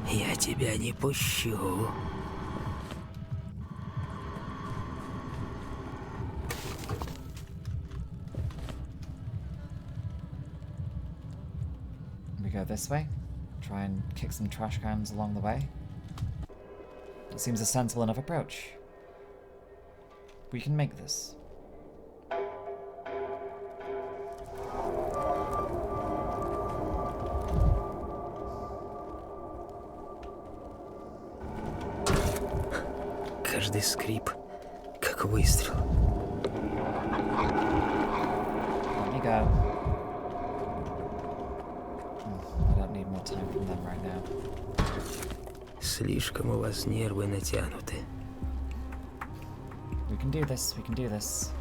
D: Я тебя не пущу.
A: We go this way. Try and kick some trash cans along the way. It seems a sensible enough approach. We can make this.
D: Каждый скрип, как выстрел.
A: Let me go. I don't need more time from them right now.
D: Слишком у вас нервы натянуты.
A: We can do this, we can do this.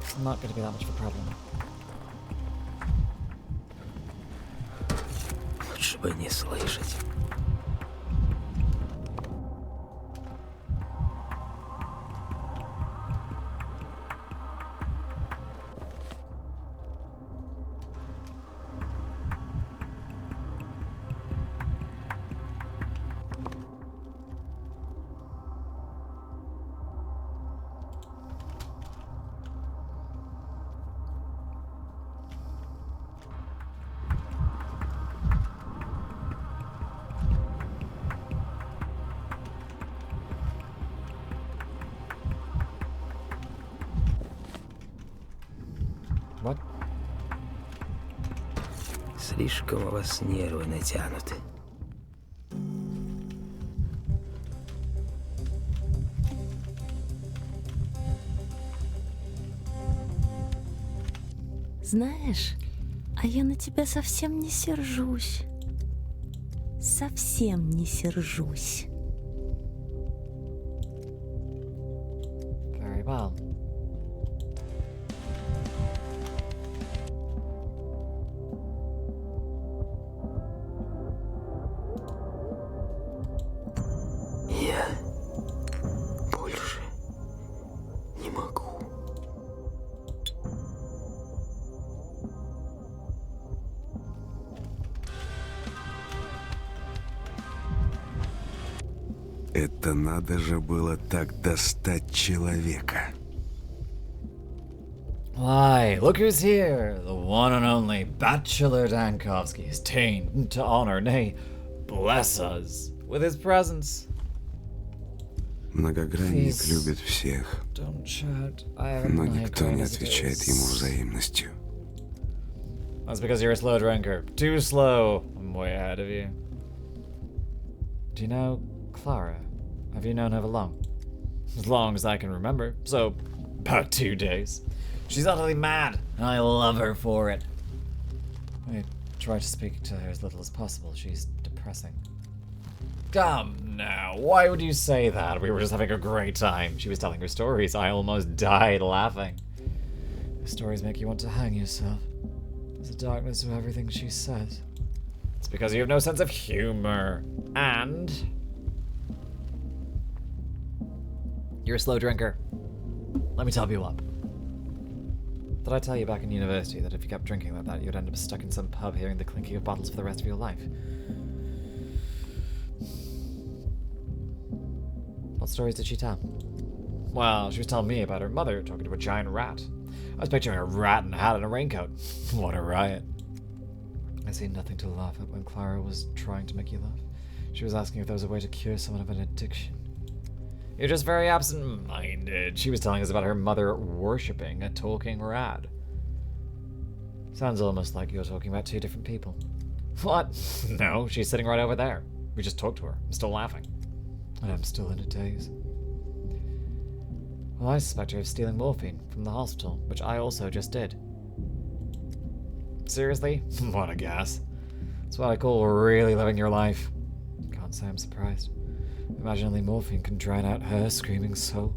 A: It's not going to be that much of a problem.
D: Лучше бы не слышать.
A: What?
D: Слишком у вас нервы натянуты.
G: Знаешь, а я на тебя совсем не сержусь. Совсем не сержусь.
A: Very well.
D: Я больше не могу.
F: Это надо же было так достать человека.
C: Why, look who's here! The one and only Bachelor Dankovsky is deigned to honor, nay, bless us with his presence.
F: Многогранник
A: Please.
F: любит всех,
A: Don't shout. I have
F: но
A: a
F: никто
A: migraine
F: не
A: as it
F: отвечает
A: is.
F: ему взаимностью.
C: That's because you're a slow drinker. Too slow. I'm way ahead of you.
A: Do you know Clara? Have you known her for long?
C: As long as I can remember. So, about 2 days. She's utterly mad, and I love her for it.
A: I try to speak to her as little as possible. She's depressing.
C: Come now, why would you say that? We were just having a great time. She was telling her stories. I almost died laughing.
A: The stories make you want to hang yourself. There's a darkness to everything she says.
C: It's because you have no sense of humor. And You're a slow drinker. Let me top you up. Did I tell you back in university that if you kept drinking like that, you'd end up stuck in some pub hearing the clinking of bottles for the rest of your life? What stories did she tell? Well, she was telling me about her mother talking to a giant rat. I was picturing a rat in a hat and a raincoat. What a riot. I see nothing to laugh at when Clara was trying to make you laugh. She was asking if there was a way to cure someone of an addiction. You're just very absent-minded. She was telling us about her mother worshipping a talking rat. Sounds almost like you're talking about two different people. What? No, she's sitting right over there. We just talked to her. I'm still laughing. And I'm still in a daze. Well, I suspect her of stealing morphine from the hospital, which I also just did. Seriously? What a gas. That's what I call really living your life. Can't say I'm surprised. Imagine only morphine can drown out her screaming soul.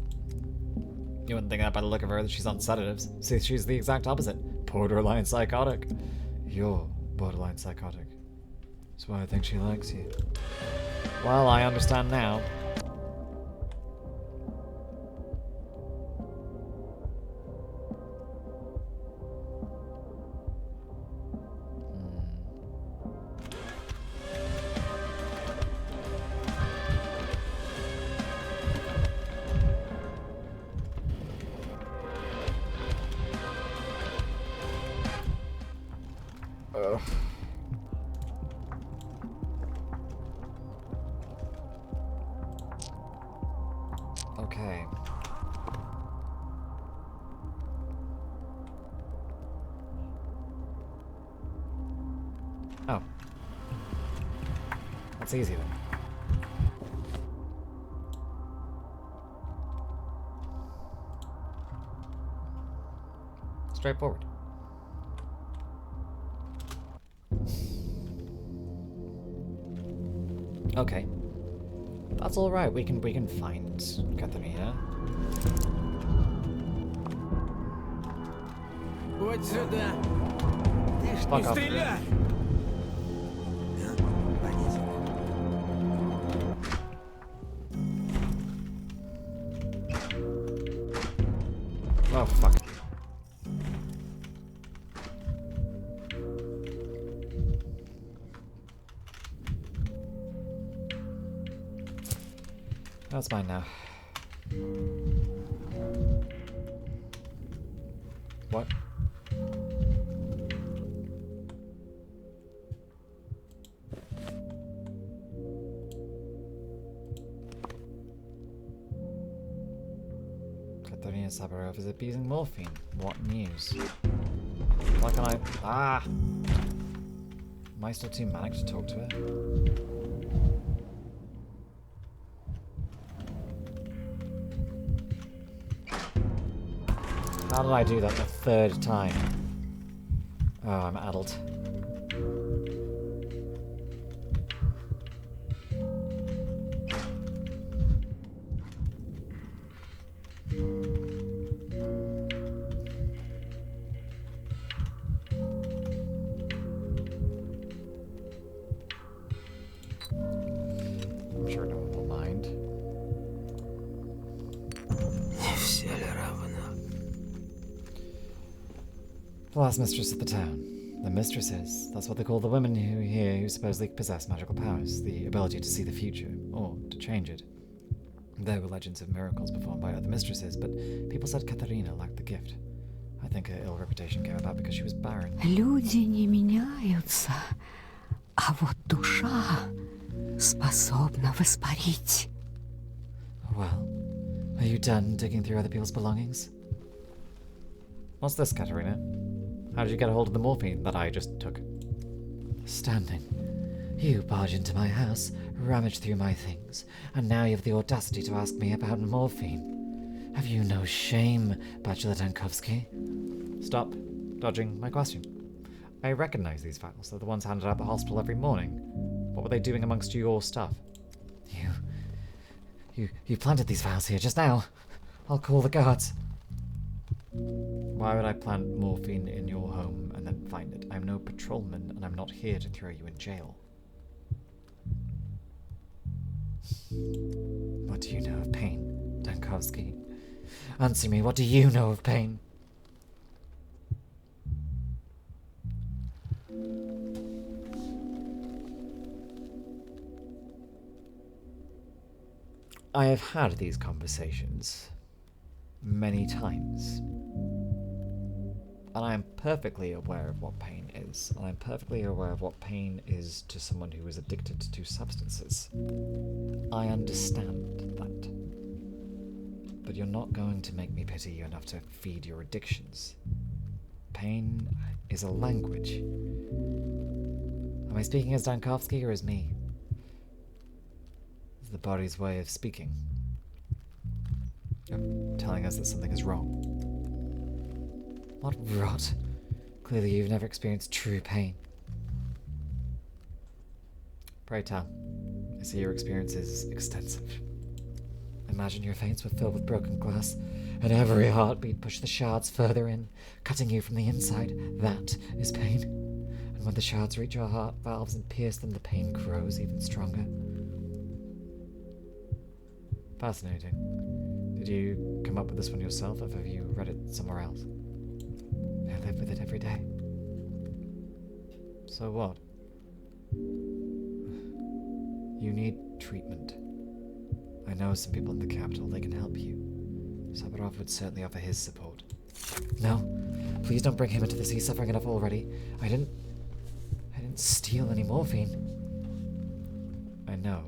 C: You wouldn't think that by the look of her that she's on sedatives. See, she's the exact opposite. Borderline psychotic. You're borderline psychotic. That's why I think she likes you. Well, I understand now. Okay. Oh. That's easy then. Straightforward. Okay. That's all right. We can find Katarina.
D: Вот сюда. Ты ж
C: Fuck
D: не
C: off.
D: стреляй.
C: Oh fuck. That's mine now. What? Katerina Sabarov is abusing morphine. What news? Why can I... Ah! Am I still too manic to talk to her? How did I do that the third time? Oh, I'm addled. I'm sure no one will mind.
D: Не все ли равно?
C: The last mistress of the town. The mistresses, that's what they call the women who supposedly possess magical powers, the ability to see the future, or to change it. There were legends of miracles performed by other mistresses, but people said Katarina lacked the gift. I think her ill reputation came about because she was barren.
B: Люди не меняются, а вот душа способна воспарить.
C: Well, are you done digging through other people's belongings? What's this, Katarina? How did you get a hold of the morphine that I just took? Standing. You barge into my house, rummage through my things, and now you have the audacity to ask me about morphine. Have you no shame, Bachelor Dankovsky? Stop dodging my question. I recognize these files. They're the ones handed out at the hospital every morning. What were they doing amongst your stuff? You planted these files here just now. I'll call the guards. Why would I plant morphine in your home and then find it? I'm no patrolman, and I'm not here to throw you in jail. What do you know of pain,
A: Dankovsky. Answer me, what do you know of pain? I have had these conversations many times. And I am perfectly aware of what pain is. And I'm perfectly aware of what pain is to someone who is addicted to substances. I understand that. But you're not going to make me pity you enough to feed your addictions. Pain is a language. Am I speaking as Dankovsky or as me? It's the body's way of speaking. Of telling us that something is wrong. What rot. Clearly you've never experienced true pain. Pray tell. I see your experience is extensive. Imagine your veins were filled with broken glass, and every heartbeat pushed the shards further in, cutting you from the inside. That is pain. And when the shards reach your heart valves and pierce them, the pain grows even stronger. Fascinating. Did you come up with this one yourself, or have you read it somewhere else? I live with it every day. So what? You need treatment. I know some people in the capital, they can help you. Sabarov would certainly offer his support. No, please don't bring him into this. He's suffering enough already. I didn't steal any morphine. I know.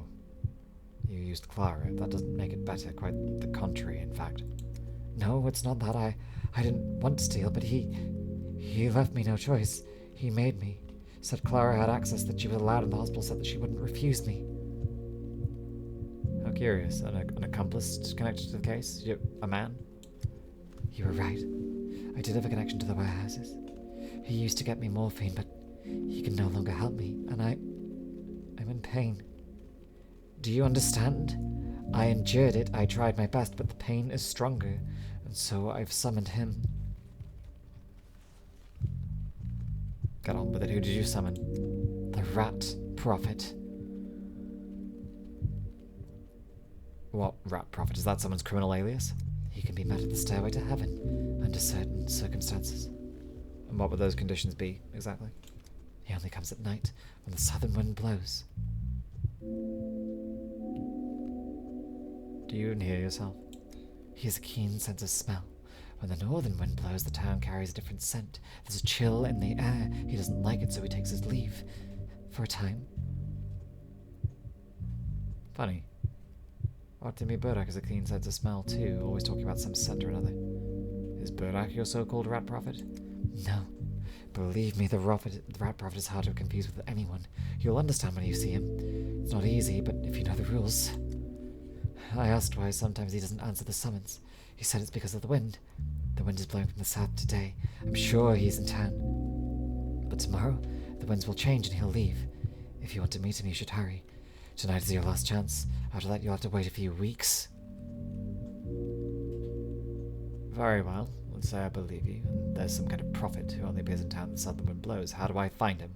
A: You used Clara. That doesn't make it better. Quite the contrary, in fact. No, it's not that. I didn't want to steal, but he left me no choice. He made me. Said Clara had access that she was allowed in the hospital, said that she wouldn't refuse me. How curious. An accomplice connected to the case? A man? You were right. I did have a connection to the warehouses. He used to get me morphine, but he can no longer help me, and I'm in pain. Do you understand? I endured it, I tried my best, but the pain is stronger, and so I've summoned him. Get on with it. Who did you summon? The Rat Prophet. What Rat Prophet? Is that someone's criminal alias? He can be met at the stairway to heaven, under certain circumstances. And what would those conditions be, exactly? He only comes at night, when the southern wind blows. Do you even hear yourself? He has a keen sense of smell. When the northern wind blows, the town carries a different scent. There's a chill in the air. He doesn't like it, so he takes his leave. For a time. Funny. Artemi Burdak has a keen sense of smell too, always talking about some scent or another. Is Burdak your so-called rat prophet? No. Believe me, the rat prophet is hard to confuse with anyone. You'll understand when you see him. It's not easy, but if you know the rules. I asked why sometimes he doesn't answer the summons. He said it's because of the wind. The wind is blowing from the south today. I'm sure he's in town. But tomorrow, the winds will change and he'll leave. If you want to meet him, you should hurry. Tonight is your last chance. After that, you'll have to wait a few weeks. Very well. Let's say I believe you, and there's some kind of prophet who only appears in town when the southern wind blows. How do I find him?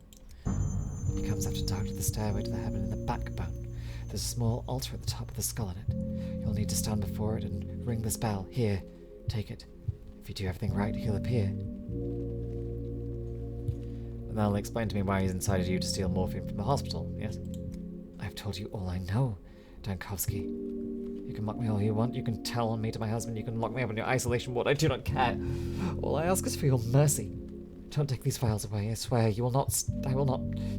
A: He comes after dark to the stairway to the heaven in the backbone. There's a small altar at the top of the skull in it. You'll need to stand before it and ring this bell. Here, take it. If you do everything right, he'll appear. And that'll explain to me why he's incited you to steal morphine from the hospital, yes? I've told you all I know, Dankovsky. You can mock me all you want. You can tell on me to my husband. You can lock me up in your isolation ward. I do not care. All I ask is for your mercy. Don't take these files away. I swear I will not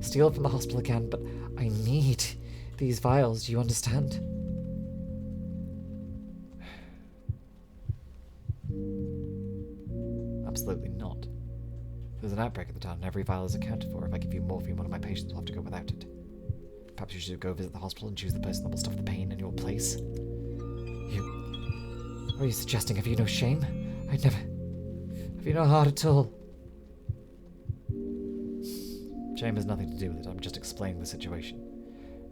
A: steal from the hospital again, but I need these vials. Do you understand? Absolutely not. There's an outbreak at the town and every vial is accounted for. If I give you morphine, one of my patients will have to go without it. Perhaps you should go visit the hospital and choose the person that will stuff the pain in your place. What are you suggesting? Have you no shame? Have you no heart at all? Shame has nothing to do with it. I'm just explaining the situation.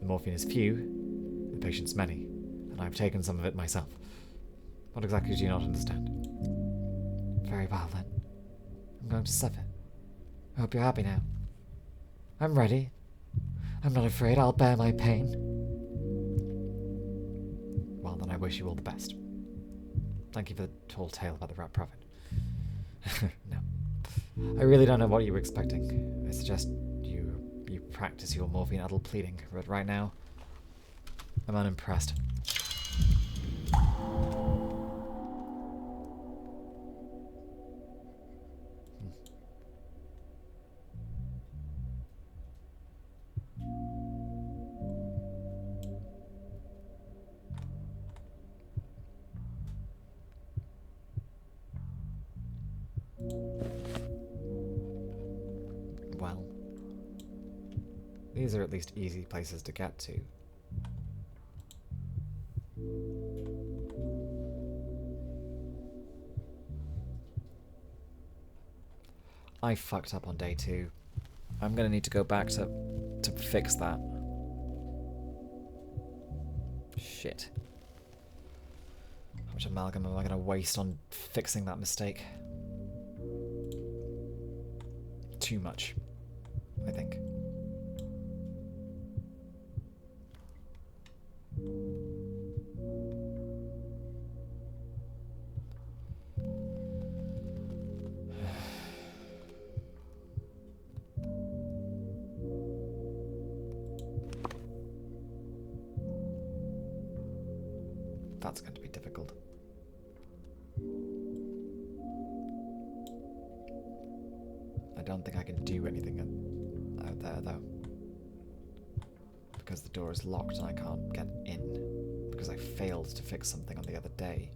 A: The morphine is few, the patient's many, and I've taken some of it myself. What exactly do you not understand? Very well, then. I'm going to suffer. I hope you're happy now. I'm ready. I'm not afraid. I'll bear my pain. Well, then I wish you all the best.
C: Thank you for the whole tale about the rat prophet. No. I really don't know what you were expecting. I suggest you practice your morphine-addled pleading, but right now, I'm unimpressed. Well, these are at least easy places to get to. I fucked up on day 2. I'm gonna need to go back to fix that. Shit. How much amalgam am I gonna waste on fixing that mistake? Too much, I think. That's going to be difficult. I don't think I can do anything out there, though. Because the door is locked and I can't get in. Because I failed to fix something on the other day.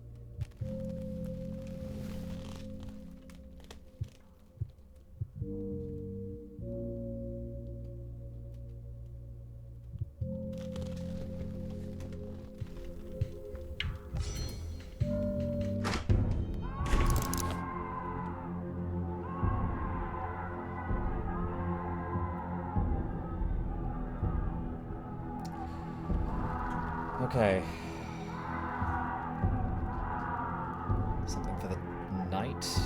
C: Okay. Something for the night?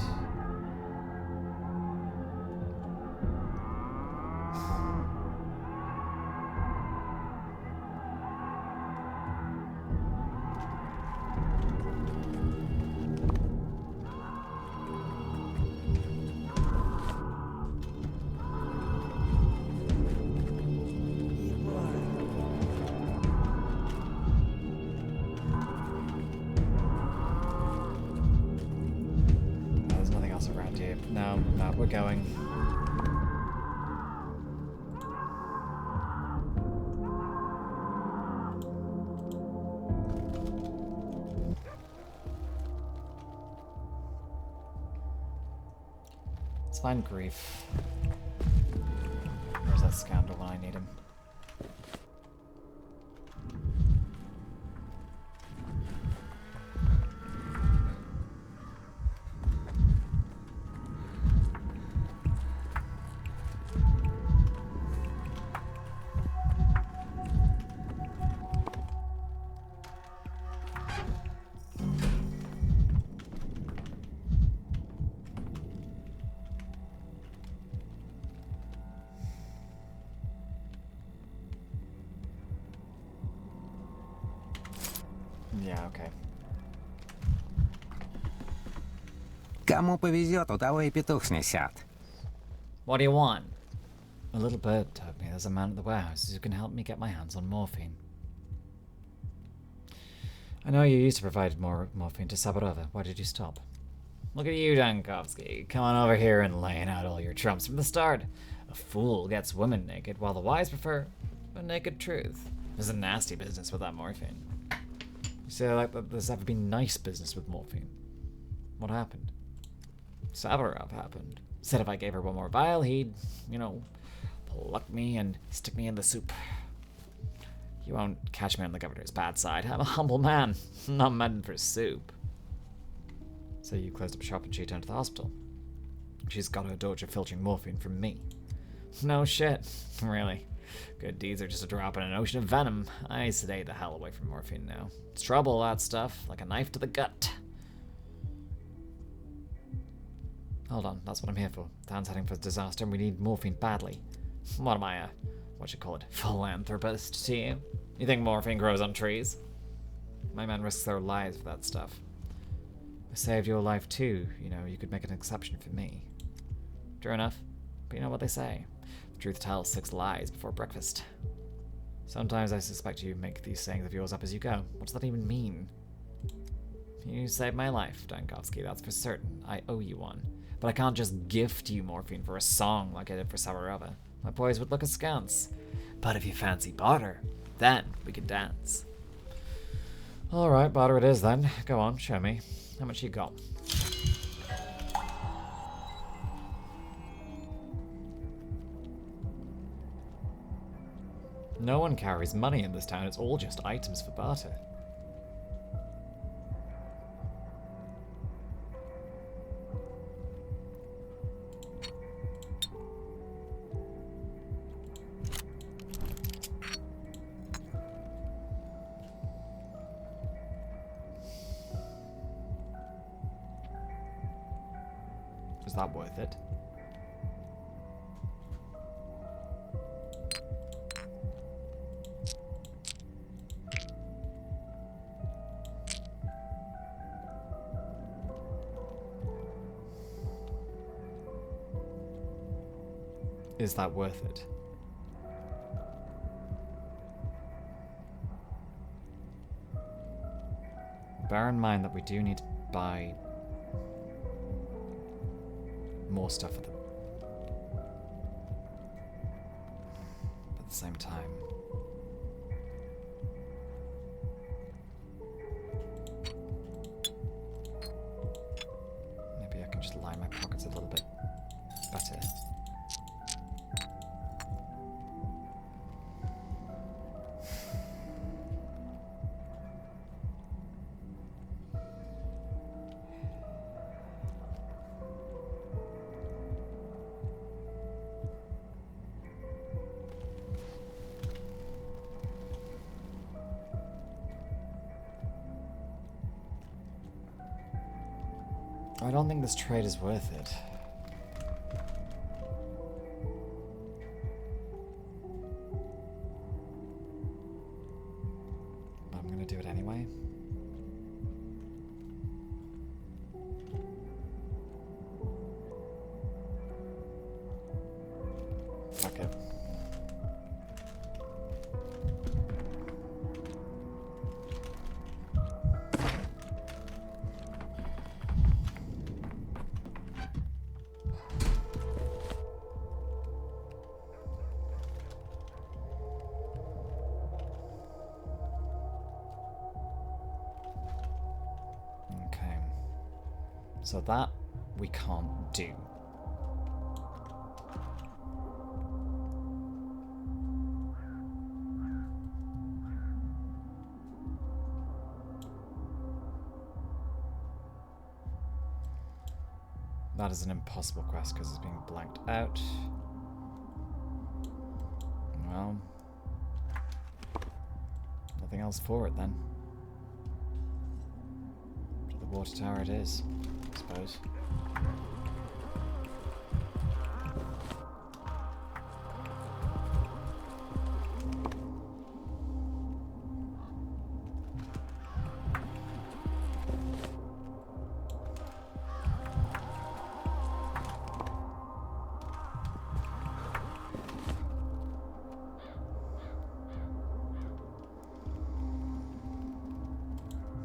C: No, we're going. Let's find Grief. Where's that scoundrel when I need him? Yeah, okay.
D: Кому повезет, у того и петух снесет.
C: What do you want? A little bird told me there's a man at the warehouse who can help me get my hands on morphine. I know you used to provide more morphine to Saburova. Why did you stop? Look at you, Dankovsky, coming over here and laying out all your trumps from the start. A fool gets women naked, while the wise prefer a naked truth. There's a nasty business with that morphine. You say like that there's ever been nice business with morphine. What happened? Saburov happened. Said if I gave her one more vial, he'd, pluck me and stick me in the soup. You won't catch me on the governor's bad side. I'm a humble man, not meant for soup. So you closed up shop and she turned to the hospital. She's got her daughter filtering morphine from me. No shit, really. Good deeds are just a drop in an ocean of venom. I sedate the hell away from morphine now. It's trouble, that stuff, like a knife to the gut. Hold on, that's what I'm here for. Town's heading for disaster and we need morphine badly. What am I, philanthropist to you? You think morphine grows on trees? My men risk their lives for that stuff. I saved your life too, you know, you could make an exception for me. True enough, but you know what they say. The truth tells 6 lies before breakfast. Sometimes I suspect you make these sayings of yours up as you go. What does that even mean? You saved my life, Dankovsky, that's for certain. I owe you one. But I can't just gift you morphine for a song like I did for Savarova. My boys would look askance. But if you fancy barter, then we can dance. Alright, barter it is then. Go on, show me. How much you got? No one carries money in this town, it's all just items for barter. Is that worth it? Is that worth it? Bear in mind that we do need to buy more stuff for them. But at the same time, maybe I can just line my pockets a little bit better. I don't think this trade is worth it. But I'm gonna do it anyway. Fuck it. So that we can't do. That is an impossible quest because it's being blanked out. Well, nothing else for it then. To the water tower it is. I suppose.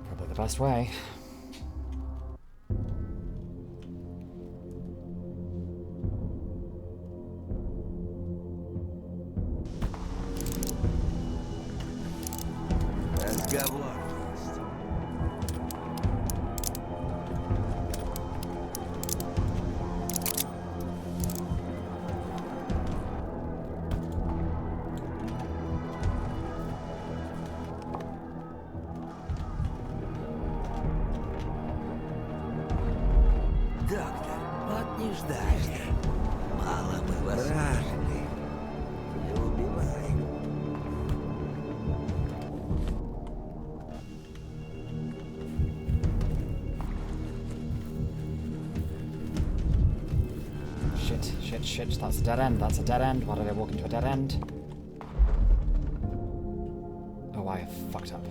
C: Probably the best way. Shit, that's a dead end, that's a dead end. Why did I walk into a dead end? Oh, I have fucked up.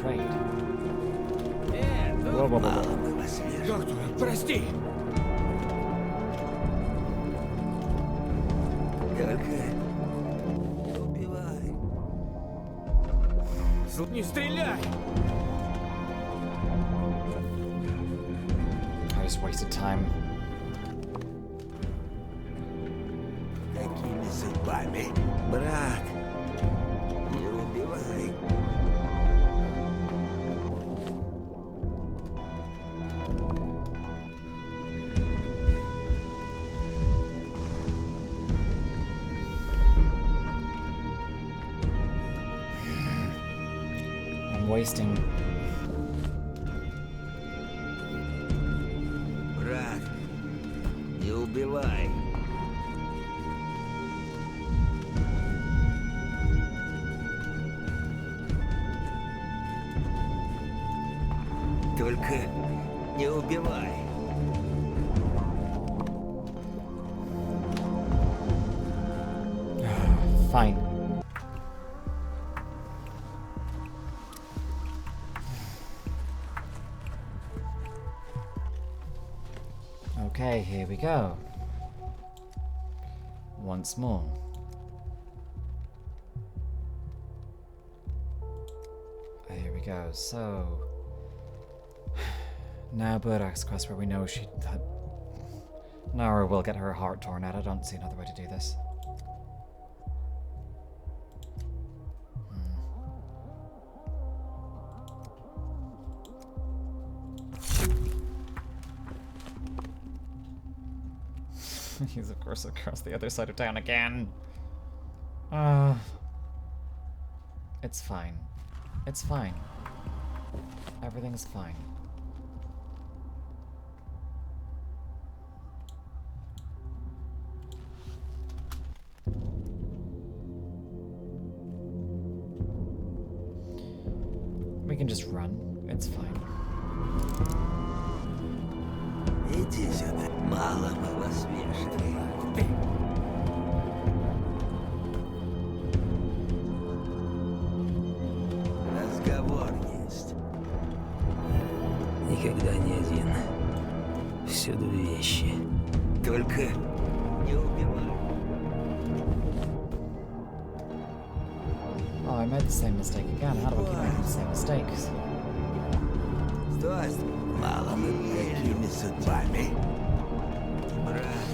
A: betrayed.
C: Whoa, whoa, whoa, whoa.
D: Доктор, прости! Только не убивай. Не стреляй!
A: I just wasted time.
D: Какими судьбами? Брат, не убивай.
A: I'm wasting.
D: Брат, не убивай. Только не убивай.
A: Fine. Okay, here we go. Once more. Here we go. So now Burak's quest, where we know she had. Nara will get her heart torn out. I don't see another way to do this. He's of course across the other side of town again. It's fine. It's fine. Everything's fine. We can just run. It's fine.
D: Иди сюда. Мало мы вас вешали. Разговор есть. Никогда не один. Всюду вещи. Только не убивай.
A: Oh, I made the same mistake again. How do I keep making the same mistakes?
D: Стой! Мало мы какими судьбами.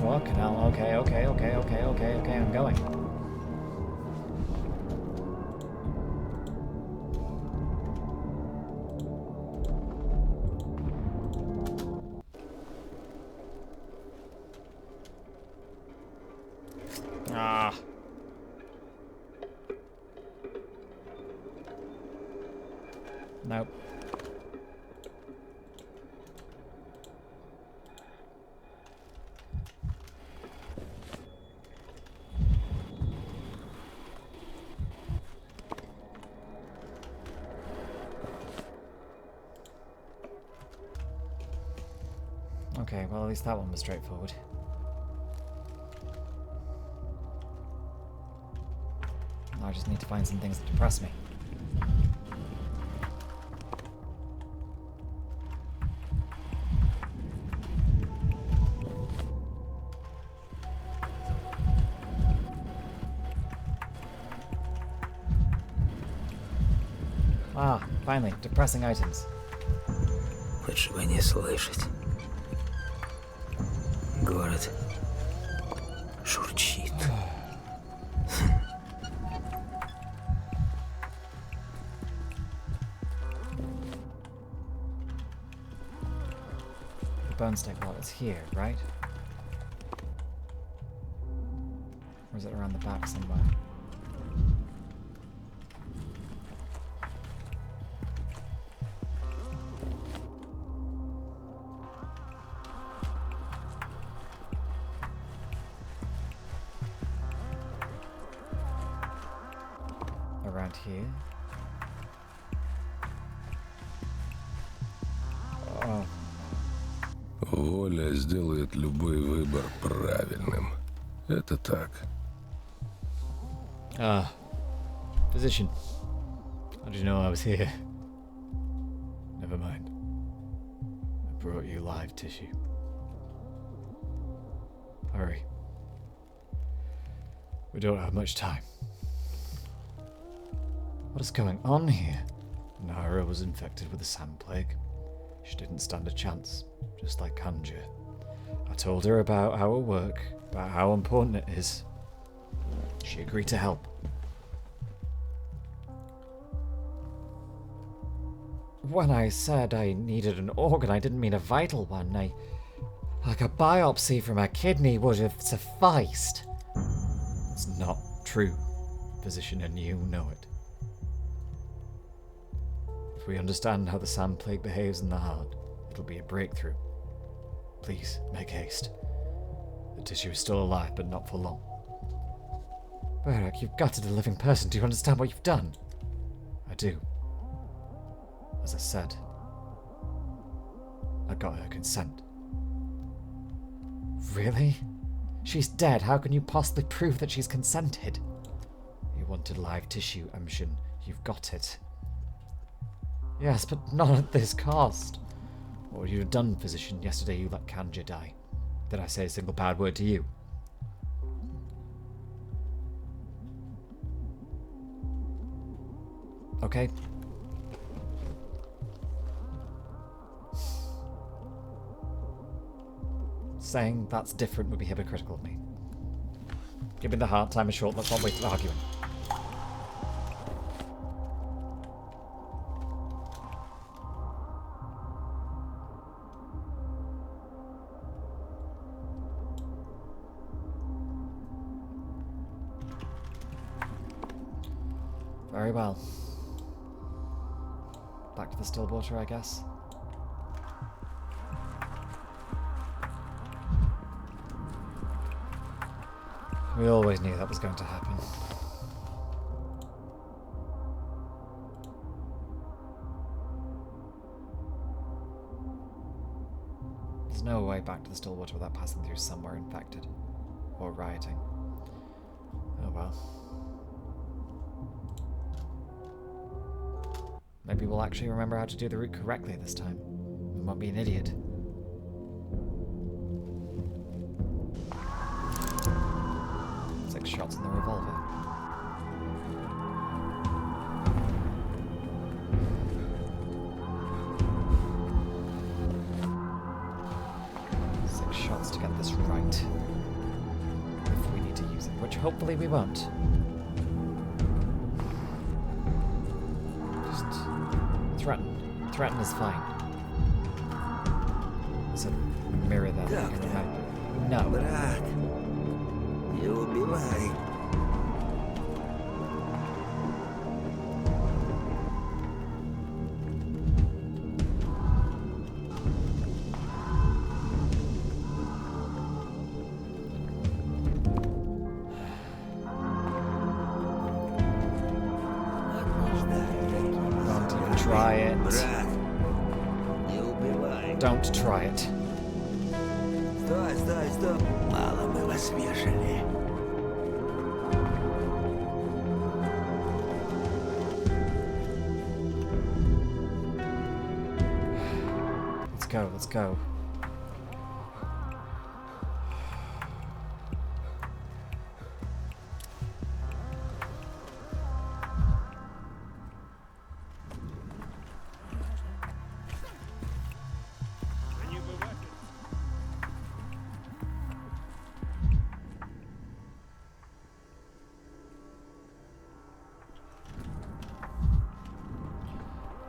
A: Fucking hell. Okay, I'm going. Ah. Nope. Okay, well at least that one was straightforward. I just need to find some things that depress me. Ah, finally, depressing items.
D: Лучше бы не слышать. Город шурчит.
A: The bone stick wall is here, right? Or is it around the back somewhere? Around here? Oh.
J: Воля сделает любой выбор правильным. Это так.
C: Physician. How did you know I was here? Never mind. I brought you live tissue. Hurry. We don't have much time. What is going on here? Nara was infected with the sand plague. She didn't stand a chance, just like Kanja. I told her about our work, about how important it is. She agreed to help.
A: When I said I needed an organ, I didn't mean a vital one. Like a biopsy from a kidney would have sufficed.
C: It's not true, physician, and you know it. If we understand how the sand plague behaves in the heart, it'll be a breakthrough. Please, make haste. The tissue is still alive, but not for long.
A: Barak, you've gutted a living person. Do you understand what you've done?
C: I do. As I said, I got her consent.
A: Really? She's dead. How can you possibly prove that she's consented?
C: You wanted live tissue, Amshin. You've got it.
A: Yes, but not at this cost.
C: What would you have done, physician? Yesterday you let Kanja die. Did I say a single bad word to you? Okay.
A: Saying that's different would be hypocritical of me. Give me the heart, time is short, let's not waste arguing. Very well. Back to the still water, I guess. We always knew that was going to happen. There's no way back to the still water without passing through somewhere infected. Or rioting. Oh well. Maybe we'll actually remember how to do the route correctly this time. We won't be an idiot. Shots in the revolver. Six shots to get this right. If we need to use it, which hopefully we won't. Just threaten. Threaten is fine. There's a mirror there that I can remember. No.
D: Брат, не убивай.
A: Don't even try it.
D: Брат, не убивай.
A: Don't try it.
D: Стой, стой, стой. Мало мы вас вешали.
A: Let's go, let's go.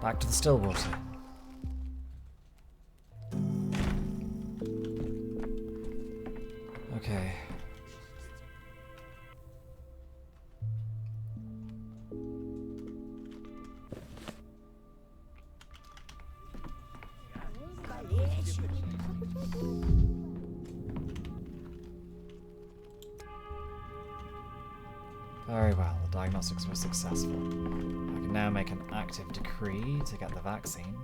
A: Back to the still water. Okay. Very well, the diagnostics were successful. I can now make an active decree to get the vaccine.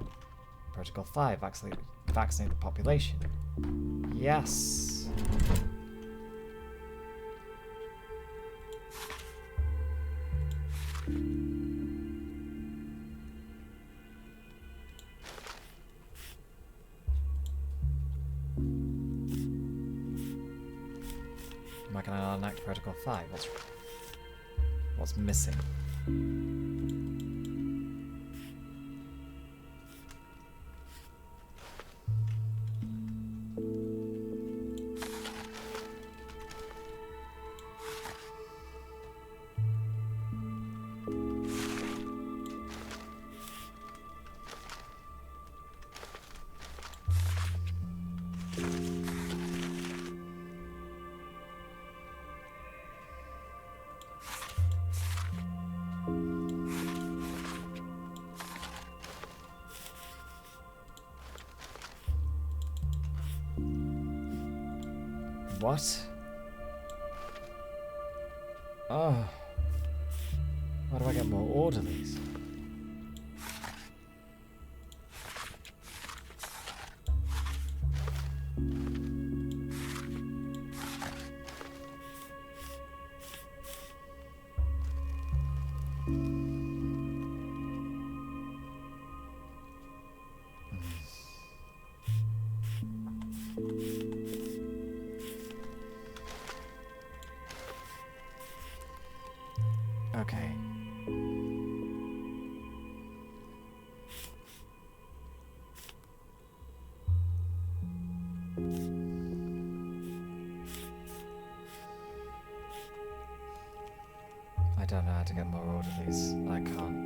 A: Protocol 5, vaccinate the population. Yes.
C: can I enact Protocol 5? What's missing? What? Oh. Why do I get more orderlies? Okay. I don't know how to get more orderlies. I can't.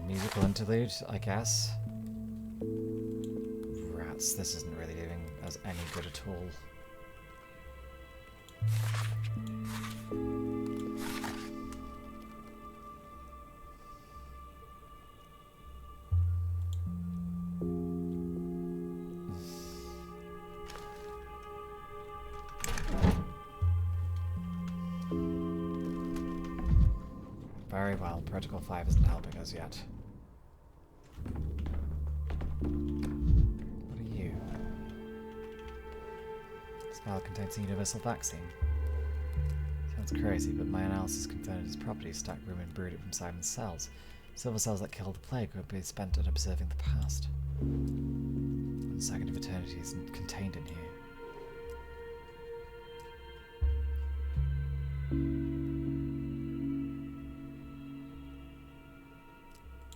C: Musical interlude, I guess. Rats, this isn't really doing us any good at all. Very well, Protocol 5 isn't helping us yet. What are you? This vial contains a universal vaccine. Sounds crazy, but my analysis confirmed its properties. Stacked Rubin brewed it from Simon's cells. Silver cells that killed the plague would be spent on observing the past. 1 second of eternity is contained in here.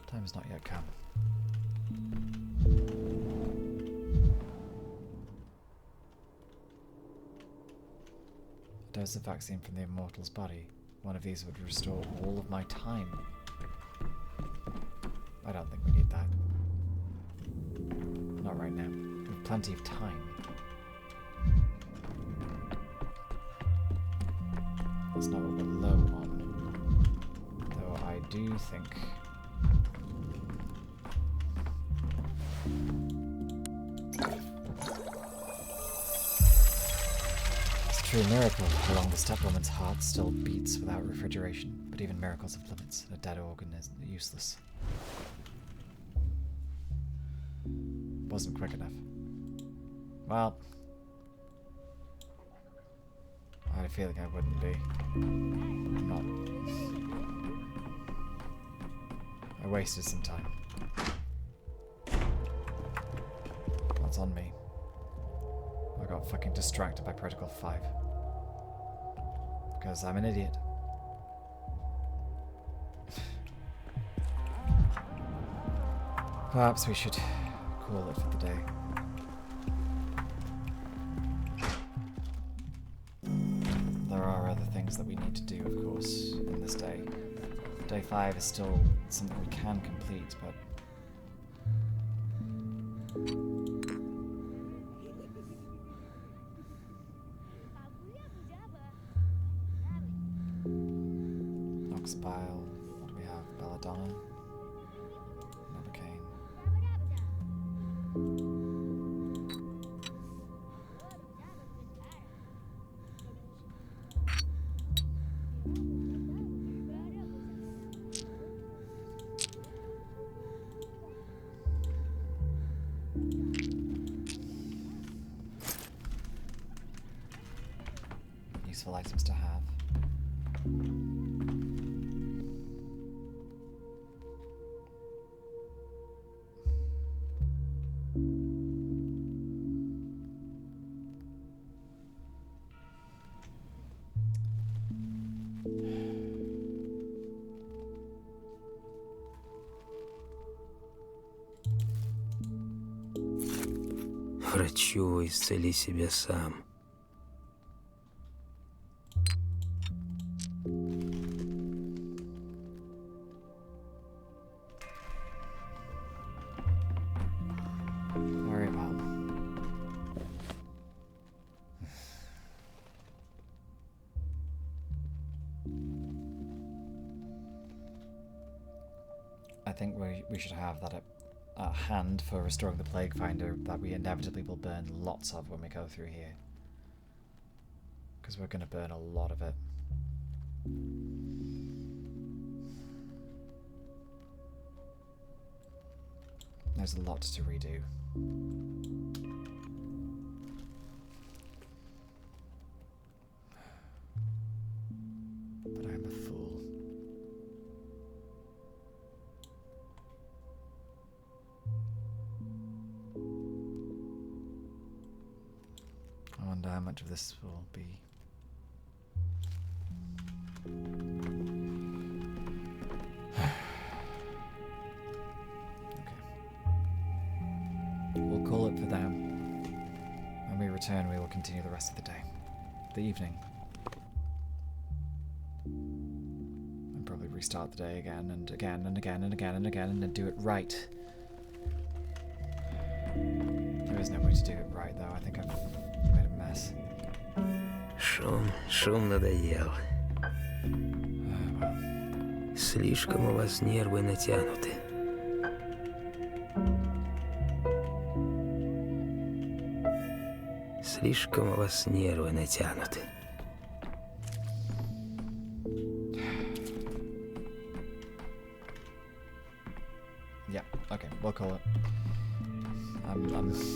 C: Time has not yet come. A dose of vaccine from the immortal's body. One of these would restore all of my time. I don't think we need that. Not right now. We have plenty of time. That's not what we're low on. Though I do think... It's a true miracle. Along the Steppe woman's heart still beats without refrigeration, but even miracles have limits. A dead organ is useless. Wasn't quick enough. Well, I had a feeling I wouldn't be. Not. I wasted some time. That's on me. I got fucking distracted by Protocol 5. Because I'm an idiot. Perhaps we should call it for the day. There are other things that we need to do, of course, in this day. Day 5 is still something we can complete, but... Oxbile, what do we have? Belladonna? Novocaine.
A: useful items to have.
D: Врачу, исцели себя сам.
A: Very well. I think we should have that at hand for restoring the plague finder that we inevitably will burn lots of when we go through here. Because we're going to burn a lot of it. There's a lot to redo. But I'm a fool. I wonder how much of this will be. We'll call it for now. When we return, we will continue the rest of the day. The evening. And probably restart the day again and again and again and again and again and then do it right. There is no way to do it right, though. I think I've made a mess.
D: Шум надоел. Слишком у вас нервы натянуты. Слишком у вас нервы натянуты.
A: Yeah, okay, we'll call it.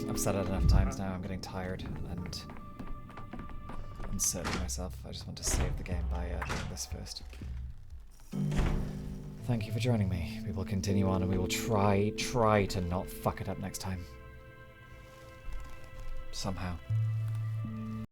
A: I've said it enough times now, I'm getting tired and uncertain myself. I just want to save the game by doing this first. Thank you for joining me. We will continue on and we will try to not fuck it up next time. Somehow.